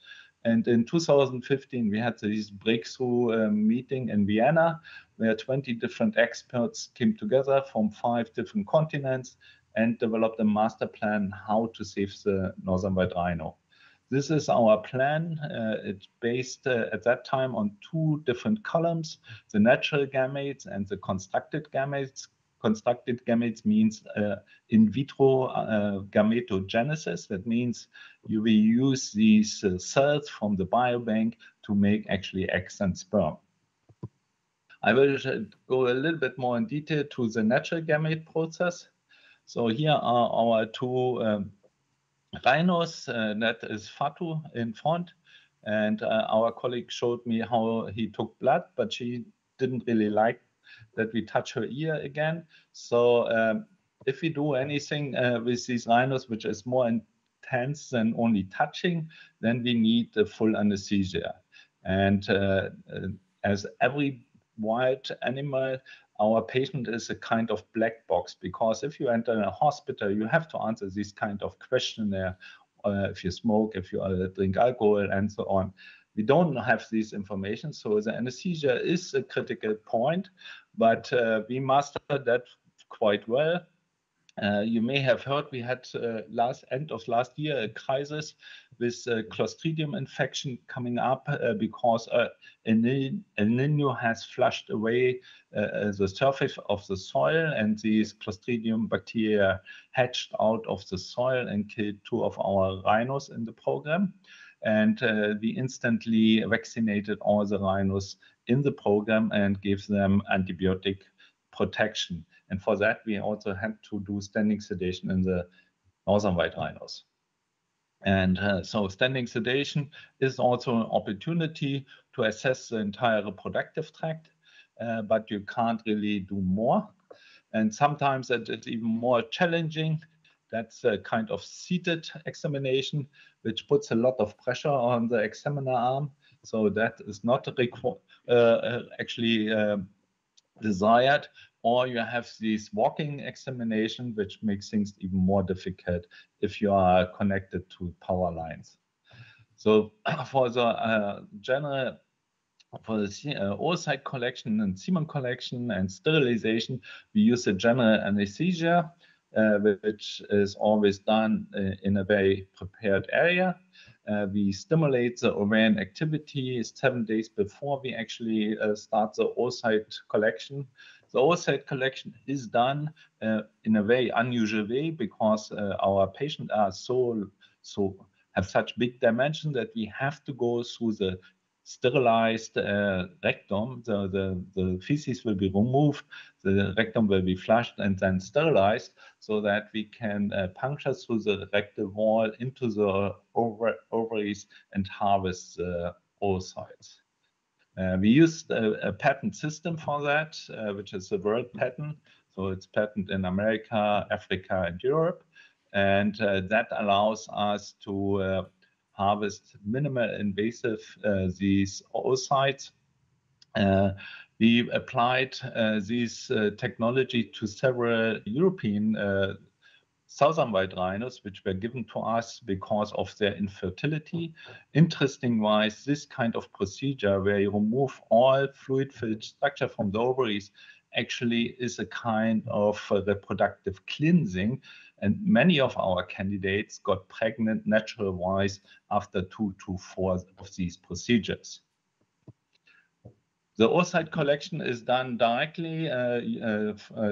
And in 2015, we had this breakthrough meeting in Vienna, where 20 different experts came together from 5 different continents and developed a master plan how to save the northern white rhino. This is our plan. It's based at that time on 2 different columns, the natural gametes and the constructed gametes. Constructed gametes means in vitro gametogenesis. That means you will use these cells from the biobank to make actually eggs and sperm. I will go a little bit more in detail to the natural gamete process. So here are our 2 rhinos. That is Fatu in front. And our colleague showed me how he took blood, but she didn't really like that we touch her ear again. So if we do anything with these rhinos, which is more intense than only touching, then we need the full anesthesia. And as every wild animal, our patient is a kind of black box, because if you enter a hospital, you have to answer this kind of questionnaire, if you smoke, if you drink alcohol, and so on. We don't have this information, so the anesthesia is a critical point, but we mastered that quite well. You may have heard we had end of last year a crisis with Clostridium infection coming up because El Nino has flushed away the surface of the soil, and these Clostridium bacteria hatched out of the soil and killed 2 of our rhinos in the program. And we instantly vaccinated all the rhinos in the program and gave them antibiotic protection. And for that, we also had to do standing sedation in the northern white rhinos. And so standing sedation is also an opportunity to assess the entire reproductive tract, but you can't really do more. And sometimes it's even more challenging. That's a kind of seated examination, which puts a lot of pressure on the examiner arm. So that is not actually desired. Or you have this walking examination, which makes things even more difficult if you are connected to power lines. So for the oocyte collection and semen collection and sterilization, we use a general anesthesia, which is always done in a very prepared area. We stimulate the ovarian activity 7 days before we actually start the oocyte collection. The oocyte collection is done in a very unusual way, because our patients are have such big dimensions that we have to go through the sterilized rectum. The feces will be removed, the rectum will be flushed and then sterilized, so that we can puncture through the rectal wall into the ovaries and harvest the oocytes. We used a patent system for that, which is a world patent. So it's patent in America, Africa, and Europe. And that allows us to harvest minimal invasive these oocytes. We applied this technology to several European southern white rhinos, which were given to us because of their infertility. Interesting-wise, this kind of procedure where you remove all fluid-filled structure from the ovaries actually is a kind of reproductive cleansing. And many of our candidates got pregnant natural-wise after 2 to 4 of these procedures. The oocyte collection is done directly,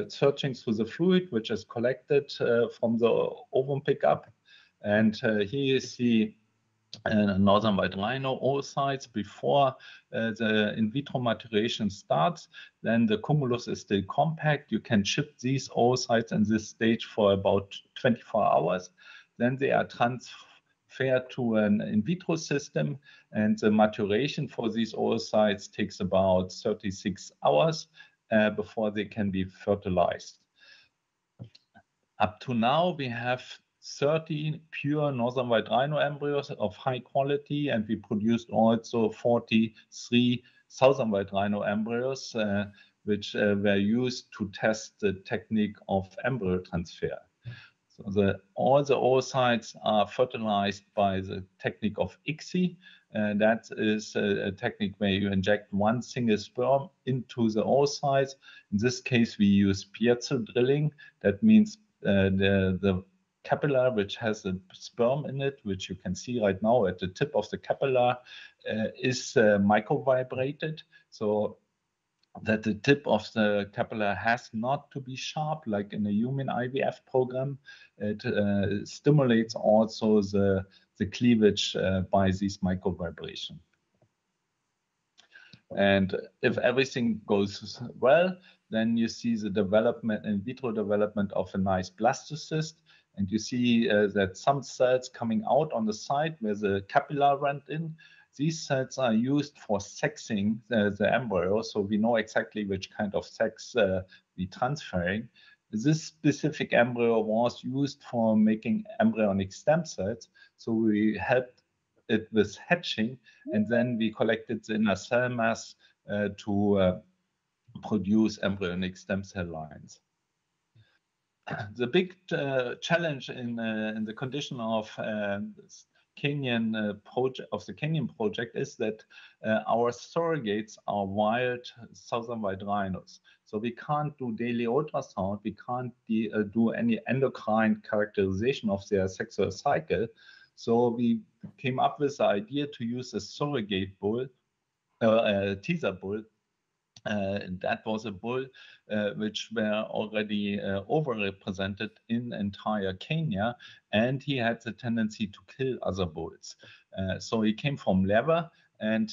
searching through the fluid, which is collected from the ovum pickup. And here you see northern white rhino oocytes before the in vitro maturation starts. Then the cumulus is still compact. You can chip these oocytes in this stage for about 24 hours. Then they are transferred to an in vitro system, and the maturation for these oocytes takes about 36 hours before they can be fertilized. Up to now, we have 30 pure northern white rhino embryos of high quality, and we produced also 43 southern white rhino embryos, which were used to test the technique of embryo transfer. So all the oocytes are fertilized by the technique of ICSI. That is a technique where you inject one single sperm into the oocytes. In this case, we use piezo drilling. That means the capillary, which has a sperm in it, which you can see right now at the tip of the capillary, is micro-vibrated, so that the tip of the capillary has not to be sharp like in a human IVF program. It stimulates also the cleavage by this micro-vibration. And if everything goes well, then you see the development, in vitro development of a nice blastocyst. And you see that some cells coming out on the side where the capillary went in, these cells are used for sexing the embryo. So we know exactly which kind of sex we're transferring. This specific embryo was used for making embryonic stem cells. So we helped it with hatching, and then we collected the inner cell mass to produce embryonic stem cell lines. The big challenge in the condition of Kenyan project is that our surrogates are wild southern white rhinos. So we can't do daily ultrasound, we can't do any endocrine characterization of their sexual cycle. So we came up with the idea to use a surrogate bull, a teaser bull. That was a bull which were already overrepresented in entire Kenya, and he had the tendency to kill other bulls. So he came from Lever, and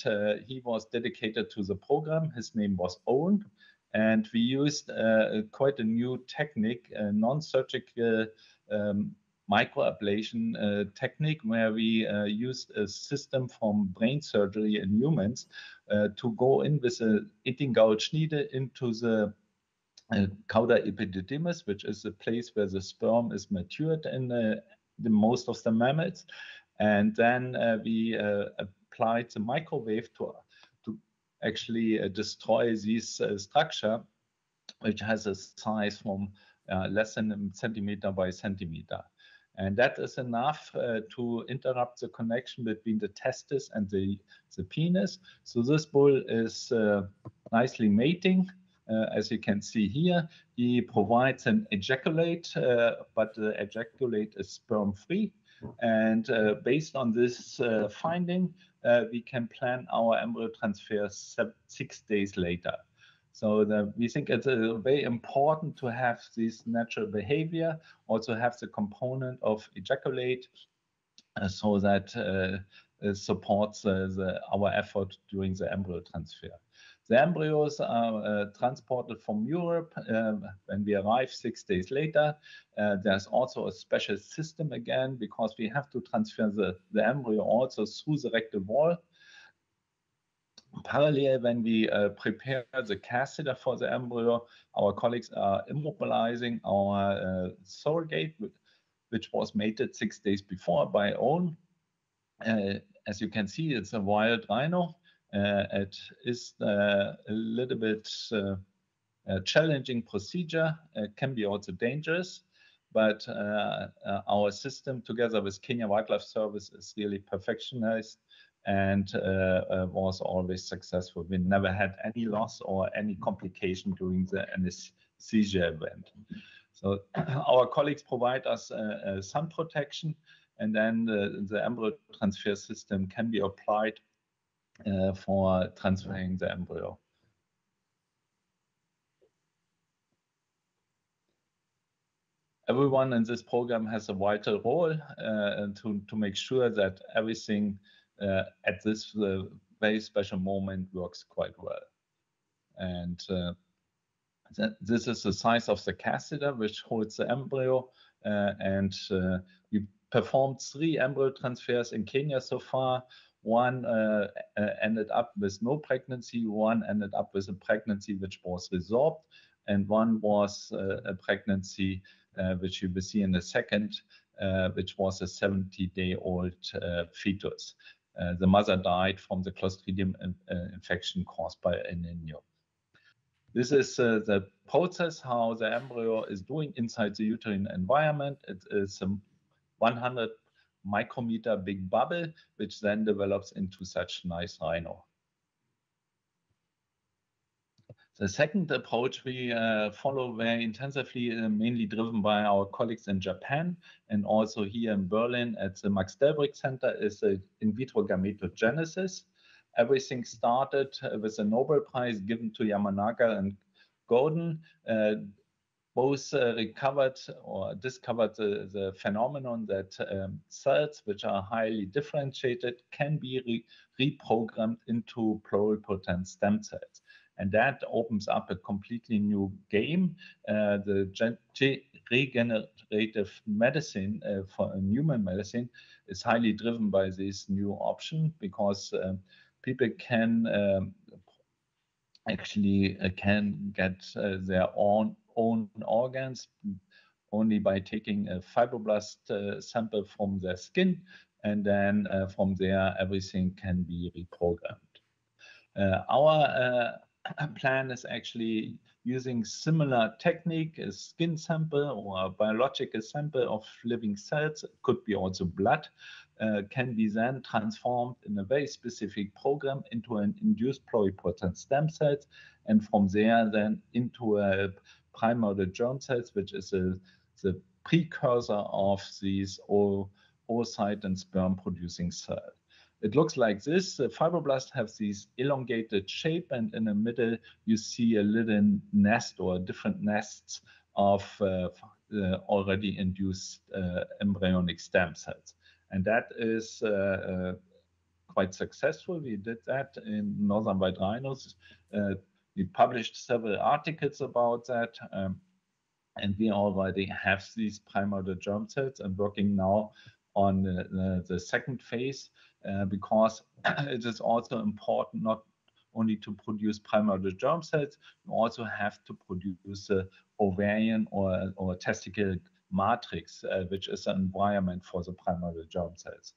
he was dedicated to the program. His name was Owen, and we used quite a new technique, a non-surgical microablation technique, where we used a system from brain surgery in humans to go in with a eating gouge needle into the cauda epididymis, which is the place where the sperm is matured in the most of the mammals. And then we applied the microwave to actually destroy this structure, which has a size from less than a centimeter by centimeter. And that is enough to interrupt the connection between the testis and the penis. So this bull is nicely mating. As you can see here, he provides an ejaculate, but the ejaculate is sperm-free. And based on this finding, we can plan our embryo transfer 6 days later. So we think it's very important to have this natural behavior, also have the component of ejaculate, so that supports our effort during the embryo transfer. The embryos are transported from Europe. When we arrive 6 days later, there's also a special system again, because we have to transfer the embryo also through the rectal wall. Parallel, when we prepare the catheter for the embryo, our colleagues are immobilizing our surrogate, which was mated 6 days before by Owen. As you can see, it's a wild rhino. It is a little bit challenging procedure. It can be also dangerous, but our system together with Kenya Wildlife Service is really perfectionized. and was always successful. We never had any loss or any complication during the anesthesia event. So our colleagues provide us sun protection, and then the embryo transfer system can be applied for transferring the embryo. Everyone in this program has a vital role to make sure that everything at this very special moment works quite well. And this is the size of the catheter which holds the embryo, and we performed 3 embryo transfers in Kenya so far. One ended up with no pregnancy, one ended up with a pregnancy which was resorbed, and one was a pregnancy which you will see in a second, which was a 70-day-old fetus. The mother died from the Clostridium infection caused by El Nino. This is the process, how the embryo is doing inside the uterine environment. It is a 100 micrometer big bubble, which then develops into such nice rhino. The second approach we follow very intensively, mainly driven by our colleagues in Japan and also here in Berlin at the Max Delbrück Center, is the in vitro gametogenesis. Everything started with a Nobel Prize given to Yamanaka and Gordon. Both recovered or discovered the phenomenon that cells which are highly differentiated can be reprogrammed into pluripotent stem cells. And that opens up a completely new game. The regenerative medicine for human medicine is highly driven by this new option, because people can actually get their own organs only by taking a fibroblast sample from their skin, and then from there everything can be reprogrammed. Our plan is actually using similar technique, a skin sample or a biological sample of living cells, it could be also blood, can be then transformed in a very specific program into an induced pluripotent stem cells, and from there then into a primordial germ cells, which is the precursor of these oocyte and sperm producing cells. It looks like this. The fibroblasts have this elongated shape, and in the middle you see a little nest or different nests of already induced embryonic stem cells. And that is quite successful. We did that in northern white rhinos. We published several articles about that, and we already have these primordial germ cells and working now on the second phase, because it is also important not only to produce primordial germ cells, you also have to produce ovarian or testicle matrix, which is an environment for the primordial germ cells.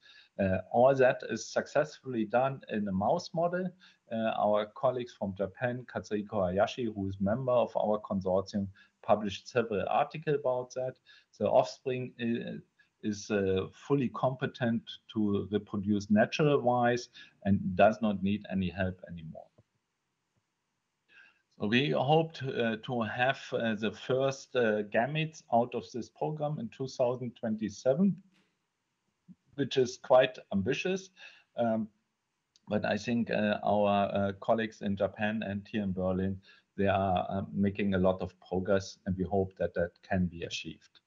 All that is successfully done in a mouse model. Our colleagues from Japan, Katsuhiko Hayashi, who is member of our consortium, published several articles about that. The offspring is fully competent to reproduce natural-wise and does not need any help anymore. So we hope to have the first gametes out of this program in 2027, which is quite ambitious. But I think our colleagues in Japan and here in Berlin, they are making a lot of progress, and we hope that that can be achieved.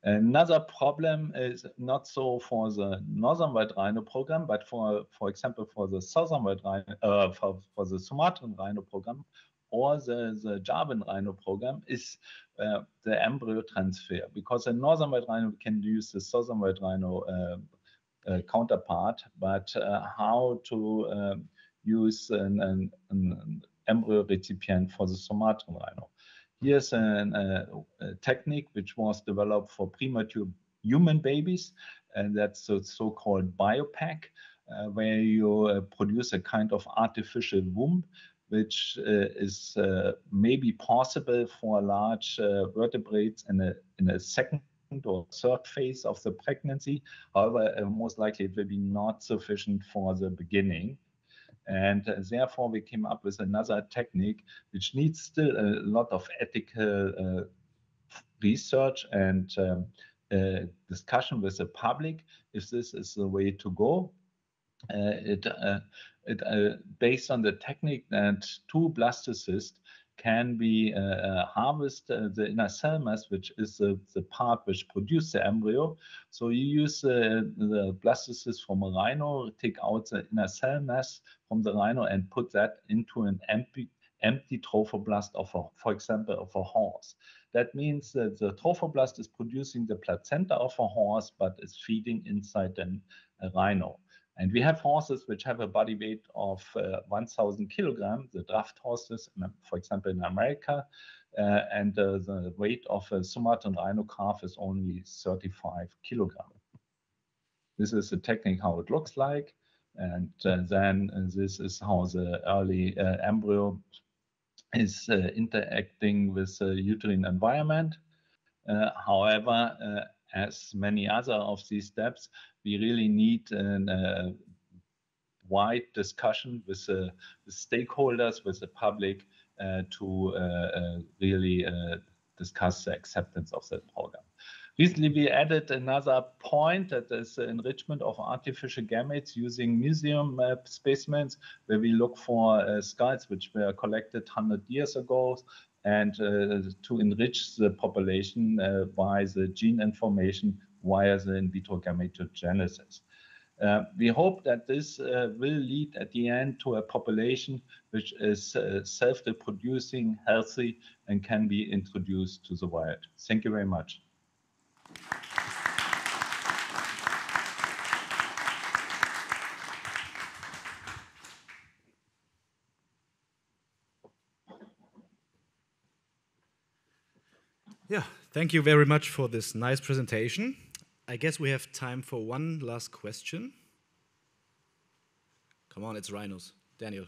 Another problem is not so for the northern white rhino program, but for example, for the southern white rhino, for the Sumatran rhino program or the Javan rhino program is the embryo transfer. Because in northern white rhino, we can use the southern white rhino counterpart, but how to use an embryo recipient for the Sumatran rhino. Here's a technique which was developed for premature human babies, and that's the so-called biopack, where you produce a kind of artificial womb, which is maybe possible for large vertebrates in a second or third phase of the pregnancy. However, most likely it will be not sufficient for the beginning. And therefore, we came up with another technique, which needs still a lot of ethical research and discussion with the public if this is the way to go. Based on the technique that two blastocysts can be harvest the inner cell mass, which is the part which produces the embryo. So you use the blastocyst from a rhino, take out the inner cell mass from the rhino and put that into an empty trophoblast of, for example, of a horse. That means that the trophoblast is producing the placenta of a horse, but is feeding inside a rhino. And we have horses which have a body weight of 1,000 kilograms, the draft horses, for example, in America, and the weight of a Sumatran rhino calf is only 35 kilograms. This is the technique how it looks like, and then this is how the early embryo is interacting with the uterine environment. However, as many other of these steps, we really need a wide discussion with the stakeholders, with the public, to really discuss the acceptance of that program. Recently, we added another point, that is the enrichment of artificial gametes using museum specimens, where we look for skulls which were collected 100 years ago, and to enrich the population by the gene information via the in vitro gametogenesis. We hope that this will lead at the end to a population which is self-reproducing, healthy, and can be introduced to the wild. Thank you very much. Yeah, thank you very much for this nice presentation. I guess we have time for one last question. Come on, it's rhinos. Daniel.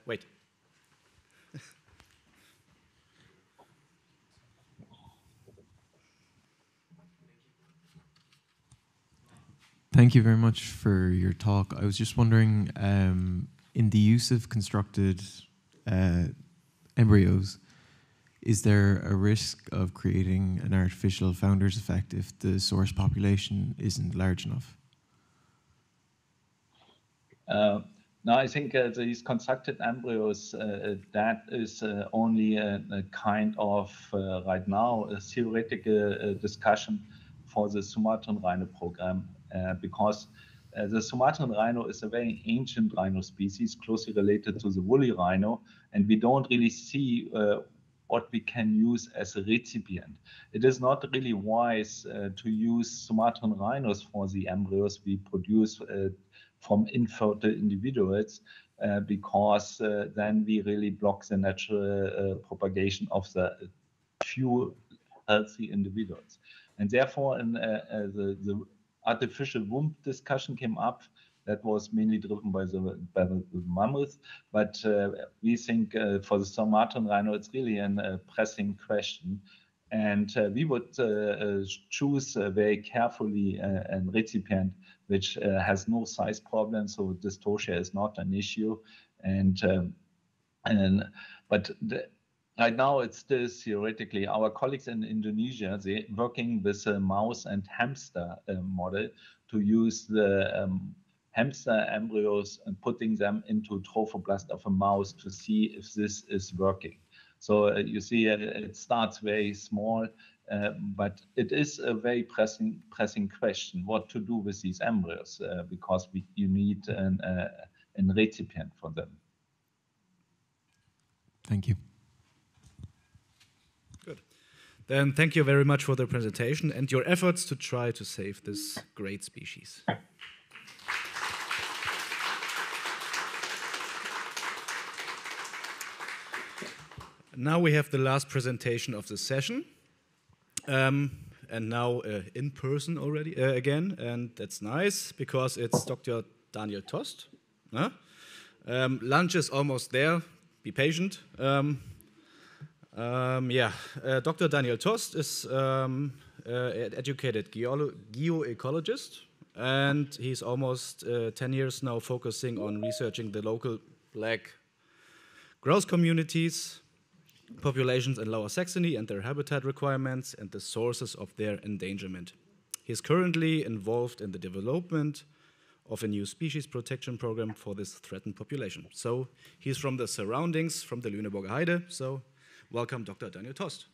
Wait. Thank you very much for your talk. I was just wondering, in the use of constructed embryos, is there a risk of creating an artificial founder's effect if the source population isn't large enough? No, I think these constructed embryos, that is only a kind of, right now, a theoretical discussion for the Sumatran rhino program, because the Sumatran rhino is a very ancient rhino species, closely related to the woolly rhino, and we don't really see what we can use as a recipient. It is not really wise to use Sumatran rhinos for the embryos we produce from infertile individuals, because then we really block the natural propagation of the few healthy individuals. And therefore, the artificial womb discussion came up. That was mainly driven by the mammoth, but we think for the Sumatran rhino, it's really a pressing question. And we would choose very carefully a recipient which has no size problem, so dystocia is not an issue. But right now, it's still theoretically. Our colleagues in Indonesia, they're working with a mouse and hamster model to use the hamster embryos and putting them into trophoblast of a mouse to see if this is working. So you see, it starts very small, but it is a very pressing question: what to do with these embryos, because you need a recipient for them. Thank you. Good. Then thank you very much for the presentation and your efforts to try to save this great species. Now we have the last presentation of the session, and now in person already again, and that's nice because it's Dr. Daniel Tost. Lunch is almost there. Be patient. Dr. Daniel Tost is an educated geoecologist, and he's almost 10 years now focusing on researching the local black grouse communities, populations in Lower Saxony and their habitat requirements and the sources of their endangerment. He is currently involved in the development of a new species protection program for this threatened population. So he's from the surroundings, from the Lüneburg Heath. So welcome, Dr. Daniel Tost.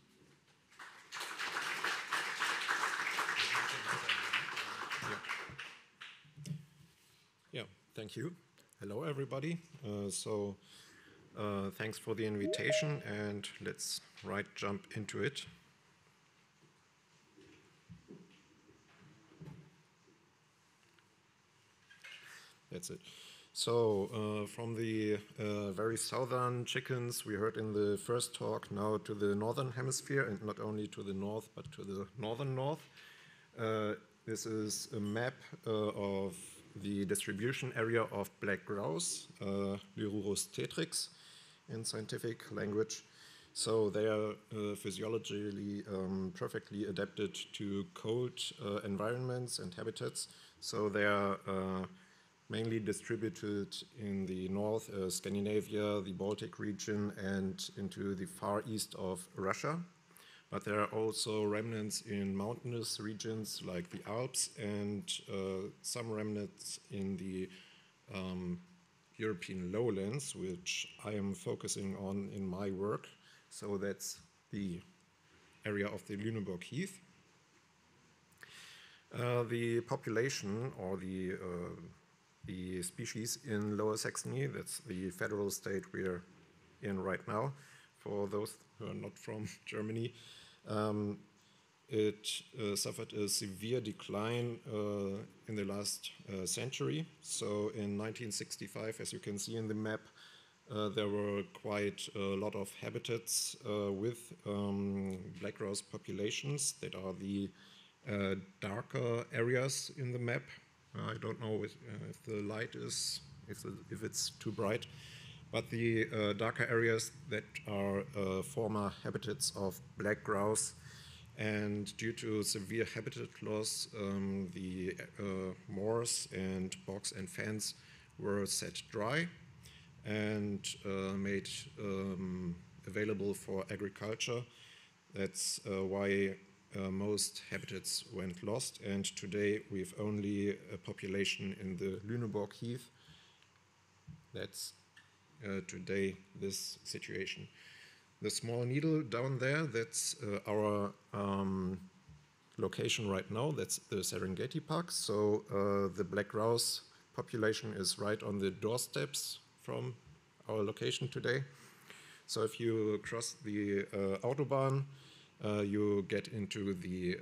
Yeah, thank you. Hello, everybody. Thanks for the invitation, and let's jump into it. That's it. So from the very southern chickens we heard in the first talk, now to the northern hemisphere, and not only to the north, but to the northern north. This is a map of the distribution area of black grouse, Lyrurus tetrix in scientific language. So they are physiologically perfectly adapted to cold environments and habitats. So they are mainly distributed in the north, Scandinavia, the Baltic region, and into the far east of Russia. But there are also remnants in mountainous regions like the Alps, and some remnants in the European lowlands, which I am focusing on in my work. So that's the area of the Lüneburg Heath. The population, or the species in Lower Saxony, that's the federal state we're in right now, for those who are not from Germany, it suffered a severe decline in the last century. So in 1965, as you can see in the map, there were quite a lot of habitats with black grouse populations that are the darker areas in the map. I don't know if the light is, if it's too bright, but the darker areas that are former habitats of black grouse, and due to severe habitat loss, the moors and bogs and fens were set dry and made available for agriculture. That's why most habitats went lost, and today we've only a population in the Lüneburg Heath. That's today this situation. The small needle down there, that's our location right now. That's the Serengeti-Park. So the black grouse population is right on the doorsteps from our location today. So if you cross the Autobahn, you get into the,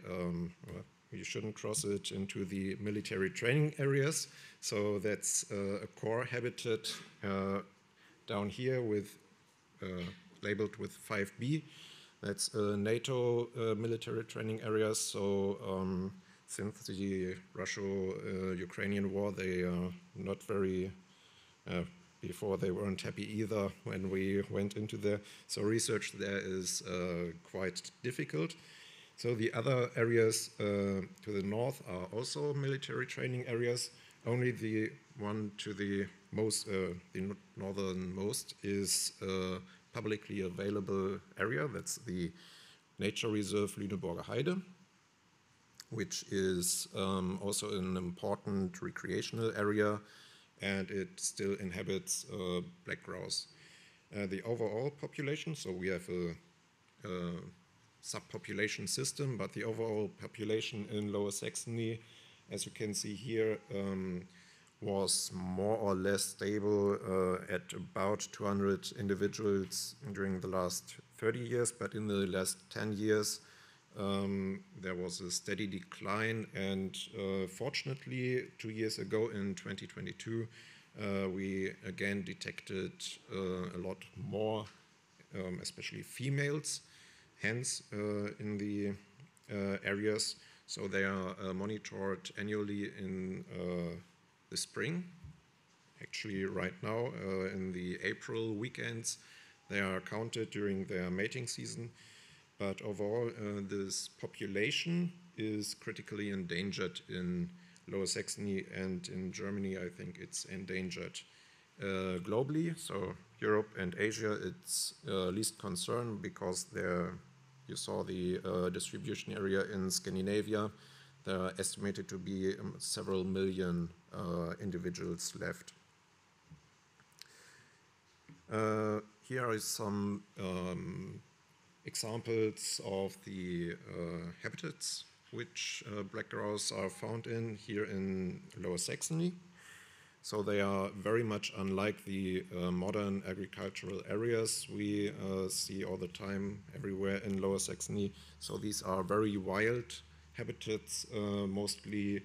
you shouldn't cross it, into the military training areas. So that's a core habitat down here with labeled with 5B. That's a NATO military training area. So since the Russo-Ukrainian war, they are not very, before they weren't happy either when we went into there. So research there is quite difficult. So the other areas to the north are also military training areas. Only the one to the most, the northernmost is publicly available area. That's the nature reserve Lüneburger Heide, which is also an important recreational area, and it still inhabits black grouse. The overall population, so we have a subpopulation system, but the overall population in Lower Saxony, as you can see here, was more or less stable at about 200 individuals during the last 30 years, but in the last 10 years there was a steady decline, and fortunately 2 years ago in 2022 we again detected a lot more, especially females, hens in the areas. So they are monitored annually in the spring. Actually right now in the April weekends They are counted during their mating season, but overall this population is critically endangered in Lower Saxony, and in Germany I think it's endangered globally. So Europe and Asia, it's least concern because you saw the distribution area in Scandinavia. There are estimated to be several million individuals left. Here are some examples of the habitats which black grouse are found in here in Lower Saxony. So they are very much unlike the modern agricultural areas we see all the time everywhere in Lower Saxony. So these are very wild habitats, mostly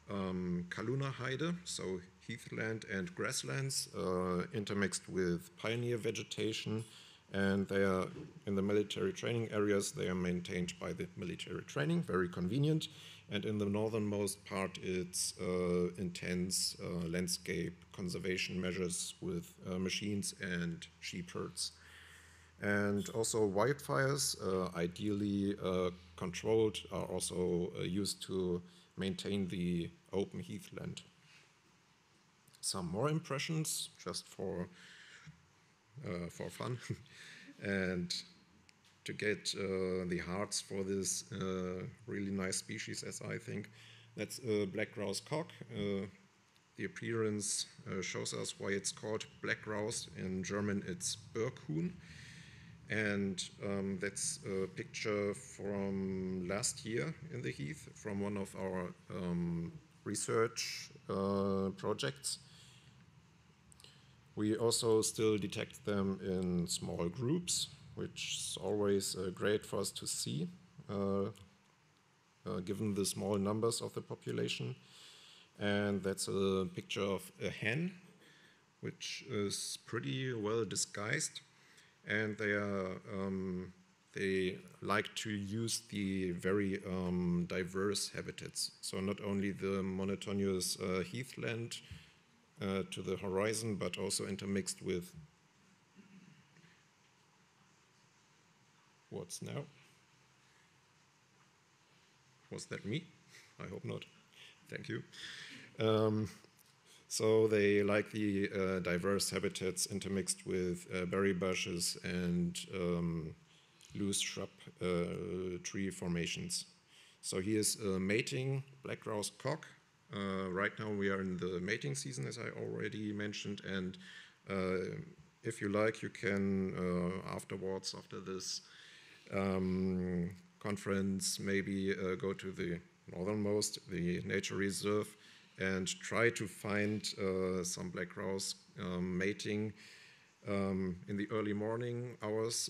Kaluna Heide, so heathland and grasslands intermixed with pioneer vegetation, and they are in the military training areas. They are maintained by the military training, very convenient. And in the northernmost part, it's intense landscape conservation measures with machines and sheep herds. And also wildfires, ideally controlled, are also used to maintain the open heathland. Some more impressions, just for fun, and to get the hearts for this really nice species, as I think. That's a black grouse cock. The appearance shows us why it's called black grouse. In German, it's Birkhuhn. And that's a picture from last year in the Heath from one of our research projects. We also still detect them in small groups, which is always great for us to see, given the small numbers of the population. And that's a picture of a hen, which is pretty well disguised. And they like to use the very diverse habitats. So not only the monotonous heathland to the horizon, but also intermixed with what's now? Was that me? I hope not. Thank you. So they like the diverse habitats intermixed with berry bushes and loose shrub tree formations. So here's a mating black grouse cock. Right now we are in the mating season, as I already mentioned, and if you like, you can afterwards, after this conference, maybe go to the northernmost, the nature reserve, and try to find some black grouse mating in the early morning hours,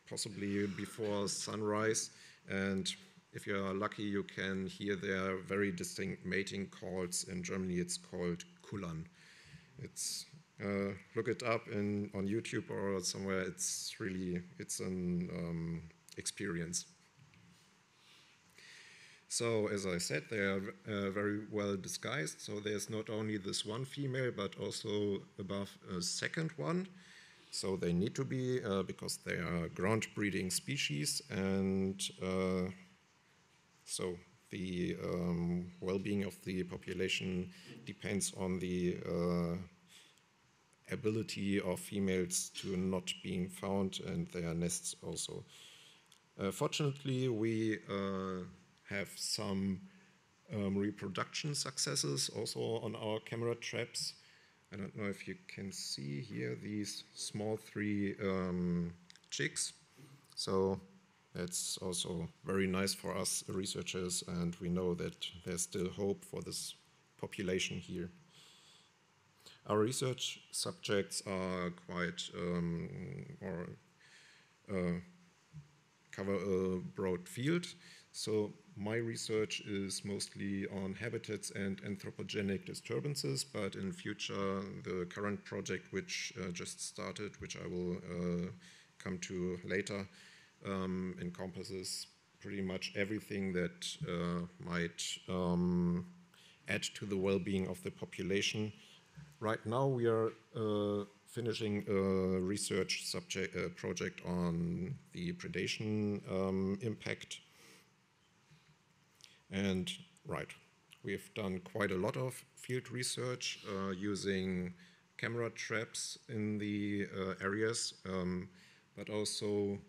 possibly before sunrise. And if you are lucky, you can hear their very distinct mating calls. In Germany, it's called Kullern. It's look it up on YouTube or somewhere. It's an experience. So, as I said, they are very well disguised. So there's not only this one female, but also above a second one. So they need to be, because they are ground breeding species, and so the well-being of the population depends on the ability of females to not being found, and their nests also. Fortunately, we have some reproduction successes also on our camera traps. I don't know if you can see here these small 3 chicks. So that's also very nice for us researchers, and we know that there's still hope for this population here. Our research subjects are quite cover a broad field. So my research is mostly on habitats and anthropogenic disturbances, but in future, the current project, which just started, which I will come to later, encompasses pretty much everything that might add to the well-being of the population. Right now, we are finishing a research project on the predation impact. And we've done quite a lot of field research using camera traps in the areas, but also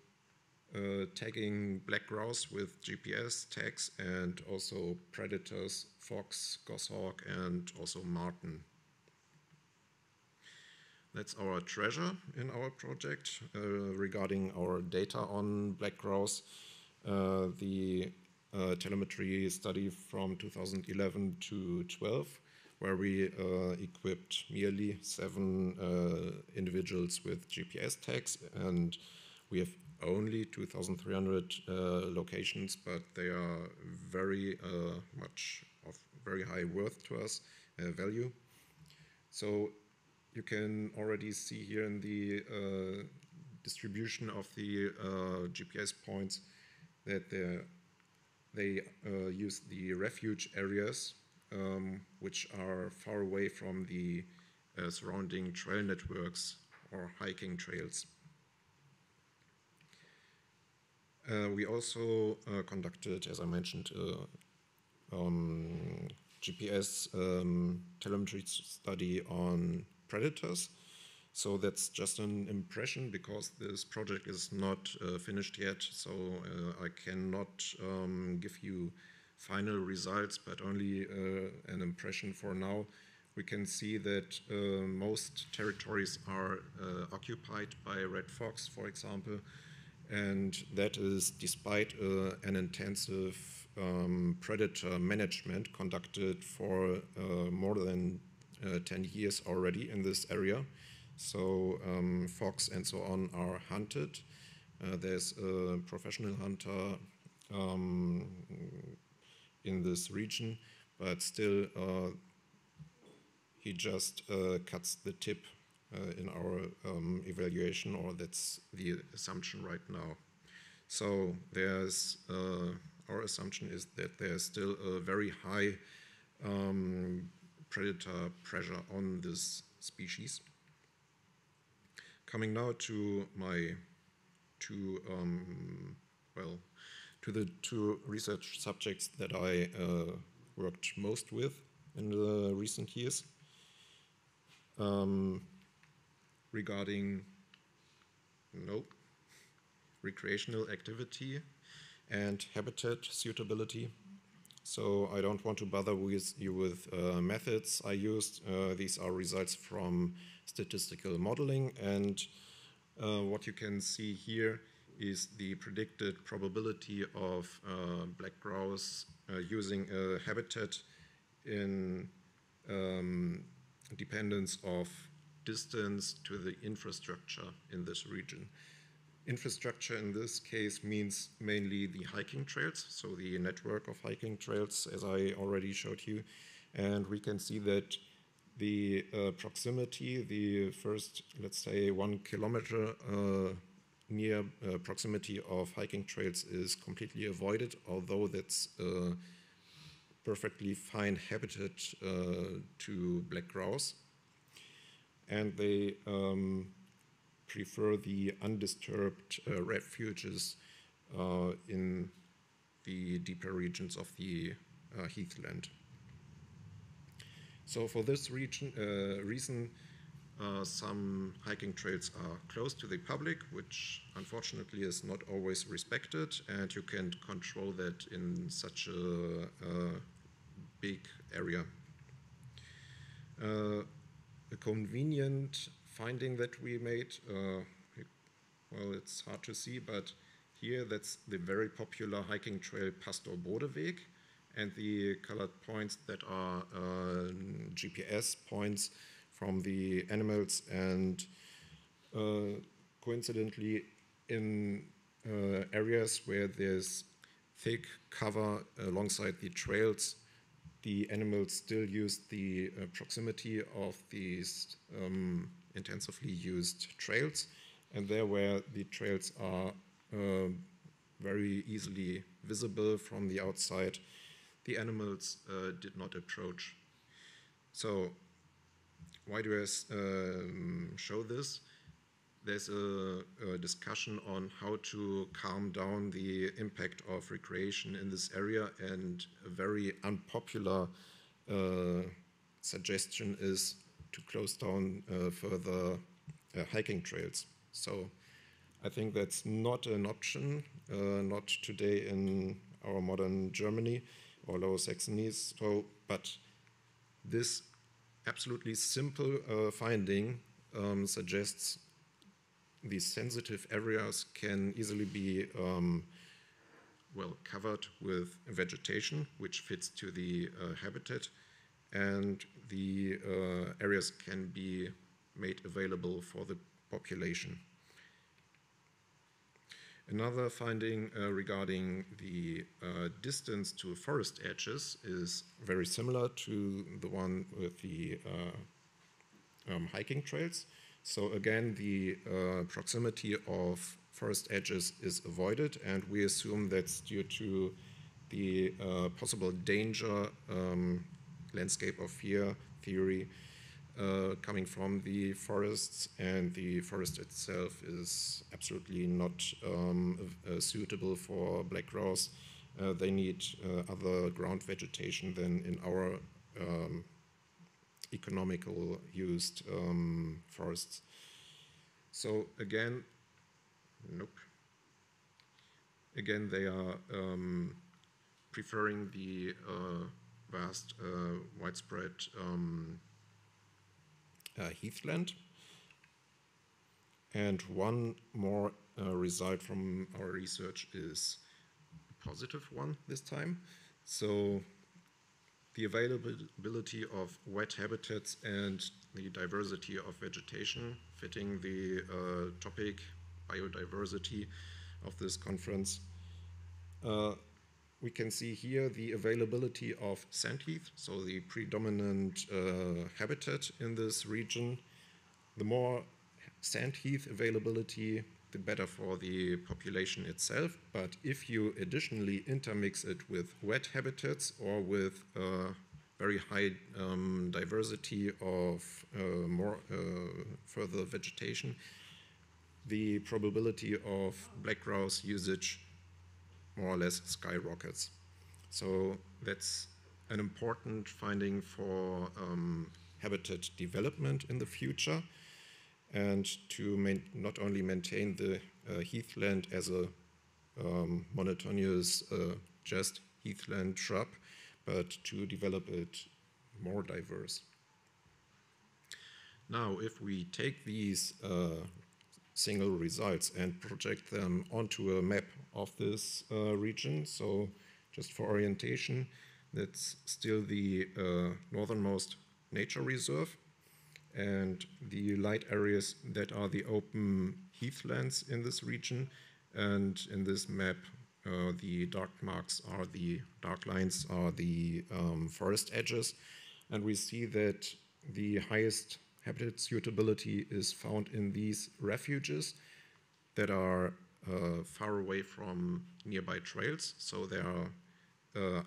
tagging black grouse with GPS tags, and also predators, fox, goshawk, and also marten. That's our treasure in our project. Regarding our data on black grouse, the telemetry study from 2011 to 12, where we equipped merely 7 individuals with GPS tags, and we have only 2,300 locations, but they are very much of very high worth to us, value. So you can already see here in the distribution of the GPS points that they use the refuge areas, which are far away from the surrounding trail networks or hiking trails. We also conducted, as I mentioned, GPS telemetry study on predators. So that's just an impression, because this project is not finished yet, so I cannot give you final results, but only an impression for now. We can see that most territories are occupied by red fox, for example, and that is despite an intensive predator management conducted for more than 10 years already in this area. So fox and so on are hunted. There's a professional hunter in this region, but still he just cuts the tip in our evaluation, or that's the assumption right now. So there's our assumption is that there's still a very high predator pressure on this species. Coming now to my the two research subjects that I worked most with in the recent years. Regarding recreational activity and habitat suitability. So I don't want to bother with you with methods I used. These are results from statistical modeling, and what you can see here is the predicted probability of black grouse using a habitat in dependence of distance to the infrastructure in this region. Infrastructure in this case means mainly the hiking trails, so the network of hiking trails, as I already showed you. And we can see that the proximity, the first, let's say, 1 kilometer near proximity of hiking trails is completely avoided, although that's a perfectly fine habitat to black grouse. And they prefer the undisturbed refuges in the deeper regions of the heathland. So for this reason, some hiking trails are closed to the public, which unfortunately is not always respected, and you can't control that in such a big area. A convenient finding that we made, well, it's hard to see, but here that's the very popular hiking trail Pastor Bodeweg, and the colored points that are GPS points from the animals, and coincidentally in areas where there's thick cover alongside the trails, the animals still use the proximity of these intensively used trails, and there where the trails are very easily visible from the outside, the animals did not approach. So why do I show this? There's a discussion on how to calm down the impact of recreation in this area, and a very unpopular suggestion is to close down further hiking trails. So I think that's not an option, not today in our modern Germany or Lower Saxony. So, but this absolutely simple finding suggests these sensitive areas can easily be well covered with vegetation, which fits to the habitat, and the areas can be made available for the population. Another finding regarding the distance to forest edges is very similar to the one with the hiking trails. So again, the proximity of forest edges is avoided, and we assume that's due to the possible danger landscape of fear theory coming from the forests, and the forest itself is absolutely not suitable for black grouse. They need other ground vegetation than in our economical used forests. So again, nope. Again, they are preferring the vast, widespread heathland. And one more result from our research is a positive one this time. So the availability of wet habitats and the diversity of vegetation fitting the topic biodiversity of this conference. We can see here the availability of sandheath, so the predominant habitat in this region. The more sandheath availability, the better for the population itself. But if you additionally intermix it with wet habitats or with very high diversity of more further vegetation, the probability of black grouse usage more or less skyrockets. So that's an important finding for habitat development in the future, and to not only maintain the heathland as a monotonous just heathland shrub, but to develop it more diverse. Now, if we take these single results and project them onto a map of this region, so just for orientation, that's still the northernmost nature reserve, and the light areas that are the open heathlands in this region, and in this map the dark lines are the forest edges, and we see that the highest habitat suitability is found in these refuges that are far away from nearby trails. So there are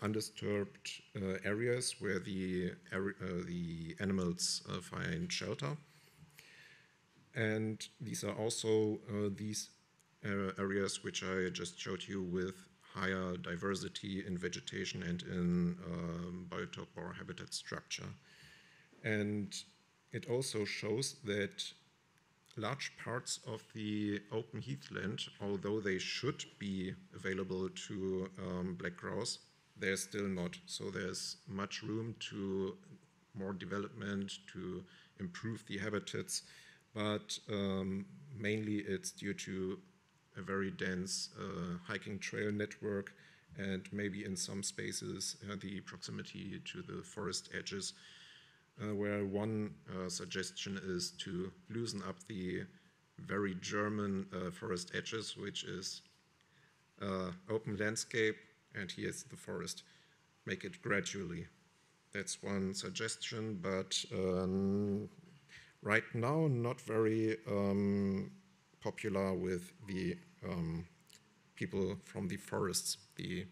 undisturbed areas where the animals find shelter. And these are also these areas which I just showed you with higher diversity in vegetation and in biotope or habitat structure. And it also shows that large parts of the open heathland, although they should be available to black grouse, they're still not. So there's much room to more development, to improve the habitats, but mainly it's due to a very dense hiking trail network, and maybe in some spaces the proximity to the forest edges, where one suggestion is to loosen up the very German forest edges, which is open landscape, and here's the forest. Make it gradually. That's one suggestion, but right now not very popular with the people from the forests. The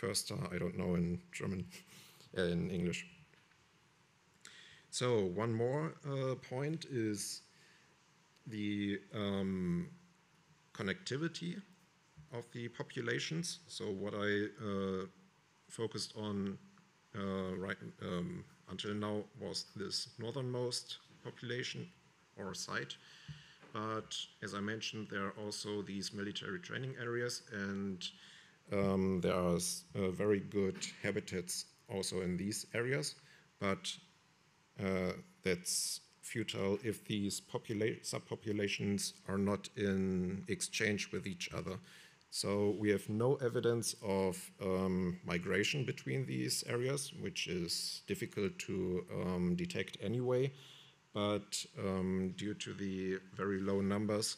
Förster, I don't know in German, in English. So one more point is the connectivity of the populations. So what I focused on until now was this northernmost population or site. But as I mentioned, there are also these military training areas, and there are very good habitats also in these areas. But that's futile if these subpopulations are not in exchange with each other. So we have no evidence of migration between these areas, which is difficult to detect anyway. But due to the very low numbers,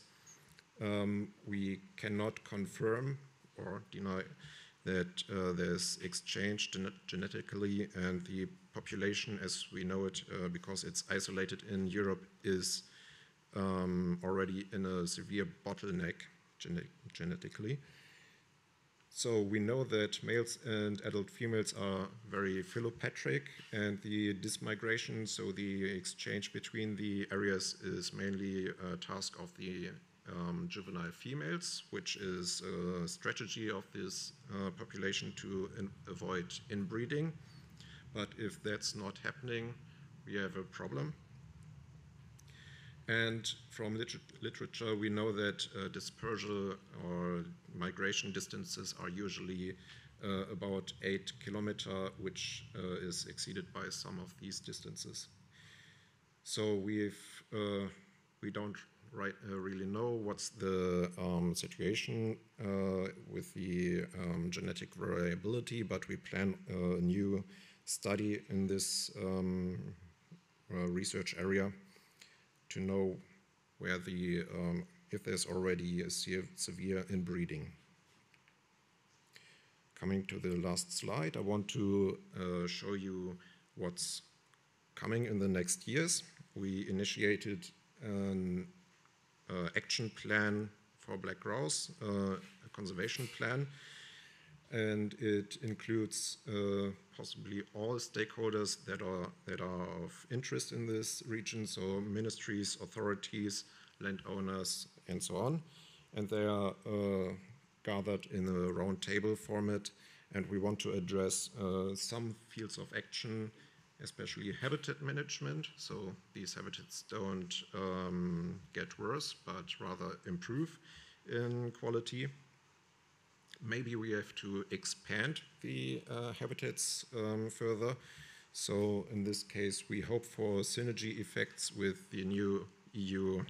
we cannot confirm or deny that there's exchange genetically, and the population as we know it, because it's isolated in Europe, is already in a severe bottleneck genetically. So we know that males and adult females are very philopatric, and the dismigration, so the exchange between the areas, is mainly a task of the juvenile females, which is a strategy of this population to avoid inbreeding. But if that's not happening, we have a problem. And from literature, we know that dispersal or migration distances are usually about 8 kilometers, which is exceeded by some of these distances. So we don't really know what's the situation with the genetic variability, but we plan a new study in this research area to know where the if there's already a severe inbreeding. Coming to the last slide, I want to show you what's coming in the next years. We initiated an action plan for black grouse, a conservation plan, and it includes possibly all stakeholders that are of interest in this region, so ministries, authorities, landowners, and so on. And they are gathered in a round table format, and we want to address some fields of action, especially habitat management, so these habitats don't get worse, but rather improve in quality. Maybe we have to expand the habitats further. So in this case, we hope for synergy effects with the new EU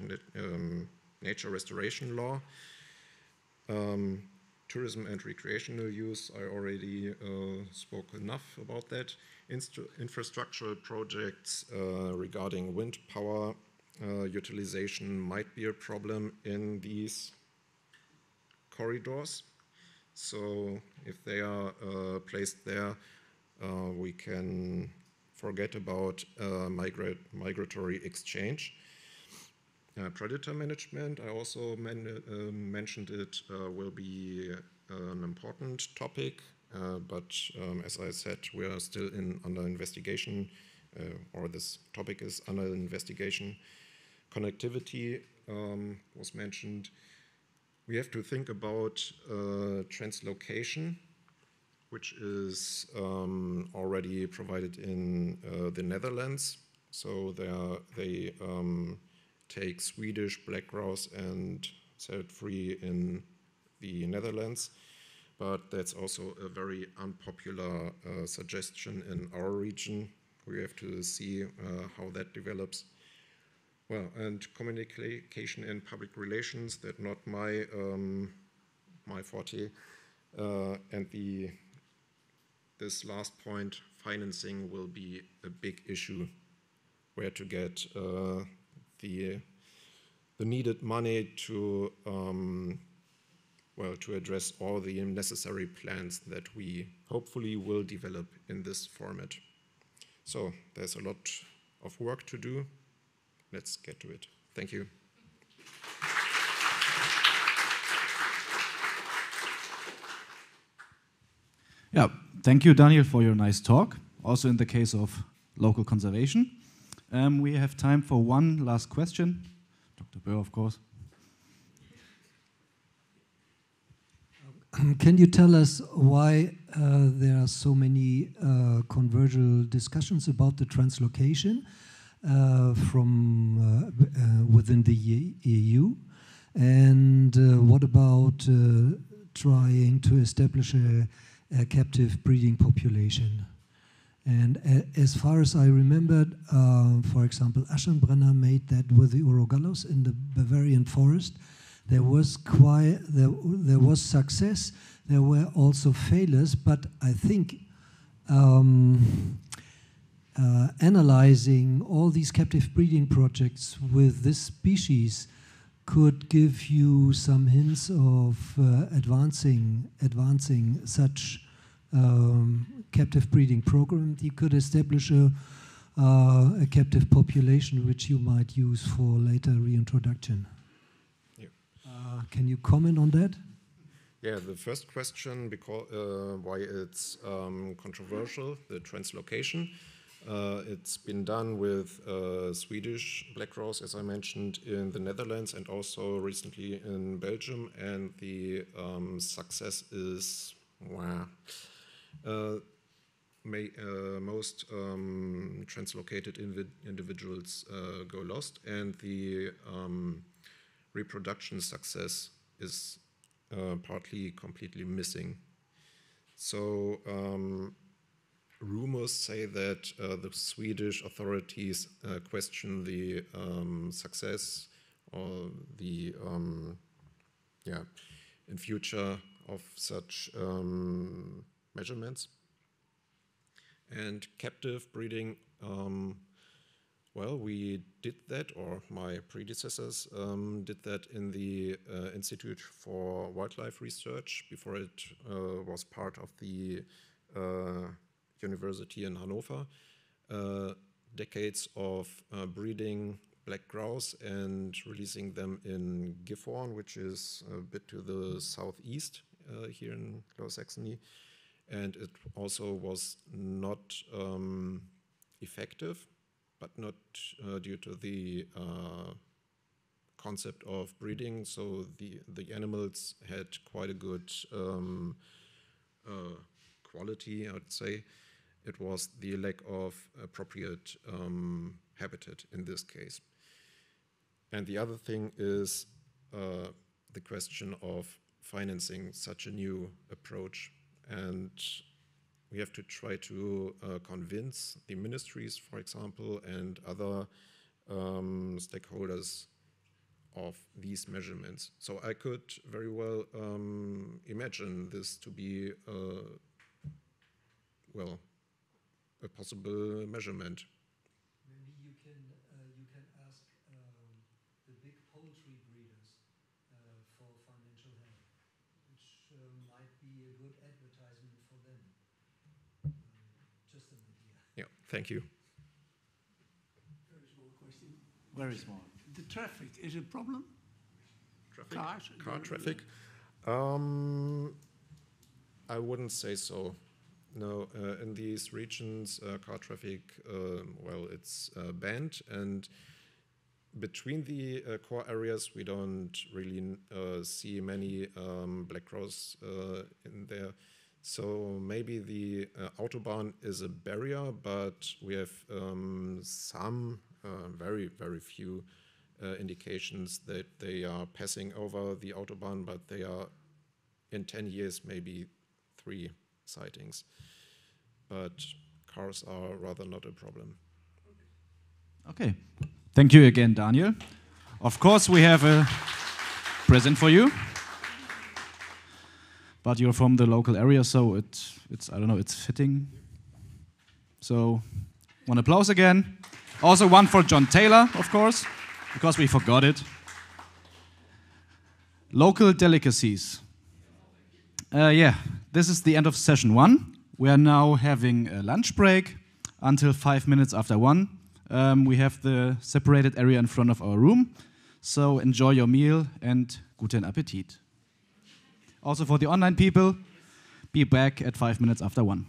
nature restoration law. Tourism and recreational use, I already spoke enough about that. Infrastructural projects regarding wind power utilization might be a problem in these corridors. So if they are placed there, we can forget about migratory exchange. Predator management, I also mentioned it, will be an important topic, but as I said, we are still under investigation, or this topic is under investigation. Connectivity was mentioned. We have to think about translocation, which is already provided in the Netherlands. So they take Swedish black grouse and set it free in the Netherlands. But that's also a very unpopular suggestion in our region. We have to see how that develops. Well, and communication and public relations, that's not my my forte. And this last point, financing, will be a big issue. Where to get the needed money to to address all the necessary plans that we hopefully will develop in this format. So there's a lot of work to do. Let's get to it. Thank you. Yeah, thank you, Daniel, for your nice talk. Also in the case of local conservation. We have time for one last question. Dr. Böhr, of course. Can you tell us why there are so many convergent discussions about the translocation from within the EU? And what about trying to establish a captive breeding population? And as far as I remembered, for example, Aschenbrenner made that with the Urogallos in the Bavarian forest. There was there was success. There were also failures, but I think analyzing all these captive breeding projects with this species could give you some hints of advancing such captive breeding program. You could establish a captive population which you might use for later reintroduction. Yeah. Can you comment on that? Yeah, the first question, because why it's controversial, the translocation. It's been done with Swedish black grouse, as I mentioned, in the Netherlands and also recently in Belgium, and the success is most translocated individuals go lost, and the reproduction success is partly completely missing. So rumors say that the Swedish authorities question the success or the in future of such measurements. And captive breeding, well, we did that, or my predecessors did that in the Institute for Wildlife Research before it was part of the University in Hanover. Decades of breeding black grouse and releasing them in Gifhorn, which is a bit to the southeast here in Lower Saxony. And it also was not effective, but not due to the concept of breeding. So the animals had quite a good quality, I would say. It was the lack of appropriate habitat in this case. And the other thing is the question of financing such a new approach. And we have to try to convince the ministries, for example, and other stakeholders of these measurements. So I could very well imagine this to be, well, a possible measurement. Maybe you can ask the big poultry breeders for financial help, which might be a good advertisement for them. Just an idea. Yeah, thank you. Very small question. Very small. The traffic is a problem? Traffic? Car traffic? I wouldn't say so. No, in these regions, car traffic, well, it's banned, and between the core areas, we don't really see many black grouse in there. So maybe the Autobahn is a barrier, but we have some very, very few indications that they are passing over the Autobahn, but they are in 10 years, maybe 3 sightings. But cars are rather not a problem. Okay. Thank you again, Daniel. Of course, we have a present for you. But you're from the local area, so it's I don't know, it's fitting. So, one applause again. Also one for Jon Taylor, of course, because we forgot it. Local delicacies. Yeah, this is the end of session 1. We are now having a lunch break until 5 minutes after 1. We have the separated area in front of our room. So enjoy your meal and guten Appetit. Also for the online people, be back at 5 minutes after 1.